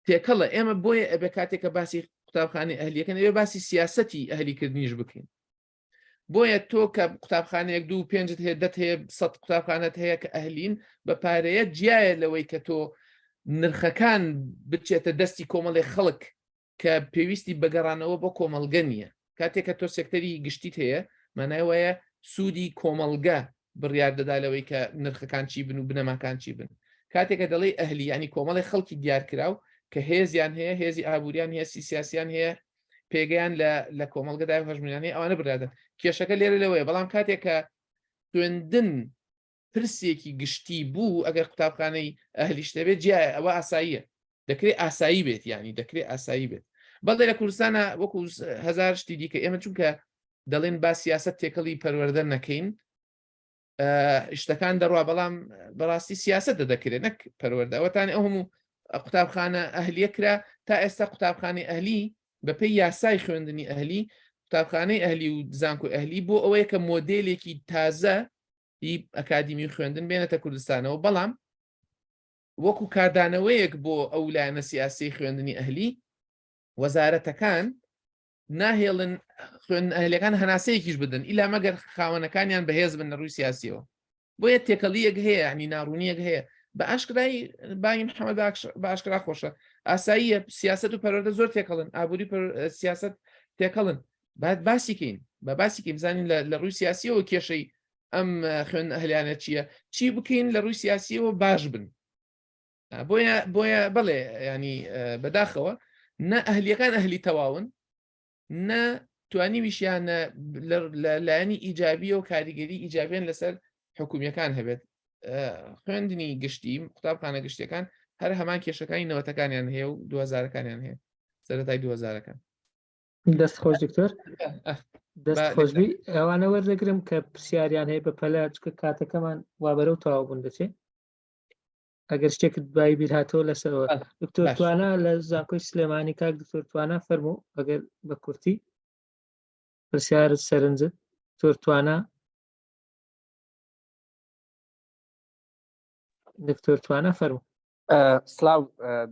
تێکەڵە ئێمە بۆیە ئەبێ کاتێککە باسی قوتابخانەی ئەهلیەکەن ئەوێ باسی سیاسەتی ئەهلیکردنیش بکەین بۆیە تۆ کە قوتابخانەیەک 2 5 هەیە 10 هەیە 100 قوتابخانەت هەیە کە ئەهلین بە پارەیە جیایە لەوەی کە تۆ نرخەکان بچێتە دەستی کۆمەڵی خەڵک کە پێویستی بەگەڕانەوە بۆ کۆمەڵگە نییە کاتێک کە تۆ سێکتەری گشتیت هەیە مانای وایە سوودی کۆمەڵگە بڕیار دەدا لەوەی کە نرخەکان چی بن و بنەماکان چی بن کاتێکە دەڵێ ئەهلی ینی کۆمەڵی خەڵکی دیارکراو کە هێزیان هەیە هێزی ئابووریان هێزی سیاسیان هەیە پێگەیان لە کۆمەڵگەدای هەژمونیانی ئەوانە برادن کێشەکە لێرە لەوەیە بەڵام کاتێک کە خوێندن پرسێکی گشتی بوو ئەگەر قوتابخانەی ئەهلیش دەبێت جیایە ئەوە ئاساییە دەکرێت ئاسایی بێت ینی دەکرێت ئاسایی بێت بەڵێ لە کوردستانە وەکو هەزار شتی دیکە ئێمە چونکە دەڵێن با سیاست تێکەڵی پەروەردە نەکەین شتەکان دەڕوا بەڵام بەڕاستی سیاست دەدەکرێت نەک پەروەردە ئەوەتانی ئەو هەموو قوتابخانە ئەهلیە کرا تا ئێستا قوتابخانەی ئەهلی بەپێی یاسای خوێندنی ئەهلی قوتابخانەی ئەهلی و زانکۆ ئەهلی بۆ ئەوەیە کە مۆدێلێکی تازە ئەکادیمی خوێندن بێنێتە کوردستانەوە بەڵام وەکو کاردانەوەیەک بۆ ئەو لایەنە سیاسی خوێندنی ئەهلی وەزارەتەکان ناهێڵن خوێندن ئەهلیەکان هەناسەیەکیش بدەن ئیلا مەگەر خاوەنەکانیان بەهێز بن لە ڕووی سیاسیەوە بۆیە تێکەڵیەک هەیە ینی ناڕوونیەک هەیە بە ئاشکرایی بایم محەممەد بە ئاشکرا خۆشە ئاساییە سیاست و پەروەردە زۆر تێکەڵن ئابووری سیاست تێکەڵن بعد باسیکەین بە باسیکەین بزانین لە ڕووی سیاسیەوە کێشەی ئەم خوێندن ئەهلیانە چییە چی بکەین لە ڕووی سیاسیەوە باش بن بۆیە بڵێ ینی بەداخەوە نە ئەهلیەکان ئەهلی تەواون نە توانیویشیانە لایەنی ئیجابیە و کاریگەری ئیجابیان لەسەر حکومیەکان هەبێت خوێندنی گشتی قوتابخانە گشتیەکان هەر هەمان کێشەکانی نەوەتەکانیان هەیە و 2000ەکانیان هەیە سەرەتای 2000ەکان دەست خۆش دکتۆر دەست خۆشبی ئەوانە وەردەگرم کە پرسیاریان هەیە بە پەلا چکە کاتەکەمان وا بەرەو تەواو بوون دەچێت ئەگەر شتێکت بای بیر هاتەوە لەسەرەوە دکتۆر توانە لە زانکۆی سلێمانی کاک دکتۆر توانە فەرموو ئەگەر بە کورتی پرسیارت سەرنجت دکتۆر توانە دکتۆر توانە فەرموو سلااو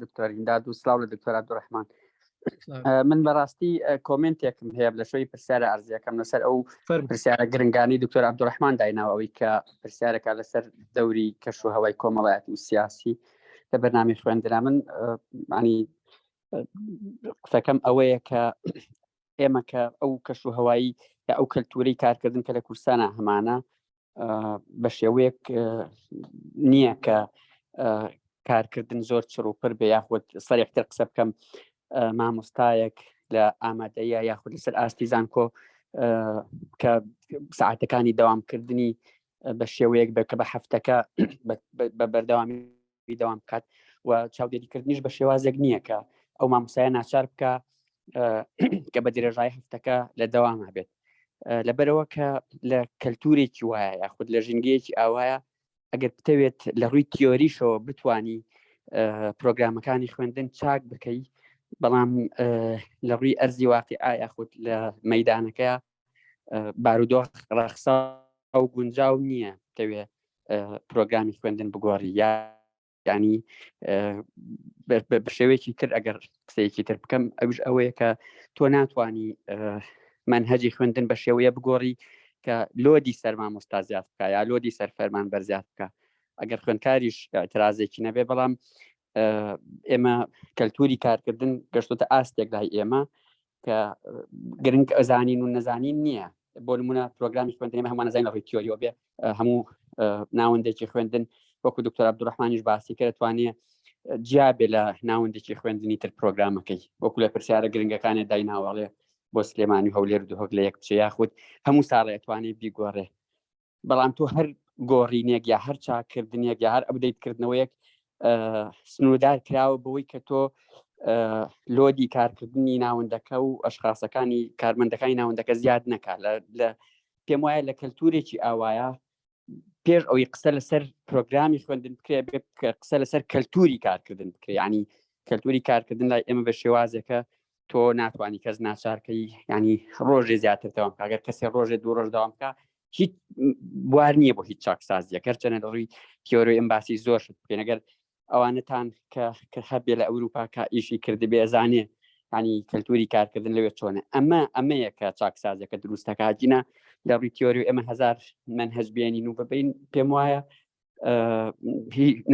دکتۆرین داد و سلااو لە دکتۆر عەبدوڕەحمان من بەڕاستی کۆمنتێکم هەیە لە شوی پرسیارە ئەرزیەکەم لەسەر ئەو پرسیارە گرنگانی دکتۆر عەبدوڕەحمان دایناوە ئەوەی کە پرسیارەکە لەسەر دەوری کەش و هەوای کۆمەڵایەتی و سیاسی لە بەرنامەی خوێندنە من ینی قسەکەم ئەوەیە کە ئێمە کە ئەو کەش و هەوایی یا ئەو کەلتوری کارکردن کە لە کوردستانە هەمانە بە شێوەیەک نییە کە کارکردن زۆر چڕوپڕ بێ یاخود سەرێکتر قسە بکەم مامۆستایەک لە ئامادەیە یاخود لەسەر ئاستی زانکۆ کە ساعاتەکانی دەوامکردنی بە شێوەیەک بکە بە هەفتەکە بە بەردەوامی دەوام بکات و چاودێریکردنیش بە شێوازێک نییە کە ئەو مامۆستایە ناچار بکە کە بە درێژای هەفتەکە لە دەوامە بێت لەبەرەوە کە لە کەلتورێکی وایە یاخود لە ژینگەیەکی ئاوایە ئەگەر بتەوێت لە ڕووی تیۆریشەوە بتانی پرۆگرامەکانی خوێندن چاک بکەی بەڵام لە ڕووی ئەرزی واقعی یاخود لە مەیدانەکەیە بارودۆخ ڕەخسا و گونجاو نییە تەوێ پرۆگرامی خوێندن بگۆڕی ینی بە شێوەیەکی تر ئەگەر قسەیەکی تر بکەم ئەوش ئەوەیە کە تۆ ناتوانانی منهەجی خوێندن بە شێوەیە بگۆڕی کە لۆدی سەر مامۆستا زیاد بکە یا لۆدی سەر فەرمان بەرزیاد بکە ئەگەر خوێندکاریش اعترازێکی نەبێ بەڵام ئێمە کەلتوری کارکردن گەشتۆتە ئاستێک لای ئێمە کە گرنگ ئەزانین و نەزانین نییە بۆ نمونە پرۆگرامی خوێندن ئێمە هەمان نەزانین لە ڕووی تیۆریەوە بێ هەموو ناوەندێکی خوێندن وەکو دکتۆر عەبدوڕەحمانیش باسی کرد توانێ جیابێ لە ناوەندێکی خوێندنی تر پرۆگرامەکەی وەکو لە پرسیارە گرنگەکانێ دایناوەڵێ بۆ سلێمانی هەولێر دووهۆک لە یەک بچێ یاخود هەموو ساڵێ ئەتوانێت بیگۆڕێ بەڵام تۆ هەر گۆڕینێک یا هەر چاکردنێک یا هەر ئەبدەیتکردنەوەیەک سنوودار کراوە بەوەی کە تۆ لۆدی کارکردنی ناوەندەکە و ئەشخاصەکانی کارمەندەکانی ناوەندەکە زیاد نەکات لە پێم وایە لە کەلتورێکی ئاوایە پێش ئەوی قسە لەسەر پرۆگرامی خوێندن بکرێ بێت کە قسە لەسەر کەلتوری کارکردن بکرێ ینی کەلتوری کارکردن لای ئێمە بە شێوازێکە تۆ ناتوانانی کەس ناچارکەی ینی ڕۆژێ زیاتر دەوام بکە ئەگەر کەسێ ڕۆژێ دوو ڕۆژ داوام بکە هیچ بوار نییە بۆ هیچ چاکسازیە کەرچەنە لە ڕووی تیۆری ئەم باسی زۆر شت بکەین ئەگەر ئەوانتان کە هەبێ لە ئەوروپا کە ئیشی کردبێ ئەزانێ ینی کەلتوری کارکردن لەوێ چۆنە ئەمەیە کە چاکسازەکە دروستەکە جینە لە ڕووی تیۆری ئێمە هەزار منهەج بێنین و ببین پێم وایە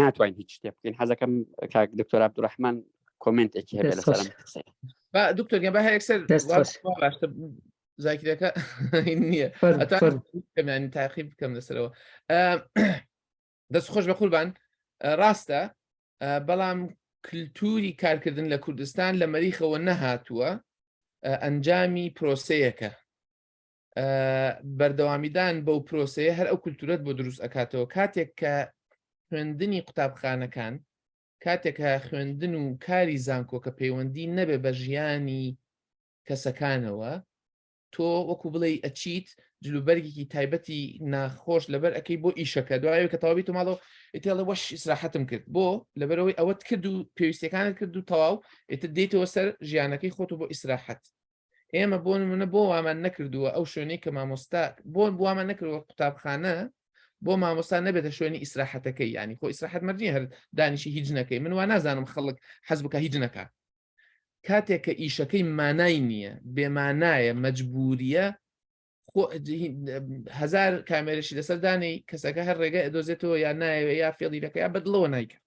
ناتوانین هیچ شتێ بکەین حەزەکەم کاک دکتۆر عەبدوڕەحمان کۆمنتێکی هەبێ لەسەرم دکتۆر با هەیەکسەر باشتە زاکرەکە نییە ئەتوانین تاقیب بکەم لەسەرەوە دەست خۆش بە قوربان ڕاستە بەڵام کللتوری کارکردن لە کوردستان لە مەریخەوە نەهاتووە ئەنجامی پرۆسەیەکە بەردەوامیدان بەو پرۆسەیە هەر ئەو کولتورەت بۆ دروست ئەکاتەوە کاتێک کە خوێندنی قوتابخانەکان کاتێک کە خوێندن و کاری زانکۆکە پەیوەندی نەبێ بە ژیانی کەسەکانەوە تۆ وەکو بڵێ ئەچیت جلوبەرگێکی تایبەتی ناخۆش لەبەر ئەەکەی بۆ ئیشەکە دوایەوە کە تەواوی تۆماڵەوە ئێتێڵە وەش ئیسراحەتم کرد بۆ لەبەرەوەی ئەوەت کرد و پێویستەکانت کرد و تەواو ئێتر دێتەوە سەر ژیانەکەی خۆت و بۆ ئیسراحەت ئێمە بۆ منە بۆ وامان نەکردووە ئەو شوێنەی کە مامۆستا بۆ وامان نەکردوە قوتابخانە بۆ مامۆستا نەبێتە شوێنی ئیسراحەتەکەی ینی خۆ ئیسراحەت مەرجی هەر دانیشی هیچ نەکەی من وا نازانم خەڵک حەز بکە هیچ نەکە کاتێک کە ئیشەکەی مانای نییە بێمانایە مەجبوریە هزار کامێرەشی لەسەر دانەی کەسەکە هەر ڕێگە ئەدۆزێتەوە یا نایەوە یا فێڵیرەکە یا بەدڵەوە نایکە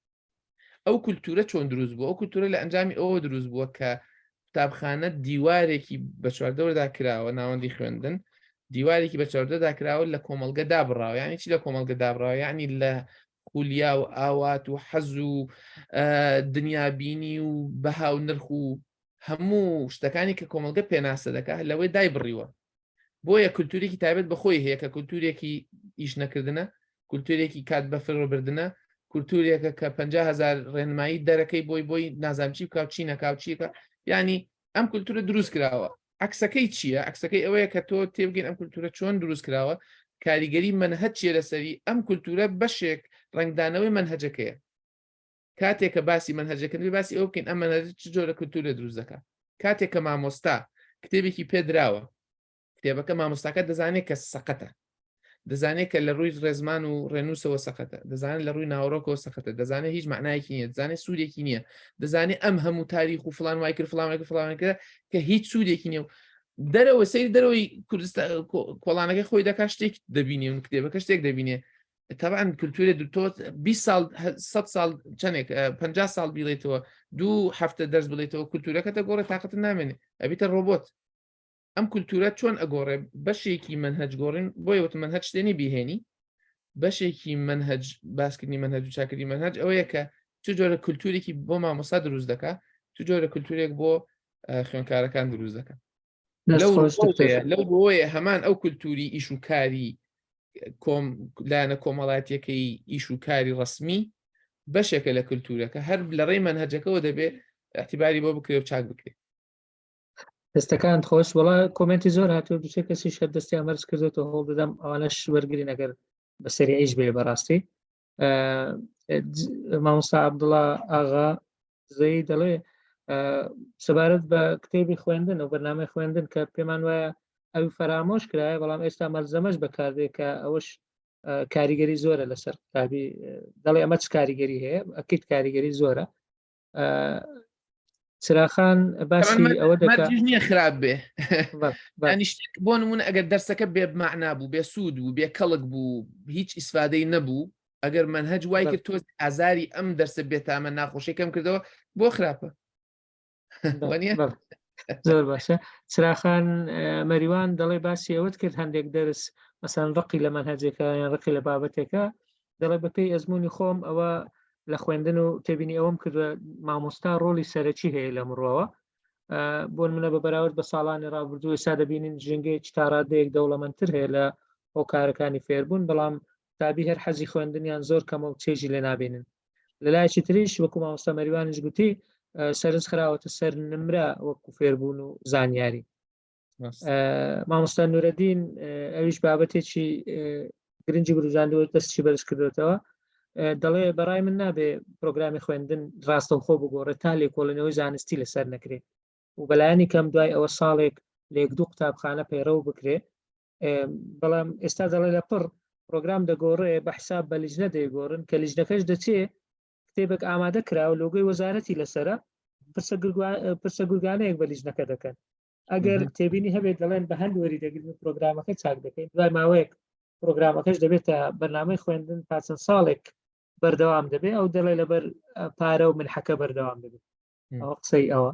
ئەو کولتورە چۆن دروست بووە ئەو کولتورە لە ئەنجامی ئەوە دروست بووە کە قوتابخانە دیوارێکی بە چواردەوەدا کراوە ناوەندی خوێندن دیوارێکی بە چواردەدا کراوە لە کۆمەڵگە دابڕاوە یعنی چی لە کۆمەڵگە دابڕاوە یعنی لە خولیا و ئاوات و حەز و دنیابینی و بەها و نرخ و هەموو شتەکانی کە کۆمەڵگە پێناسە دەکات لەوەی دای بڕیوە بۆیە کولتورێکی تایبەت بەخۆی هەیە کە کولتورێکی ئیش نەکردنە کولتورێکی کات بەفڕۆبردنە کولتورێکە کە 50,000 ڕێنمایی دەرەکەی بۆی نازانام چی بکاو چی نەکاو چیکە ینی ئەم کولتورە دروست کراوە عکسەکەی چییە عکسەکەی ئەوەیە کە تۆ تێبگەین ئەم کولتورە چۆن دروست کراوە کاریگەری منهەج چیە لەسەری ئەم کولتورە بەشێک ڕنگدانەوەی منهەجەکەیە کاتێک کە باسی منهەجەکردنی باسی ئەو بکەین ئەم منهەج چ جۆرە کولتورە دروست دەکات کاتێک کە مامۆستا کتێبێکی پێدراوە کتێبەکە مامۆستاکە دەزانێت کە سەقەتە دەزانێت کە لە ڕووی ڕێزمان و ڕێنووسەوە سەقەتە دەزانێت لە ڕووی ناوەڕۆکەوە سەقەتە دەزانێت هیچ معنایەکی نییە دەزانێت سوودێکی نییە دەزانێت ئەم هەموو تاریخ و فلان وای کرد فلان فلانەکە کە هیچ سوودێکی نییە و دەرەوە سەیری دەرەوەی کوردستان کۆڵانەکەی خۆی دەکا شتێک دەبینێ و کتێبەکە شتێک دەبینێ تەبعاً کولتورێ تۆ 20 ساڵ 100 ساڵ چەندێک 50 ساڵ بیڵێتەوە 2 هەفتە دەرس بڵێتەوە کولتورەکە دەگۆڕێت تااقەت نامێنێ ئەبیتە ڕۆبۆت ئەم کولتورە چۆن ئەگۆڕێ بەشێکی منهەج گۆڕین بۆی وت منهەج شتێنی بیهێنی بەشێکی منهەج باسکردنی منهەج و چاکردی منهەج ئەوەیە کە چ جۆرە کولتورێکی بۆ مامۆستا دروست دەکات چ جۆرە کولتورێک بۆ خوێندکارەکان دروست دەکات لەو بۆیە هەمان ئەو کولتوری ئیش و کاری لایەنە کۆمەڵاتیەکەی ئیش و کاری ڕسمی بەشێکە لە کولتورەکە هەر لە ڕێی منهەجەکەەوە دەبێت احتیباری بۆ بکرێ و چاک بکرێت دەستەکان خۆش وڵا کۆمنتی زۆر هاتووە دوچێ کەسی شەر دەستی ئەمەرز کردێتەوە هەڵ دەدەم ئەوانەش وەرگین ئەگەر بەسەری ئەیش بێ بەڕاستی مامۆستا عەبدوڵڵا ئاغا زەی دەڵێ سەبارەت بە کتێبی خوێندن و بەرنامەی خوێندن کە پێمان وایە ئەوی فەرامۆش کرایە بەڵام ئێستا مەلزەمەش بەکاردێت کە ئەوەش کاریگەری زۆرە لەسەر قوتابی دەڵێ ئەمە چ کاریگەری هەیە ئەکید کاریگەری زۆرە چراخان باسی ئەوە دەکات نییە خراپ بێ شتێک بۆ نمونە ئەگەر دەرسەکە بێ بمەعنا بوو بێ سوود بوو بێ کەڵک بوو هیچ ئیسفادەی نەبوو ئەگەر منهەج وای کرد تۆ ئازاری ئەم دەرسە بێتامە ناخۆشیەکەم کردەوە بۆ خراپە زۆر باشە چراخان مەریوان دەڵێ باسی ئەوەت کرد هەندێک دەرس مەسەن ڕقی لە منهەجێکە یان ڕقی لە بابەتێکە دەڵێ بەپێی ئەزمموی خۆم ئەوە لە خوێندن و تێبینی ئەوم کردوە مامۆستا ڕۆڵی سەرەکی هەیە لە مرۆوە بۆ منە بە بەراورد بە ساڵانی ڕابردوو ئێستا دەبینین ژنگەیەکی تا ڕادەیەک دەوڵەمەندتر هەیە لە هۆکارەکانی فێربوون بەڵام تابی هەر حەزی خوێندنیان زۆر کەمە و چێژی لێ نابێنن لەلایەکی تریش وەکو مامۆستا مەریوانش گوتی سەرنج خراوەتە سەر نمرە وەکو فێربوون و زانیاری مامۆستا نورەدین ئەویش بابەتێکی گرنگی بروژاندەوە دەستی بەرز کردوێتەوە دەڵێ بەڕای من نابێ پرۆگرامی خوێندن ڕاستەوخۆ بگۆڕێت تا لێکۆڵینەوەی زانستی لەسەر نەکرێت و بەلایانی کەم دوای ئەوە ساڵێک لە یەک دوو قوتابخانە پەیڕەو بکرێ بەڵام ئێستا دەڵێ لە پڕ پرۆگرام دەگۆڕێ بە حساب بە لیژنە دەیگۆڕن کە لیژنەکەش دەچێ کتێبێک ئامادە کراوە لۆگۆی وەزارەتی لەسرە پرسە گورگانەیەک بە لیژنەکە دەکەن ئەگەر تێبینی هەبێت دەڵێن بە هەند وەری دەگرن پرۆگرامەکە چاک دەکەین دوای ماوەیەک پرۆگرامەکەش دەبێتە بەرنامەی خوێندن تا چەند ساڵێک بەردەوام دەبێت ئەو دەڵێ لەبەر پارە و منحەکە بەردەوام دەبێت ئەوە قسەی ئەوە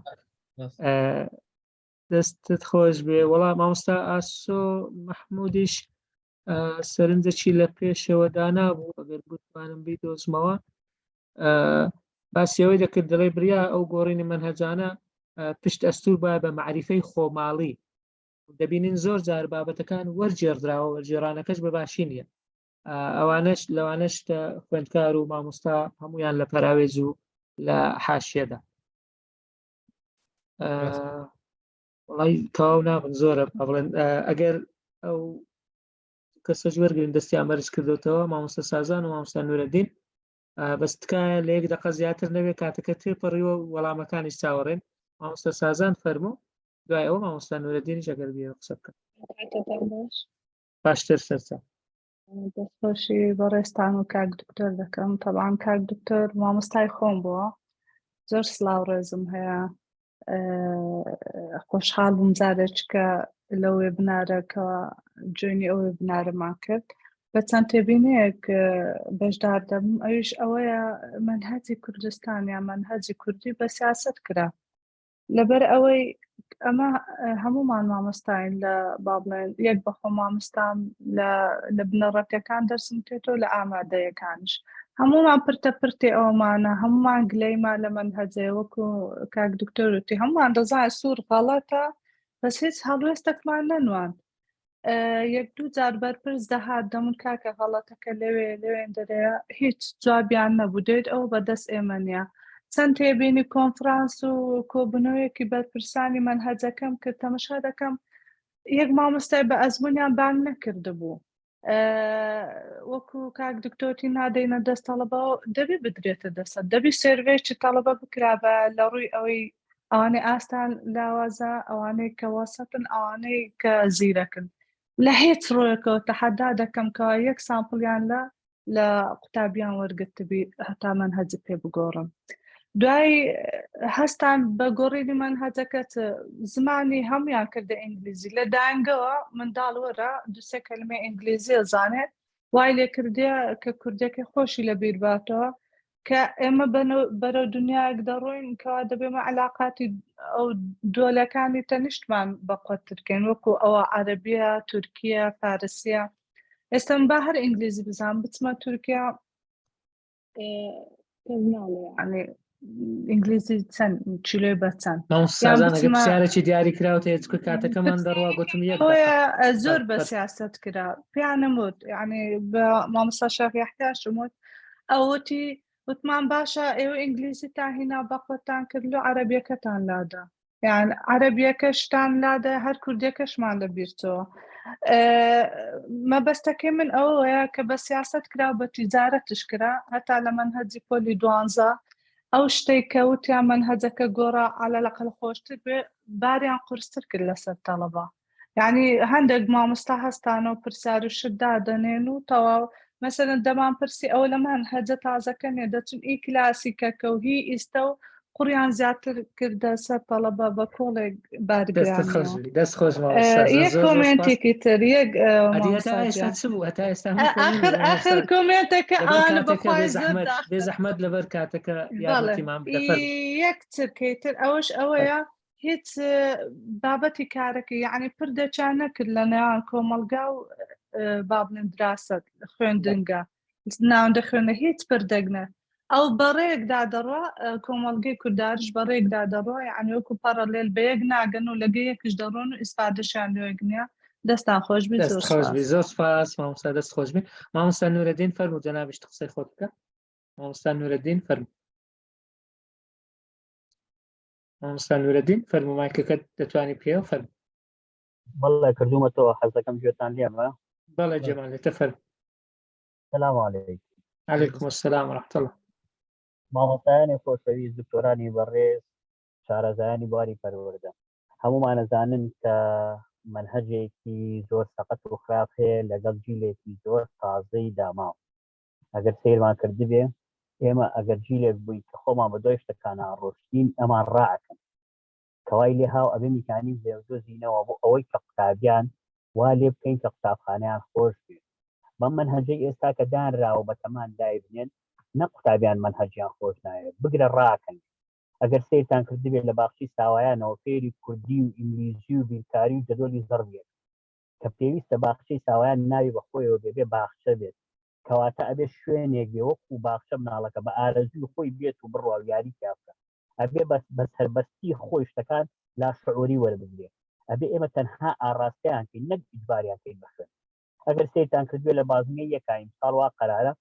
دەستت خۆش بێ وەڵام مامۆستا ئاسۆ مەحمودیش سەرنجێکی لە پێشەوە دانابوو ئەگەر بتوانم بیدۆزمەوە باسیەوەی دەکرد دەڵێ بریا ئەو گۆڕینی منهەجانە پشت ئەستور بە بە معریفەی خۆماڵی دەبینین زۆر جار بابەتەکان وەرجێڕدراوە وەرجێڕانەکەش بە باشی نییە ئەوانش لەوانش خوێندکار و مامۆستا هەمویان لە پەراوێز و لە حاشیەدا وڵی تەواو نابن زۆرە بڵێن ئەگەر ئەو کەسەش وەرگن دەستی ئەمەرز کردوتەوە مامۆستا سازان و مامۆستا نورەدین بەستکایە لە یەک دەقە زیاتر نەبێت کاتەکە تێپەڕیوە وەڵامەکانیش چاوەڕێن مامۆستا سازان فەرموو دوای ئەوە مامۆستا نورەدینیش ئەگەر بێ قسە بکەن باشتر سەرچە دەستخۆشی بەڕێستان و کاک دکتۆر دەکەم تەبعاً کاک دکتۆر مامۆستای خۆم بووە زۆر سڵاو ڕێزم هەیە خۆشحاڵ بووم جارێک کە لەو وێبنارەکەوە جوێنی ئەو وێبنارەمان کرد بە چەند تێبینەیەک بەشدار دەبم ئەویش ئەوەیە منهەجی کوردستان یان منهەجی کوردی بە سیاست کرا لەبەر ئەوەی ئەمە هەمومان مامۆستاین لە بابڵێن یەک بەخۆ مامۆستام لە بنەڕەتەکان دەرسم تێتەوە لە ئامادەیەکانش هەمومان پرتە پرتێ ئەومانە هەمومان گلەیمان لە منهەجێ وەکو کاک دکتۆرتی هەمومان دەزانین سوور غەڵەتە بەس هیچ هەڵوێستێکمان نەنوان یەک دوو جار بەرپرس دەهات دەمون کاکە غەڵەتەکە لەوێن دەرەیە هیچ جوابیان نەبوو دێت ئەو بەدەست ئێمە نییە چەند تێبینی کۆنفرانس و کۆبوونەوەیەکی بەرپرسانی منهەجەکەم کرد تەماشا دەکەم یەک مامۆستای بە ئەزممویان بانگ نەکردبوو وەکو کاک دکتۆرتی نادەینە دەست تەڵەبەوە دەبێ بدرێتە دەسە دەبی سێرڤێکی تەڵەبە بکرابە لە ڕووی ئەوەی ئەوانەی ئاستان لاوازە ئەوانەی کە وەسەتن ئەوانەی کە زیرەکن لە هیچ ڕۆیەکەوە تەحەدا دەکەم کەەوە یەک سامپڵیان لە قوتابیان وەرگرتبی هەتا منهەجی پێ بگۆڕم دوای هەستان بە گۆڕینی منهەجەکەت زمانی هەمویان کردە ئینگلیزی لە دانگەوە منداڵ وەرە دووسێ کەلمە ئینگلیزی زانێت وای لێ کردێ کە کوردەکەی خۆشی لە بیر باتەوە کە ئێمە بەرەو دنیایەک دەڕۆین کەوا دەبێمە علاقاتی ئەو دۆلەکانی تەنیشتمان بەقوترکەین وەکو ئەوە عەرەبیە تورکیە فارسیە ئێستا با هەر ئینگلیزی بزانم بچمە تورکیا ئینگلیزی چەند چیلۆی بەچەند سیارێکی دیاری کراوە هێچ کاتەکەمان دەڕوا گوتم زۆر بە سیاست کرا پیانەموت یعنی بە مامۆستا شافی احتیاجموت ئەوەتی وتمان باشە ئێوە ئینگلیزی تا هینا بەخۆتان کرد لە عەرەبیەکەتان لادا یان عەرەبیەکەشتان لادە هەر کوردیەکەشمان لەبیرتەوە. مەبەستەکەی من ئەوەیە کە بە سیاست کرا و بە تیجارەتش کرا هەتا لە منهەجی پۆلی 12 ئەو شتێک کە وتیان منهەجەکە گۆڕا عەلەلەقەڵ خۆشتر بێ باریان قورستر کرد لەسەر تەڵەبە. یعنی هەندێک مامۆستا هەستانە و پرسیار و شت دادەنێن و تەواو مەسەلەن دەمان پرسی ئەو لە منهەجە تازەکە نێ دەچون ئی کلاسیکەکە و هی ئیستە و قوڕیان زیاتر کردە سەر تەڵەبە بە کۆڵێک بارگرانیەوە. دەست خۆش یەک کۆمنتێکی تر یەک آخر کۆمنتەکە ئەوانە بەخوای زۆر بێ زەحمەت لەبەر کاتەکە یارمەتیمان بدە. یەک ترکەی تر ئەوەش ئەوەیە هیچ بابەتی کارەکە یعنی پر دەچان نەکرد لە نێوان کۆمەلگا و با بڵێن دراست خوێندنگە ناوەندە خوێنە هیچ پردەگنە ئەو بەڕێکدا دەڕوا کۆمەلگەی کورداریش بەڕێکدا دەڕوا یعنی وەکو پەڕەلێل بە یەک ناگەن و لەگە یەکش دەڕۆن و ئیسپادەشیان لێگنیا. دەستان خۆش بێت. زۆر سپاس مامۆستا، دەست خۆش بێت. مامۆستا نورەدین فەرموو جەنابش قسەی خۆت بکە. مامۆستا نورەدین فەرموو. مامۆستا نورەدین فەرموو مایکەکەت دەتوانی پێوە فەرموو. بەڵێ کردومەتەوە حەزەکەم گوێتان لێمە. بەڵێ جەمالێتە فەرموو. سەلام عەلەیکم. عەلەیکم السەلام ورحمەتوڵڵاه. مامۆستایانی خۆشەویست، دکتۆرانی بەڕێز، شارەزایانی بواری پەروەردە، هەمومان ئەزانن کە منهەجێکی زۆر سەقەت و خراپ هەیە لەگەڵ جیلێکی زۆر تازەی داماوە. ئەگەر سەیرمان کردبێ ئێمە ئەگەر جیلێک بووین کە خۆمان بە دۆی شتەکانە ڕۆشتین ئەمان ڕائەکەن کەوای لێ هاو ئەبێ میکانیزم زێوزۆزینەوە بۆ ئەوەی کە قوتابیان وا لێ بکەین کە قوتابخانەیان خۆش بێت. بەم منهەجەی ئێستا کە دانراوە بە تەمان دایبنێن نە قوتابیان منهەجیان خۆش ناوێت بگرە ڕاکەن. ئەگەر سیرتان کردبێت لە باخچی ساوایانەوە فێری کوردی و ئینگلیزی و بیرکاری و جەدۆلی زەڕ بێت کە پێویستە باخچەی ساوایان ناوی بەخۆیەوە بێ باخچە بێت کەواتە ئەبێ شوێنێک بێ وەکو باخچە مناڵەکە بە ئارەزوی خۆی بێت و بڕوا و یاری کافکە ئەبێ بە سەربەستی خۆی شتەکان لا شعوری وەربگرێت ئەبێ ئێمە تەنها ئاڕاستەیان کەین نەک ئیجباریان کەین بەخێن. ئەگەر سیرتان کردوێت لە بازنگەی یەکایم ساڵ وا قەرارە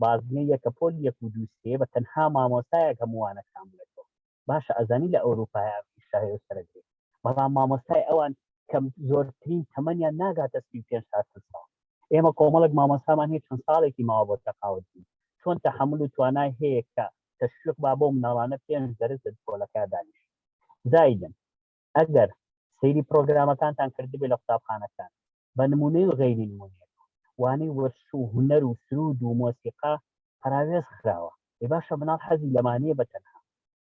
بازنگەی یەکە پۆل یەک و دووسێ بە تەنها مامۆستایەک هەمووانە کاملێتەوە باشە ئەزانی لە ئەوروپای شاهێ سەرگێ بەڵام مامۆستای ئەوان کەم زۆرترین تەمەنیان ناگاتە 35 ساڵ. ئێمە کۆمەڵک مامۆستامان هەیە چەند ساڵێکی ماوە بۆ تەقاوت بوو چۆن تەحمل و توانای هەیە کە تەشویق با بۆ مناڵانە 5 دەرس لە پۆلەکە دانیش. زایدن ئەگەر سەیری پرۆگرامەکانتان کردبێت لە قوتابخانەکان بە نمونەی و غەیری نمونەیە وانەی وەرش و هونەر و سرود و مۆسیقا پراوێز خراوە ێ باشە مناڵ حەزی لەمانەیە بە تەنها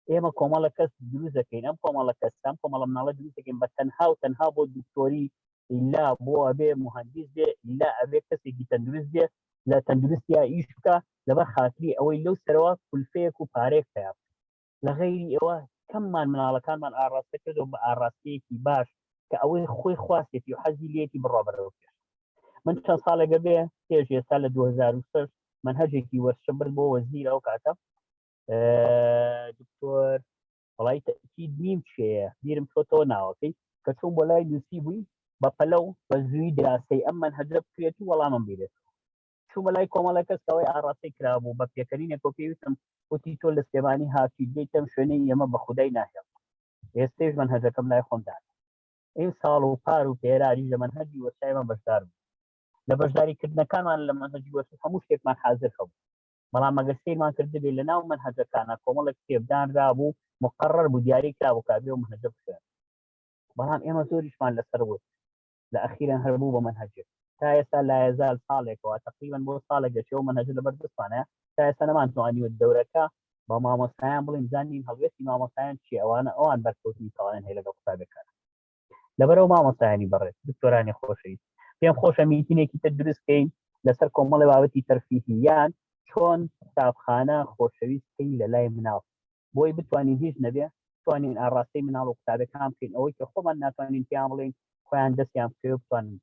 ئێمە کۆمەڵە کەس دروست دەکەین ئەم کۆمەڵە کەسان کۆمەڵە مناڵە دروست دەکەین بە تەنها و تەنها بۆ دکتۆری ئیلا بۆ ئەبێ مهندس بێ ئیلا ئەبێ کەسێکی تەندروست بێ لە تەندروستیا ئیش بکە لەبەر خاتری ئەوەی لەو سەرەوە کولفەیەک و پارێک تەیاب لە غەیری ئەوە کەممان مناڵەکانمان ئاڕاستە کردەوە بە ئاڕاستەیەکی باش کە ئەوەی خۆی خواستێتی و حەزی لێتی بڕوا بەرەوە پێش. من چەند ساڵێکە بێ پێش ئێستا لە 2006 منهەجێکی وەرشە برد بۆ وەزیر ئەو کاتە دکتۆر وڵای تەکید نیم چێە بیرم چۆتەوە ناوەکەی کە چوون بۆ لای نووسی بووی بە پەلەو بە زووی دراستەی ئەم منهەجە بکرێت و وەڵامم بیرێت چوو بە لای کۆمەڵە کەسەوەی ئاڕاستی کرابوو بە پێکەرینێکۆ پێویستم وتی تۆ لە سلێمانی هاتی دێتەم شوێنەی ئێمە بە خودای ناهێڵ ئێستێش منهەجەکەم لای خۆمدان ئەی ساڵ و پار و پێراری لە منهەجی وەرشایمە بەشدار بوو لە بەشداریکردنەکانمان لە منهەجی وەرش هەموو شتێکمان حاضر هەبوو بەڵام ئەگەر سیرمان کردبێت لە ناو منهەجەکانە کۆمەڵێک کتێبدانرا بوو مقرڕ بوو دیاری کرابوو کابێ و منهەجە بخوێن بەڵام ئێمە زۆریشمان لەسەر وت لە ئەخیران هەربوو بە منهەجێ تا ئێستا لا یەزال ساڵێکەوە تقریبا بۆ ساڵێک دەچێەوە منهەجە لەبەردەستمانەیە تا ئێستا نەمانتوانیوە دەورەکە بە مامۆستایان بڵین زانین هەڵوێستی مامۆستایان چی ئەوانە ئەوان بەرکەوتنی تاڵێن هەیە لەگەڵ قوتابەکان لەبەرەوە مامۆستایانی بەڕێز دکتۆرانی خۆشەویست پێم خۆشە میتینێکی تر دروستکەین لەسەر کۆمەڵی بابەتی تەرفیهیان چۆن قوتابخانە خۆشەویستکەی لە لای مناڵ بۆی بتوانین هیچ نەبێ توانین ئاڕاستی مناڵ و قوتابەکان بکەین ئەوەی کە خۆمان ناتوانین پێیان بڵین خۆیان دەستیان پێ بتوانین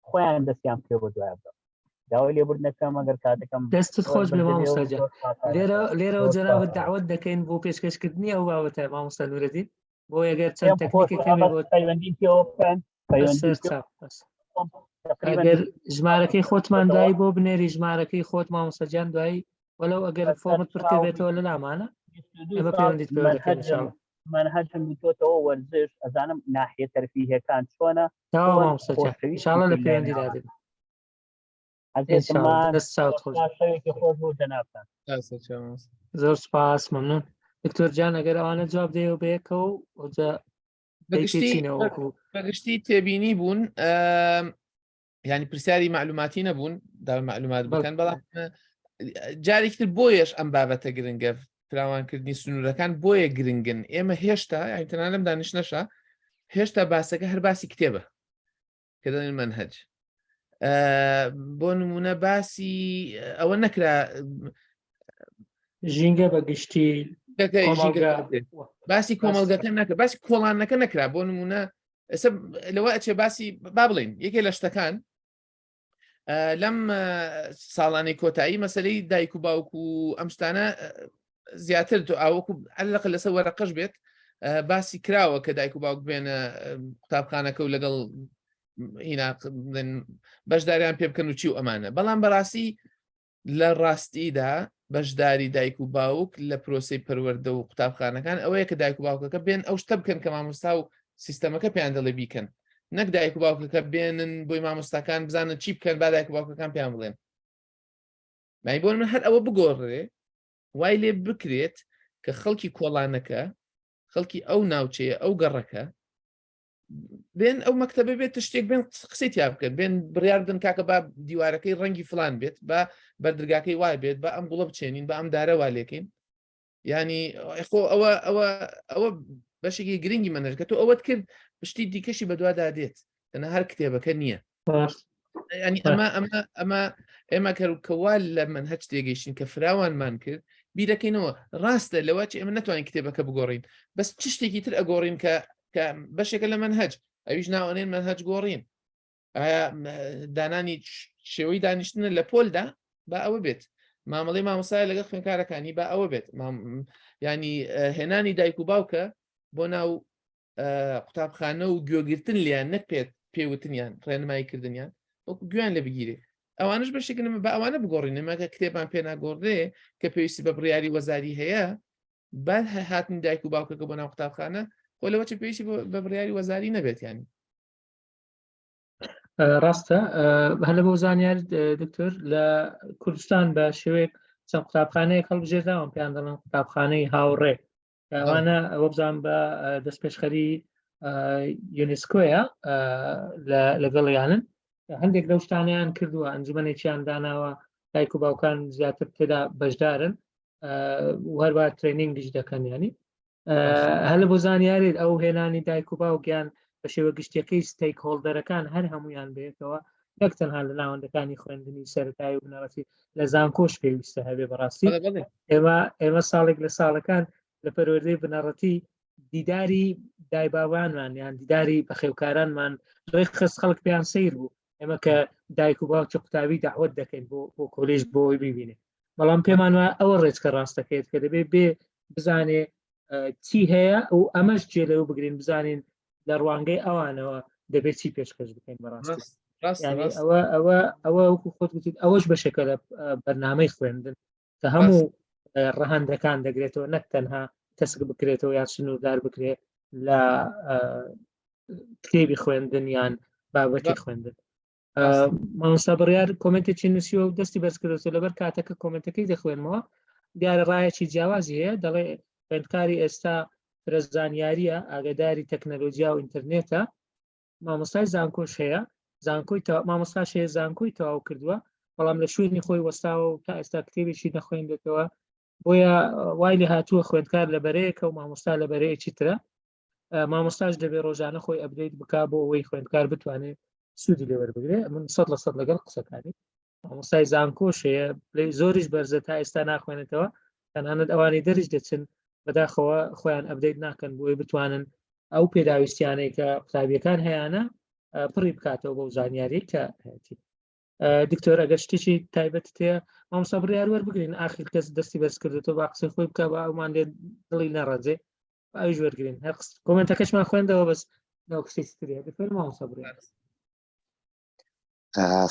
خۆیان دەستیان پێ بۆ دوای بە داوای لێبوردنەکەم ئەگەر کاتەکەم دەستت خۆش بێ مامۆستا جان لێرەوە جەنابەت داوەت دەکەین بۆ پێشکەشکردنی ئەو بابەتە مامۆستا نورەدین بۆ ئەگەر چەند تەکنیکی کەمی بۆ پەیوەندی پێوە بکەن ئەگەر ژمارەکەی خۆتمان دوایی بۆ بنێری ژمارەکەی خۆت مامۆستا جان دوایی وەلەو ئەگەر فۆرمت پڕ کردێتەوە لە لامانە ئەمە پەیوەندیت پێوە دەکەین منهجم بتۆتەوە وەرزش ئەزانم ناحیە تەرفیهەکان چۆنە تاوا مامۆستاجان ئینشاڵڵا لە پەیوەندیدا دێت حەزێتمان دەست چاوت خۆش شەوێکی خۆش بۆ جەنابتان زۆر سپاس مەمنون دکتۆر جان ئەگەر ئەوانە جواب دێەوە بەیەکەوە ئەوجا بەگشتی تێبینی بوون ینی پرسیاری معلوماتی نەبوون دا معلومات بکەن بەڵام جارێکتر بۆیەش ئەم بابەتە گرنگە فراوانکردنی سنوورەکان بۆیە گرنگن ئێمە هێشتا یانتەنان لەم دانیشتنەشە هێشتا باسەکە هەر باسی کتێبە کە دەڵێن منهەج بۆ نمونە باسی ئەوە نەکرا ژینگە بەگشتی باسی کۆمەڵگەکە نەکرا باسی کۆڵانەکە نەکرا بۆ نمونە ئێستا لەوە ئەچێ باسی با بڵین یەکێ لە شتەکان لەم ساڵانەی کۆتایی مەسەلەی دایک و باوک و ئەم شتانە زیاتر تۆ ئاوەکو عەلەقە لەسەر وەرەقەش بێت باسی کراوە کە دایک و باوک بێنە قوتابخانەکە و لەگەڵ بەشداریان پێ بکەن و چی و ئەمانە بەڵام بەڕاستی لە ڕاستیدا بەشداری دایک و باوک لە پرۆسی پەروەردە و قوتابخانەکان ئەوەیە کە دایک و باوکەکە بێن ئەو شتە بکەن کە مامۆستا و سیستەمەکە پێیان دەڵێ بیکەن نەک دایک و باوکەکە بێنن بۆی مامۆستاکان بزانن چی بکەن با دایک و باوکەکان پێیان بڵێن مای بۆ من هەر ئەوە بگۆڕێ وای لێ بکرێت کە خەڵکی کۆڵانەکە خەڵکی ئەو ناوچەیە ئەو گەڕەکە بێن ئەو مەکتەبە بێت شتێک بێن قسەی تیا بکەن بێن بڕیاردن کاکە با دیوارەکەی ڕەنگی فلان بێت بە بەردرگاکەی وای بێت بە ئەم گوڵە بچێنین بە ئەم دارە وا لێکین ینی خۆ ئەوە بەشێکی گرنگی منەژکە تۆ ئەوەت کرد پشتی دیکەشی بەدوادا دێت تەنە هەر کتێبەکە نییە ینی ئێمە کەوا لە منهەج تێگەیشتین کە فراوانمان کرد بیرەکەینەوە ڕاستە لەوە چ ئێمە ناتوانین کتێبەکە بگۆڕین بەس چ شتێکی تر ئەگۆڕین کە بەشێکە لە منهەج ئەویش ناوانێن منهەج گۆڕین ئایا دانانی شێوەی دانیشتنە لە پۆلدا با ئەوە بێت مامەڵی مامۆسای لەگەڵ خوێنکارەکانی با ئەوە بێت ینی هێنانی دایک و باوکە بۆ ناو قوتابخانە و گوێگرتن لیان نەک پێوتنیان ڕێنماییکردنیان وەکو گویان لە بگیرێ ئەوانش بەشێکن بە ئەوانە بگۆڕین مەگە کتێبان پێ ناگۆڕێ کە پێویستی بە بڕیاری وەزاری هەیە با هاتنی دایک و باوکەکە بۆ ناو قوتابخانە خۆ لەوە چ پێویستی بە بڕیاری وەزاری نەبێت ینی ڕاستە هەلە بۆ زانیار دکتۆر لە کوردستان بە شێوەیەک چەند قوتابخانەیە هەڵبژێرداوە پێیان دەڵێن قوتابخانەی هاوڕێ ئەوانە ئەوە بزان بە دەستپێشخەری یونسکۆیە لەگەڵیانن هەندێک لەو شتانیان کردووە ئەنجومەنێکیان داناوە دایک و باوکان زیاتر تێدا بەشدارن هەروە ترێنینگیش دەکەن ینی هەلە بۆ زانیارێت ئەو هێنانی دایک و باوکیان بە شێوە گشتەکەی ستیک هۆڵدەرەکان هەر هەمویان بێتەوە یەک تەنها لە ناوەندەکانی خوێندنی سەرەتایی و بنەڕەتی لە زانکۆش پێویستە هەبێ بەڕاستی ئێمە ساڵێک لە ساڵەکان لە پەروەردەی بنەڕەتی دیداری دایباوانمان یان دیداری بەخێوکارانمان ڕێک خست خەڵک پێیان سیر بوو ئێمە کە دایک و باوکی قوتابی داعوت دەکەین بۆ کۆلێژ بۆی ببینێ بەڵام پێمان وایە ئەوە ڕێچکە ڕاستەکەیت کە دەبێت بێ بزانێ چی هەیە و ئەمەش جێ لەوە بگرین بزانین لە ڕوانگەی ئەوانەوە دەبێت چی پێشکەش بکەین بەڕاستی ئەوە وەکو خۆت گوتیت ئەوەش بەشێکە لە بەرنامەی خوێندن کە هەموو ڕەهەندەکان دەگرێتەوە نەک تەنها تەسک بکرێتەوە یا سنووردار بکرێت لە کتێبی خوێندن یان بابەتی خوێندن مامۆستا بڕیار کۆمنتێکی نووسیوە و دەستی بەرز کردەوە لەبەر کاتەکە کۆمنتەکەی دەخوێنمەوە دیارە ڕایەکی جیاوازی هەیە دەڵێ خوێندکاری ئێستا فرەزانیاریە ئاگاداری تەکنەلۆجیا و ئینتەرنێتە مامۆستای زانکۆش هەیە مامۆستاش هەیە زانکۆی تەواو کردووە بەڵام لە شوێنی خۆی وەستاوە و تا ئێستا کتێبێکی نەخوێندێتەوە بۆیە وای لێ هاتووە خوێندکار لە بەرەیەکە و مامۆستا لە بەرەیەکی ترە مامۆستاش دەبێت ڕۆژانە خۆی ئەپدەیت بکا بۆ ئەوەی خوێندکار بتوانێت سوودی لێوەربگرێ من 100% لەگەڵ قسەکانی مامۆستای زانکۆش هەیە زۆریش بەرزە تا ئێستا ناخوێنێتەوە تەنانەت ئەوانەی دەرج دەچن بەداخەوە خۆیان ئەپدەیت ناکەن بۆی بتوانن ئەو پێداویستیانەی کە قوتابیەکان هەیەە پڕی بکاتەوە بۆ زانیاری کە هەیەی دکتۆر ئەگەر شتێکی تایبەت تەیە مامۆستا بڕیار وەربگرین ئاخر کەس دەستی بەرز کردێتەوە با قسەی خۆی بکە بە ئەومان لێ دڵی نەڕەجێ ئەویش وەرگرین هەر کۆمنتەکەشمان خوێندەوە بەس ناو کشتێکی ترە دەفەر مامۆستا بڕیار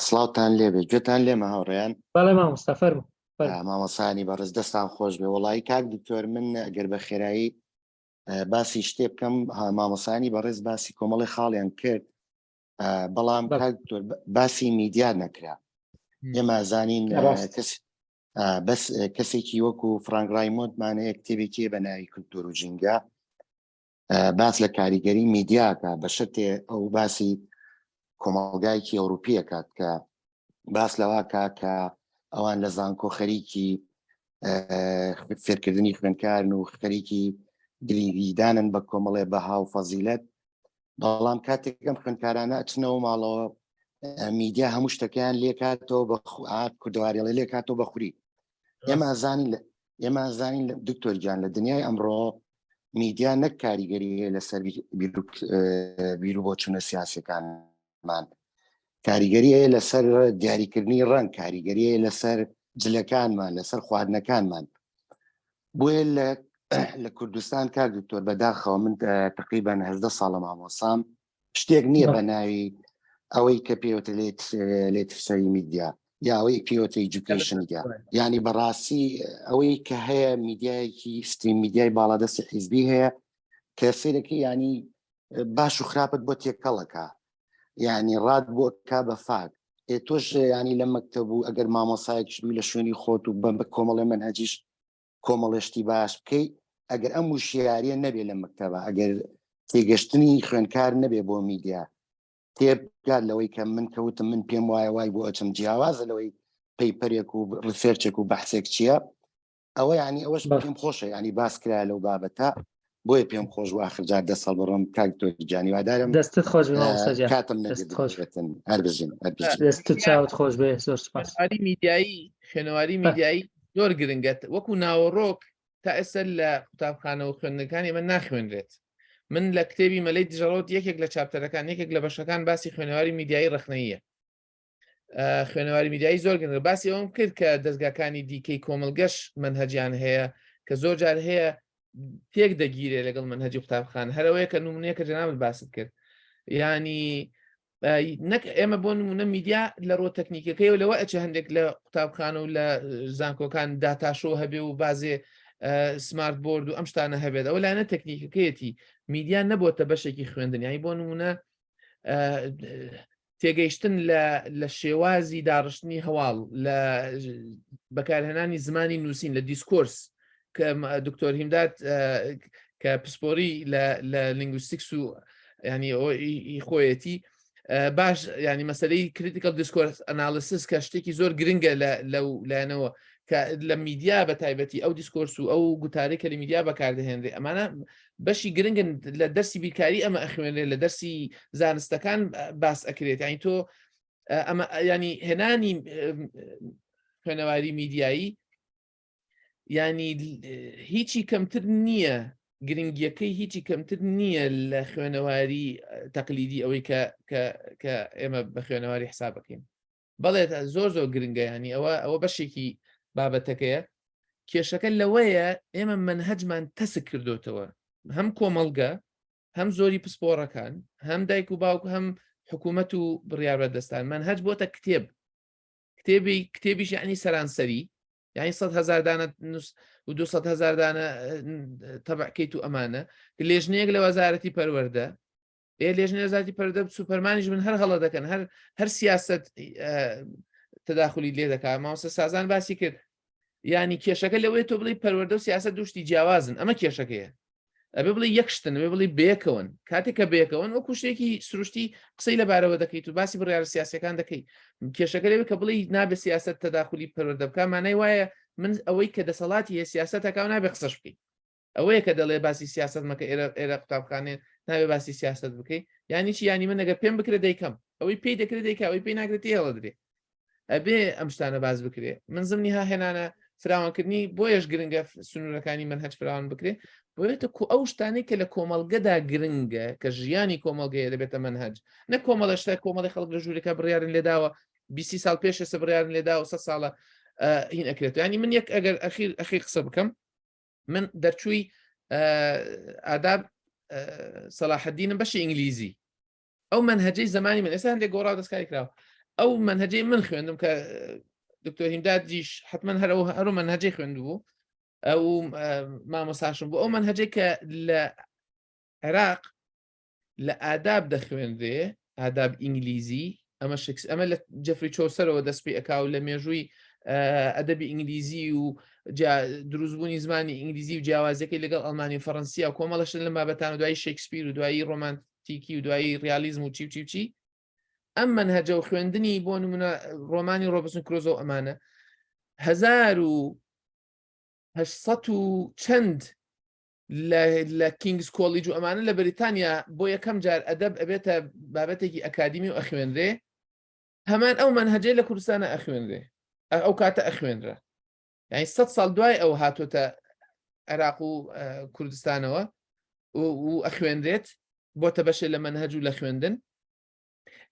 سڵاوتان لێبێ گوێتان لێمە هاوڕێیان بەڵێ مامۆستا فەرموو مامۆسانی بەڕێز دەستان خۆش بێ وڵی کاک دکتۆر من ئەگەر بە خێرایی باسی شتێ بکەم مامۆسانی بەڕێز باسی کۆمەڵی خاڵیان کرد بەڵام کاکتۆر باسی میدیا نەکرا ئێمە زانین بەس کەسێکی وەکو فرانک ڕایمۆندمانەیە کتێبێکی بە ناوی کولتور و ژینگە باس لە کاریگەری میدیاکە بە شتێ ئەو باسی کۆمەڵگایکی ئەوروپیە کات کە باس لەواکە کە ئەوان لە زانکۆ خەریکی فێرکردنی خوێندکارن و خەریکی گرنگیدانن بە کۆمەڵێ بەها و فەزیلەت بەڵام کاتێکم خوێندکارانە ئەچنەوە ماڵەوە میدیا هەموو شتەکەیان لێکاتەوە بە کوردوارێڵە لێکاتەوە بەخوری ئێمە زانین دکتۆر گیان لە دنیای ئەمڕۆ میدیا نەک کاریگەری لەسەر بیر و بۆچوونە سیاسەکانمان کاریگەریە لەسەر دیاریکردنی ڕەنگ کاریگەریە لەسەر جلەکانمان لەسەر خواردنەکانمان بۆیە لە کوردستان کار دکتۆر بەداخەوە من تقریبان 11 ساڵە مامۆسام شتێک نییە بە ناوی ئەوەی کە پێوتە لێترسەری میدیا یا ئەوەی پێوتە ئیجوکیشن میدیا یعنی بەڕاستی ئەوەی کە هەیە میدیایەکی ستریم میدیای باڵادەستی حیزبی هەیە کە سیرەکە ینی باش و خراپت بۆ تێکەڵەکە یعنی ڕاد بۆ کا بە فاک تۆش ینی لە مەکتەب و ئەگەر مامۆسایەکیش لە شوێنی خۆت و بە کۆمەڵێ منهەجیش کۆمەڵێشتی باش بکەیت ئەگەر ئەم وشیاریە نەبێ لە مەکتەبە ئەگەر تێگەشتنی خوێندکار نەبێ بۆ میدیا تێبگات لەوەی کە من کەوتم من پێم وایە وای بۆ ئەچم جیاوازە لەوەی پەیپەرێک و ڕفێرچێک و بەحسێک چییە ئەوە ینی ئەوەش پێم خۆشە ینی باس کرا لەو بابەتە بۆیە پێم خۆش و آخرجار 10 ساڵ بڕۆم کاکتۆر گیانی وادارم دەستت خۆش کاتم نەگرێتن هەر بژین دەستت چاوت خۆش بێ زۆر سپاس خوێنەواری میدیایی زۆر گرنگێت وەکو ناوەڕۆک تا ئێستا لە قوتابخانە و خوێندنەکانی من ناخوێنرێت من لە کتێبی مەلەی دژەڵۆت یەکێک لە چاپتەرەکان یەکێک لە بەشەکان باسی خوێنەواری میدیایی ڕخنەیە خوێنەواری میدیایی زۆر گرنگە باسی ئەوم کرد کە دەستگاکانی دیکەی کۆمەڵگەش منهەجیان هەیە کە زۆر جار هەیە تێک دەگیرێ لەگەڵ منهەجی قوتابخانە هەرەوەیە کە نمونەیە کە جەنابەت باست کرد ینی نەک ئێمە بۆ نمونە میدیا لە ڕۆ تەکنیکەکەی و لەوە ئەچە هەندێک لە قوتابخانە و لە زانکۆکان داتاشۆ هەبێ و بازێ سمارت بۆرد و ئەم شتانە هەبێت ئەو لایەنە تەکنیکەکەیەتی میدیا نەبووتە بەشێکی خوێندنیایی بۆ نمونە تێگەیشتن لە شێوازی داڕشتنی هەواڵ لە بەکارهێنانی زمانی نووسین لە دیسکۆرس کە دکتۆر هیمداد کە پسپۆری لە لینگویستیکس و ینی خۆیەتی باش ینی مەسلەی کریتیکال دیسکۆرس ئەنالیسیس کە شتێکی زۆر گرنگە لەو لایەنەوە کە لە میدیا بە تایبەتی ئەو دیسکۆرس و ئەو گوتارێک کە لە میدیا بەکاردەهێنرێ ئەمانە بەشی گرنگن لە دەرسی بیرکاری ئەمە ئەخوێنرێ لە دەرسی زانستەکان باس ئەکرێت یانی تۆ ئەمە ینی هێنانی خوێنەواری میدیایی ینی هیچی کەمتر نییە گرنگیەکەی هیچی کەمتر نییە لە خوێنەواری تەقلیدی ئەوەی کە ئێمە بە خوێنەواری حساب بکەین بەڵێت زۆر گرنگە ینی ئەوە بەشێکی بابەتەکەیە کێشەکە لەوەیە ئێمە منهەجمان تەسک کردوتەوە هەم کۆمەڵگە هەم زۆری پسپۆڕەکان هەم دایک و باوک هەم حکوومەت و بڕیاربەردەستان منهەج بۆتە کتێبیش یعنی سەرانسەری یعنی 100,000 دانە و 200,000 دانە تەبعکەیت و ئەمانە لێژنەیەک لە وەزارەتی پەروەردە لێژنە وەزارەتی پەروەردە سوپەرمانیش من هەر هەڵە دەکەن هەر سیاست تداخلی لێ دەکات ماوەسە سازان باسی کرد ینی کێشەکە لەوەی تۆ بڵی پەروەردە و سیاست دوشتی جیاوازن ئەمە کێشەکەیە ئەبێ بڵی یەکشتن ئەبێ بڵی بێکەون کاتێک کە بێکەون وەکو شتێکی سروشتی قسەی لەبارەوە دەکەیت و باسی بڕیارە سیاسەکان دەکەیت کێشەکە لەوەی کە بڵی نابێ سیاست تداخلی پەروەردە بکە مانای وایە من ئەوەی کە دەسەڵاتی هەیە سیاستەکە و نابێ قسەش بکەیت ئەوەیە کە دەڵێ باسی سیاست مەکە ئێرە قوتابخانێ نابێ باسی سیاست بکەیت ینی چی ینی من ئەگەر پێم بکرێت دەیکەم ئەوەی پێی دەکرێت دەیکا ئەوەی پێی ناکرێتی هەڵەدرێ ئەبێ ئەم شتانە باز بکرێ من زمنی هێنانە فراوانکردنی بۆیەش گرنگە سنوورەکانی منهەج فراوان بکرێ بۆیێتە ئەو شتانەی کە لە کۆمەڵگەدا گرنگە کە ژیانی کۆمەڵگەیە دەبێتە منهەج نە کۆمەڵەشتا کۆمەڵی خەڵک لە ژوورەکە بڕیارن لێداوە 20 ساڵ پێش ئێستا بڕیارن لێداوە 100 ساڵە هین ئەکرێت ینی من یەک ئەگەر ئەخیر قسە بکەم من دەرچووی ئاداب سەلاحەدینم بەشی ئینگلیزی ئەو منهەجەی زمانی من ئێستا هەندێک گۆڕاو دەستکاری کراوە ئەو منهەجەی من خوێندم کە دکتۆر هیمدادیش حتمما هەرو منهەجەی خوێندبوو ئەو مامۆساشم بۆ ئەو منهەجەی کە لە عێراق لە ئاداب دەخوێنرێ ئاداب ئینگلیزی ئەمە لە جەفری چۆسەرەوە دەست پێ ئەکاو لە مێژووی ئەدەبی ئینگلیزی و دروستبوونی زمانی ئینگلیزی و جیاوازەکەی لەگەڵ ئەڵمانی فەڕەنسیا و کۆمەڵەشن لە بابەتان و دوای شێکسپیر و دوایی ڕۆمانتیکی و دوایی ریالیزم و چی ئەم منهەجە و خوێندنی بۆ نمونە ڕۆمانی ڕۆبسن کرۆزۆ ئەمانە 1800 و چەند لە کینگز کۆلیج و ئەمانە لە بریتانیا بۆ یەکەم جار ئەدەب ئەبێتە بابەتێکی ئەکادمی و ئەخوێنرێ هەمان ئەو منهەجەی لە کوردستانە ئەخوێنرێ ئەو کاتە ئەخوێنرە یعنی 100 ساڵ دوای ئەو هاتوۆتە عێراق و کوردستانەوە و ئەخوێنرێت بۆتە بەشێ لە منهەج و لە خوێندن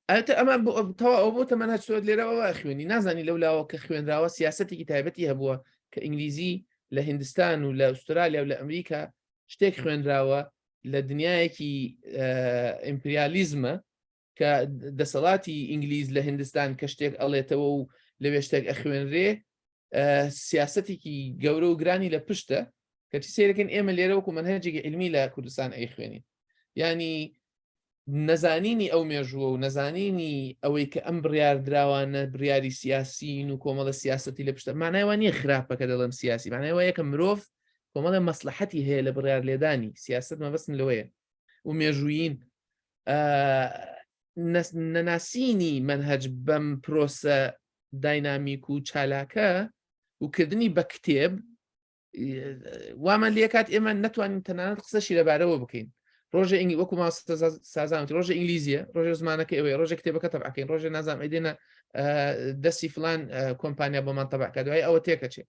ئەمە تەوا ئەو بۆتە منهەج سۆت لێرەوە ئەخوێنی نازانی لەولاوە کە خوێنراوە سیاسەتێکی تایبەتی هەبووە کە ئینگلیزی لە هیندستان و لە ئوسترالیا و لە ئەمریکا شتێک خوێنراوە لە دنیایەکی ئیمپریالیزمە کە دەسەڵاتی ئینگلیز لە هیندستان کە شتێک ئەڵێتەوە و لەوێ شتێک ئەخوێنرێ سیاسەتێکی گەورە و گرانی لە پشتە کەچی سێرەکەن ئێمە لێرە وەکو منهەجێکی علمی لە کوردستان ئەی خوێنین ینی نەزانینی ئەو مێژووە و نەزانینی ئەوەی کە ئەم بڕاردراوانە بڕیاری سیاسین و کۆمەڵە سیاسەتی لە پشتە مانایوان نییە خراپەکە دەڵم سیاسی مانایوە یەکە مرۆڤ کۆمەڵە مەسلحەتی هەیە لە بڕیار لێدانی سیاست مەبەستن لەوەیە و مێژوویین نەناسینی منهەج بەم پرۆسە داینامیک و چالاکە و کردنی بە کتێب وامان لێکات ئێمە نەتوانین تەنانەت قسەشی لەبارەوە بکەین ڕۆژە وەکو سازانوتی ڕۆژە ئینگلیزیە ڕۆژە زمانەکە ئەوەیە ڕۆژە کتێبەکە تەبعکەین ڕۆژە نازام ئەدێنە دەستی فلان کۆمپانیا بۆمان تەبعکە دوای ئەوە تێکەچێ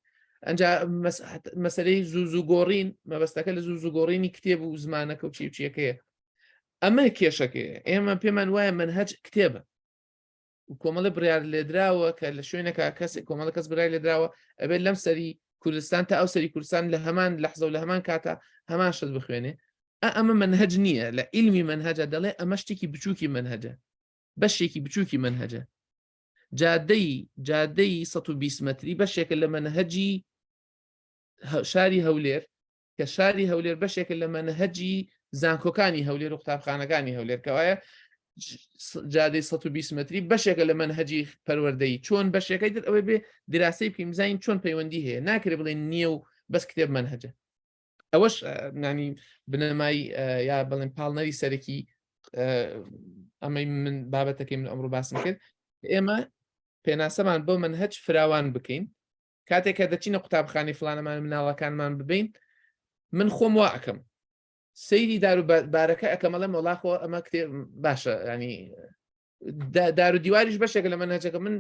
ئەنجا مەسەلەی زوو گۆڕین مەبەستەکە لە زوو گۆڕینی کتێب و زمانەکە و چیەکەیە ئەمە کێشەکەیە ئێمە پێمان وایە منهەج کتێبە و کۆمەڵە بڕیار لێدراوە کە لە شوێنەکە کۆمەڵە کەس بڕای لێدراوە ئەبێت لەم سەری کوردستان تا ئەو سەری کوردستان لە هەمان لەحزە و لە هەمان کاتە هەمان شت بخوێنێ ئەمە منهەج نییە لە ئیلمی منهەجە دەڵێ ئەمە شتێکی بچووکی منهەجە بەشێکی بچووکی منهەجە جادەی 120 متری بەشێکە لە منهەجی شاری هەولێر کە شاری هەولێر بەشێکە لە منهەجی زانکۆکانی هەولێر و قوتابخانەکانی هەولێر کەوایە جادەی 120 متری بەشێکە لە منهەجی پەروەردەی چۆن بەشێکەکەی در ئەوەی بێ دراسی پیمزین چۆن پەیوەندی هەیە ناکرێت بڵێن نییە و بەس کتێب منهەجە ئەوەش نانی بنەمای یا بڵێن پاڵنەری سەرەکی ئەمەی من بابەتەکەی من ئەمڕۆ باسم کرد ئێمە پێناسەمان بۆ منهەج فراوان بکەین کاتێک کە دەچینە قوتابخانەی فلانەمان مناڵەکانمان ببین من خۆم وا ئەەکەم سەیری دار و بارەکە ئەەکەمەڵە مۆڵاخۆ ئەمە کتێب باشە ینی دار و دیواریش بەشێک لە منهەجەکە من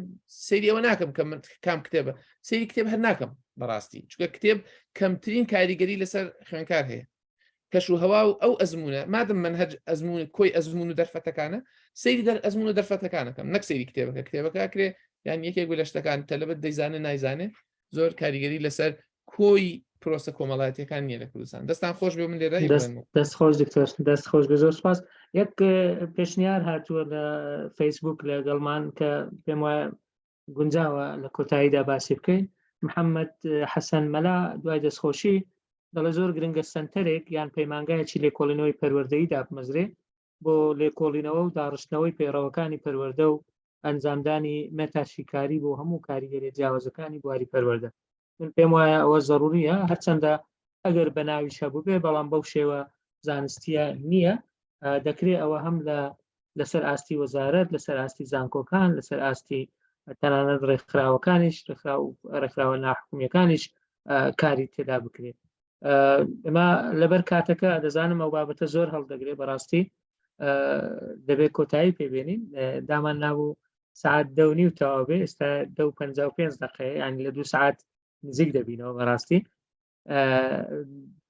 سەیری ئەوە ناکەم کە من کام کتێبە سەیری کتێب هەر ناکەم بەڕاستی چونکە کتێب کەمترین کاریگەری لەسەر خوێنکار هەیە کەش و هەوا و ئەو ئەزمونە مادەم منهەج ئەزمون کۆی ئەزمون و دەرفەتەکانە سەیری ئەزمون و دەرفەتەکانەکەم نەک سەیری کتێبەکە کرێ یان یەکێک لە شتەکان تەلەبەت دەیزانێ نایزانێ زۆر کاریگەری لەسەر کۆی پرۆسە کۆمەڵایەتیەکان نیە لە کوردستان دەستان خۆش بێ من لێرە دەست خۆش دکتۆر دەست خۆش بێ زۆر سپاس یەک پێشنیار هاتووە لە فەیسبوک لەگەڵمان کە پێم وایە گونجاوە لە کۆتاییدا باسی بکەین محەممەد حەسەن مەلا دوای دەستخۆشی دەڵێ زۆر گرنگە سنتەرێک یان پەیمانگایەکی لێکۆڵینەوەی پەروەردەیی دابمەزرێ بۆ لێکۆڵینەوە و داڕشتنەوەی پێڕەوەکانی پەروەردە و ئەنجامدانی مێتاشیکاری بۆ هەموو کاریگەری جیاوازەکانی بواری پەروەردە من پێم وایە ئەوە ضروریە هەرچەندە ئەگەر بە ناوی شەبوو بێ بەڵام بەو شێوە زانستیە نییە دەکرێت ئەوە هەم لەسەر ئاستی وەزارەت لەسەر ئاستی زانکۆکان لەسەر ئاستی تەنانەت ڕێکخراوەکانیش ڕێکخراوە ناحکومیەکانیش کاری تێدا بکرێت ئەمە لەبەر کاتەکە دەزانم ئەو بابەتە زۆر هەڵدەگرێت بەڕاستی دەبێت کۆتایی پێبێنین دامان نابوو ساعت 2:30 تەواو بێ ئێستا 2:55 دقیقە ینی لە 2 ساعت نزیک دەبینەوە بەڕاستی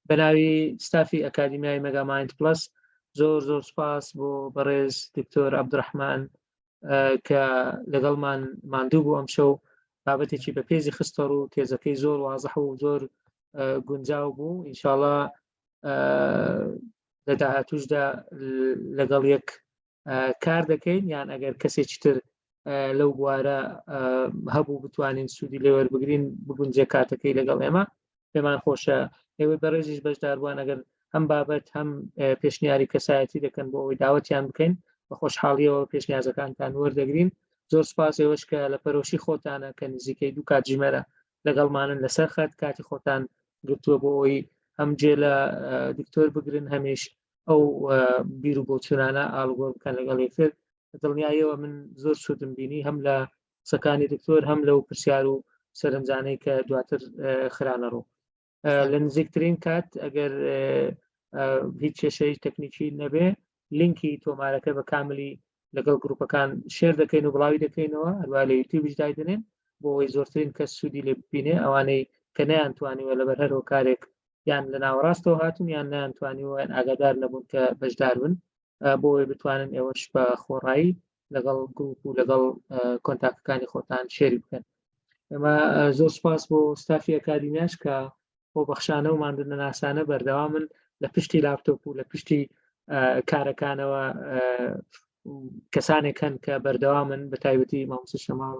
بەناوی ستافی ئەکادمیای مەگامایند پلس زۆر سپاس بۆ بەڕێز دکتۆر عەبدوڕەحمان کە لەگەڵمان ماندوو بوو ئەم شەو بابەتێکی بە پێزی خستە ڕوو تێزەکەی زۆر وازەح و زۆر گونجاو بوو ئینشاءڵڵا لە داهاتووشدا لەگەڵ یەک کار دەکەین یان ئەگەر کەسێکی تر لەو بوارە هەبوو بتوانین سوودی لێوەربگرین بگونجێ کاتەکەی لەگەڵ ئێمە پێمان خۆشە ئێوەی بەڕێزیش بەشداربووان ئەگەر هەم بابەت هەم پێشنیاری کەسایەتی دەکەن بۆ ئەوەی داوەتیان بکەین بە خۆشحاڵیەوە پێشنیازەکانتان وەردەگرین زۆر سپاس ئێوەش کە لە پەرۆشی خۆتانە کە نزیکەی 2 کاتژمێرە لەگەڵمانن لەسەر خەت کاتی خۆتان گرتووە بۆ ئەوی هەم جێ لە دکتۆر بگرن هەمیش ئەو بیر و بۆچونانە ئاڵگۆ بکەن لەگەڵ یەکتر دڵنیاییەوە من زۆر سوودم بینی هەم لە قسەکانی دکتۆر هەم لەو پرسیار و سەرنجانەی کە دواتر خرانە ڕوو لە نزیکترین کات ئەگەر هیچ کێشەی تەکنیکی نەبێ لینکی تۆمارەکە بە کاملی لەگەڵ گروپەکان شێر دەکەین و بڵاوی دەکەینەوە هەروە لە یوتیوبش دایدنێن بۆ ئەوەی زۆرترین کەس سوودی لێ ببینێ ئەوانەی کە نەیانتوانیوە لەبەر هەرەوە کارێک یان لە ناوەڕاستەوە هاتون یان نەیانتوانیوە ئاگادار نەبوون کە بەشدار بن بۆ ئەوەی بتوانن ئێوەش بە خۆڕایی لەگەڵ گروپ و لەگەڵ کۆنتاکتەکانی خۆتان شێری بکەن ئەمە زۆر سپاس بۆ ستافی ئەکادیمیاش کە بۆ بەخشانە و ماندنە ناسانە بەردەوامن لە پشتی لاپتۆپ و لە پشتی کارەکانەوە کەسانێک هەن کە بەردەوامن بە تایبەتی مامۆستا شەماڵ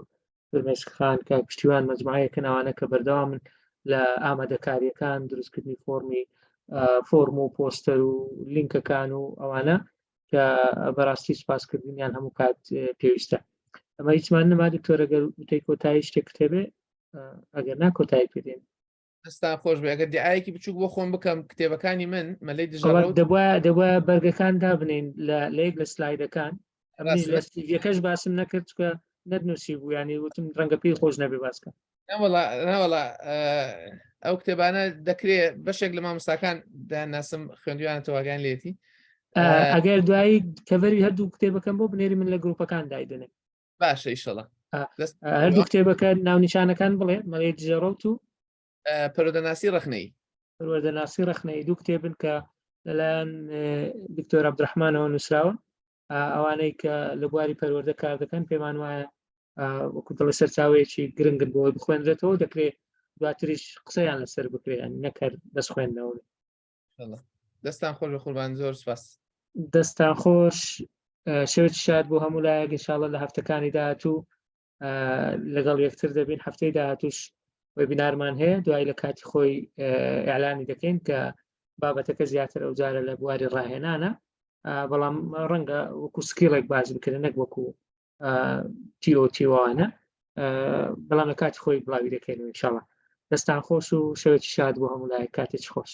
فرمێسخان کە پشتیوان مەجموعەیەکە ناوانە کە بەردەوامن لە ئامادەکاریەکان دروستکردنی فۆرم و پۆستەر و لینکەکان و ئەوانە کە بەڕاستی سپاسکردنیان هەموو کات پێویستە ئەمە هیچمان نەما دکتۆر ئەگەر وتەی کۆتایی شتێک کتێبێ ئەگەر نا کۆتایی پێدێن دەستان خۆش بێ ئەگەر دیعایەکی بچووک بۆ خۆم بکەم کتێبەکانی من مەلەی دەبووە بەرگەکان دابنین لە یەک لە سلایدەکان یەکەش باسم نەکرد کە نەدنووسی بوو ینی وتم ڕەنگە پێی خۆش نەبێ باسکە نەوەڵا ئەو کتێبانە دەکرێت بەشێک لە مامۆستاکان داناسم خوێندویانەوەگەیان لێتی ئەگەر دوایی کەڤەری هەردوو کتێبەکەم بۆ بنێری من لە گروپەکان دایدنێ باشە ئیشەڵا هەردوو کتێبەکە ناونیشانەکان بڵێ مەڵێ دژەڕەوت و پەرۆدەناسی ڕەخنەی پەروەردەناسی ڕەخنەی دوو کتێبن کە لەلایەن دکتۆر عەبدوڕەحمانەوە نووسراوە ئەوانەی کە لە بواری پەروەردە کار دەکەن پێمان وایە وەکو دڵە سەرچاوەیەکی گرنگن بۆ بخوێنرێتەوە دەکرێت دواتریش قسەیان لەسەر بکرێن نەکرد بەس خوێندنەوە دەستان خۆش بە قوربان زۆر سپاس دەستان خۆش شەوێکی شاد بۆ هەموو لایەک ئینشاڵڵا لە هەفتەکانی داهاتوو لەگەڵ یەکتر دەبین هەفتەی داهاتووش وێبینارمان هەیە دوای لە کاتی خۆی ئیعلانی دەکەین کە بابەتەکە زیاتر ئەوجارە لە بواری ڕاهێنانە بەڵام ڕەنگە وەکو سکیڵێک باز بکرێن نەک وەکو تیوانە بەڵام لە کاتی خۆی بڵاوی دەکەینەوە ئینشاڵڵا دەستان خۆش و شەوێکی شاد بۆ هەموو لایەک کاتێکی خۆش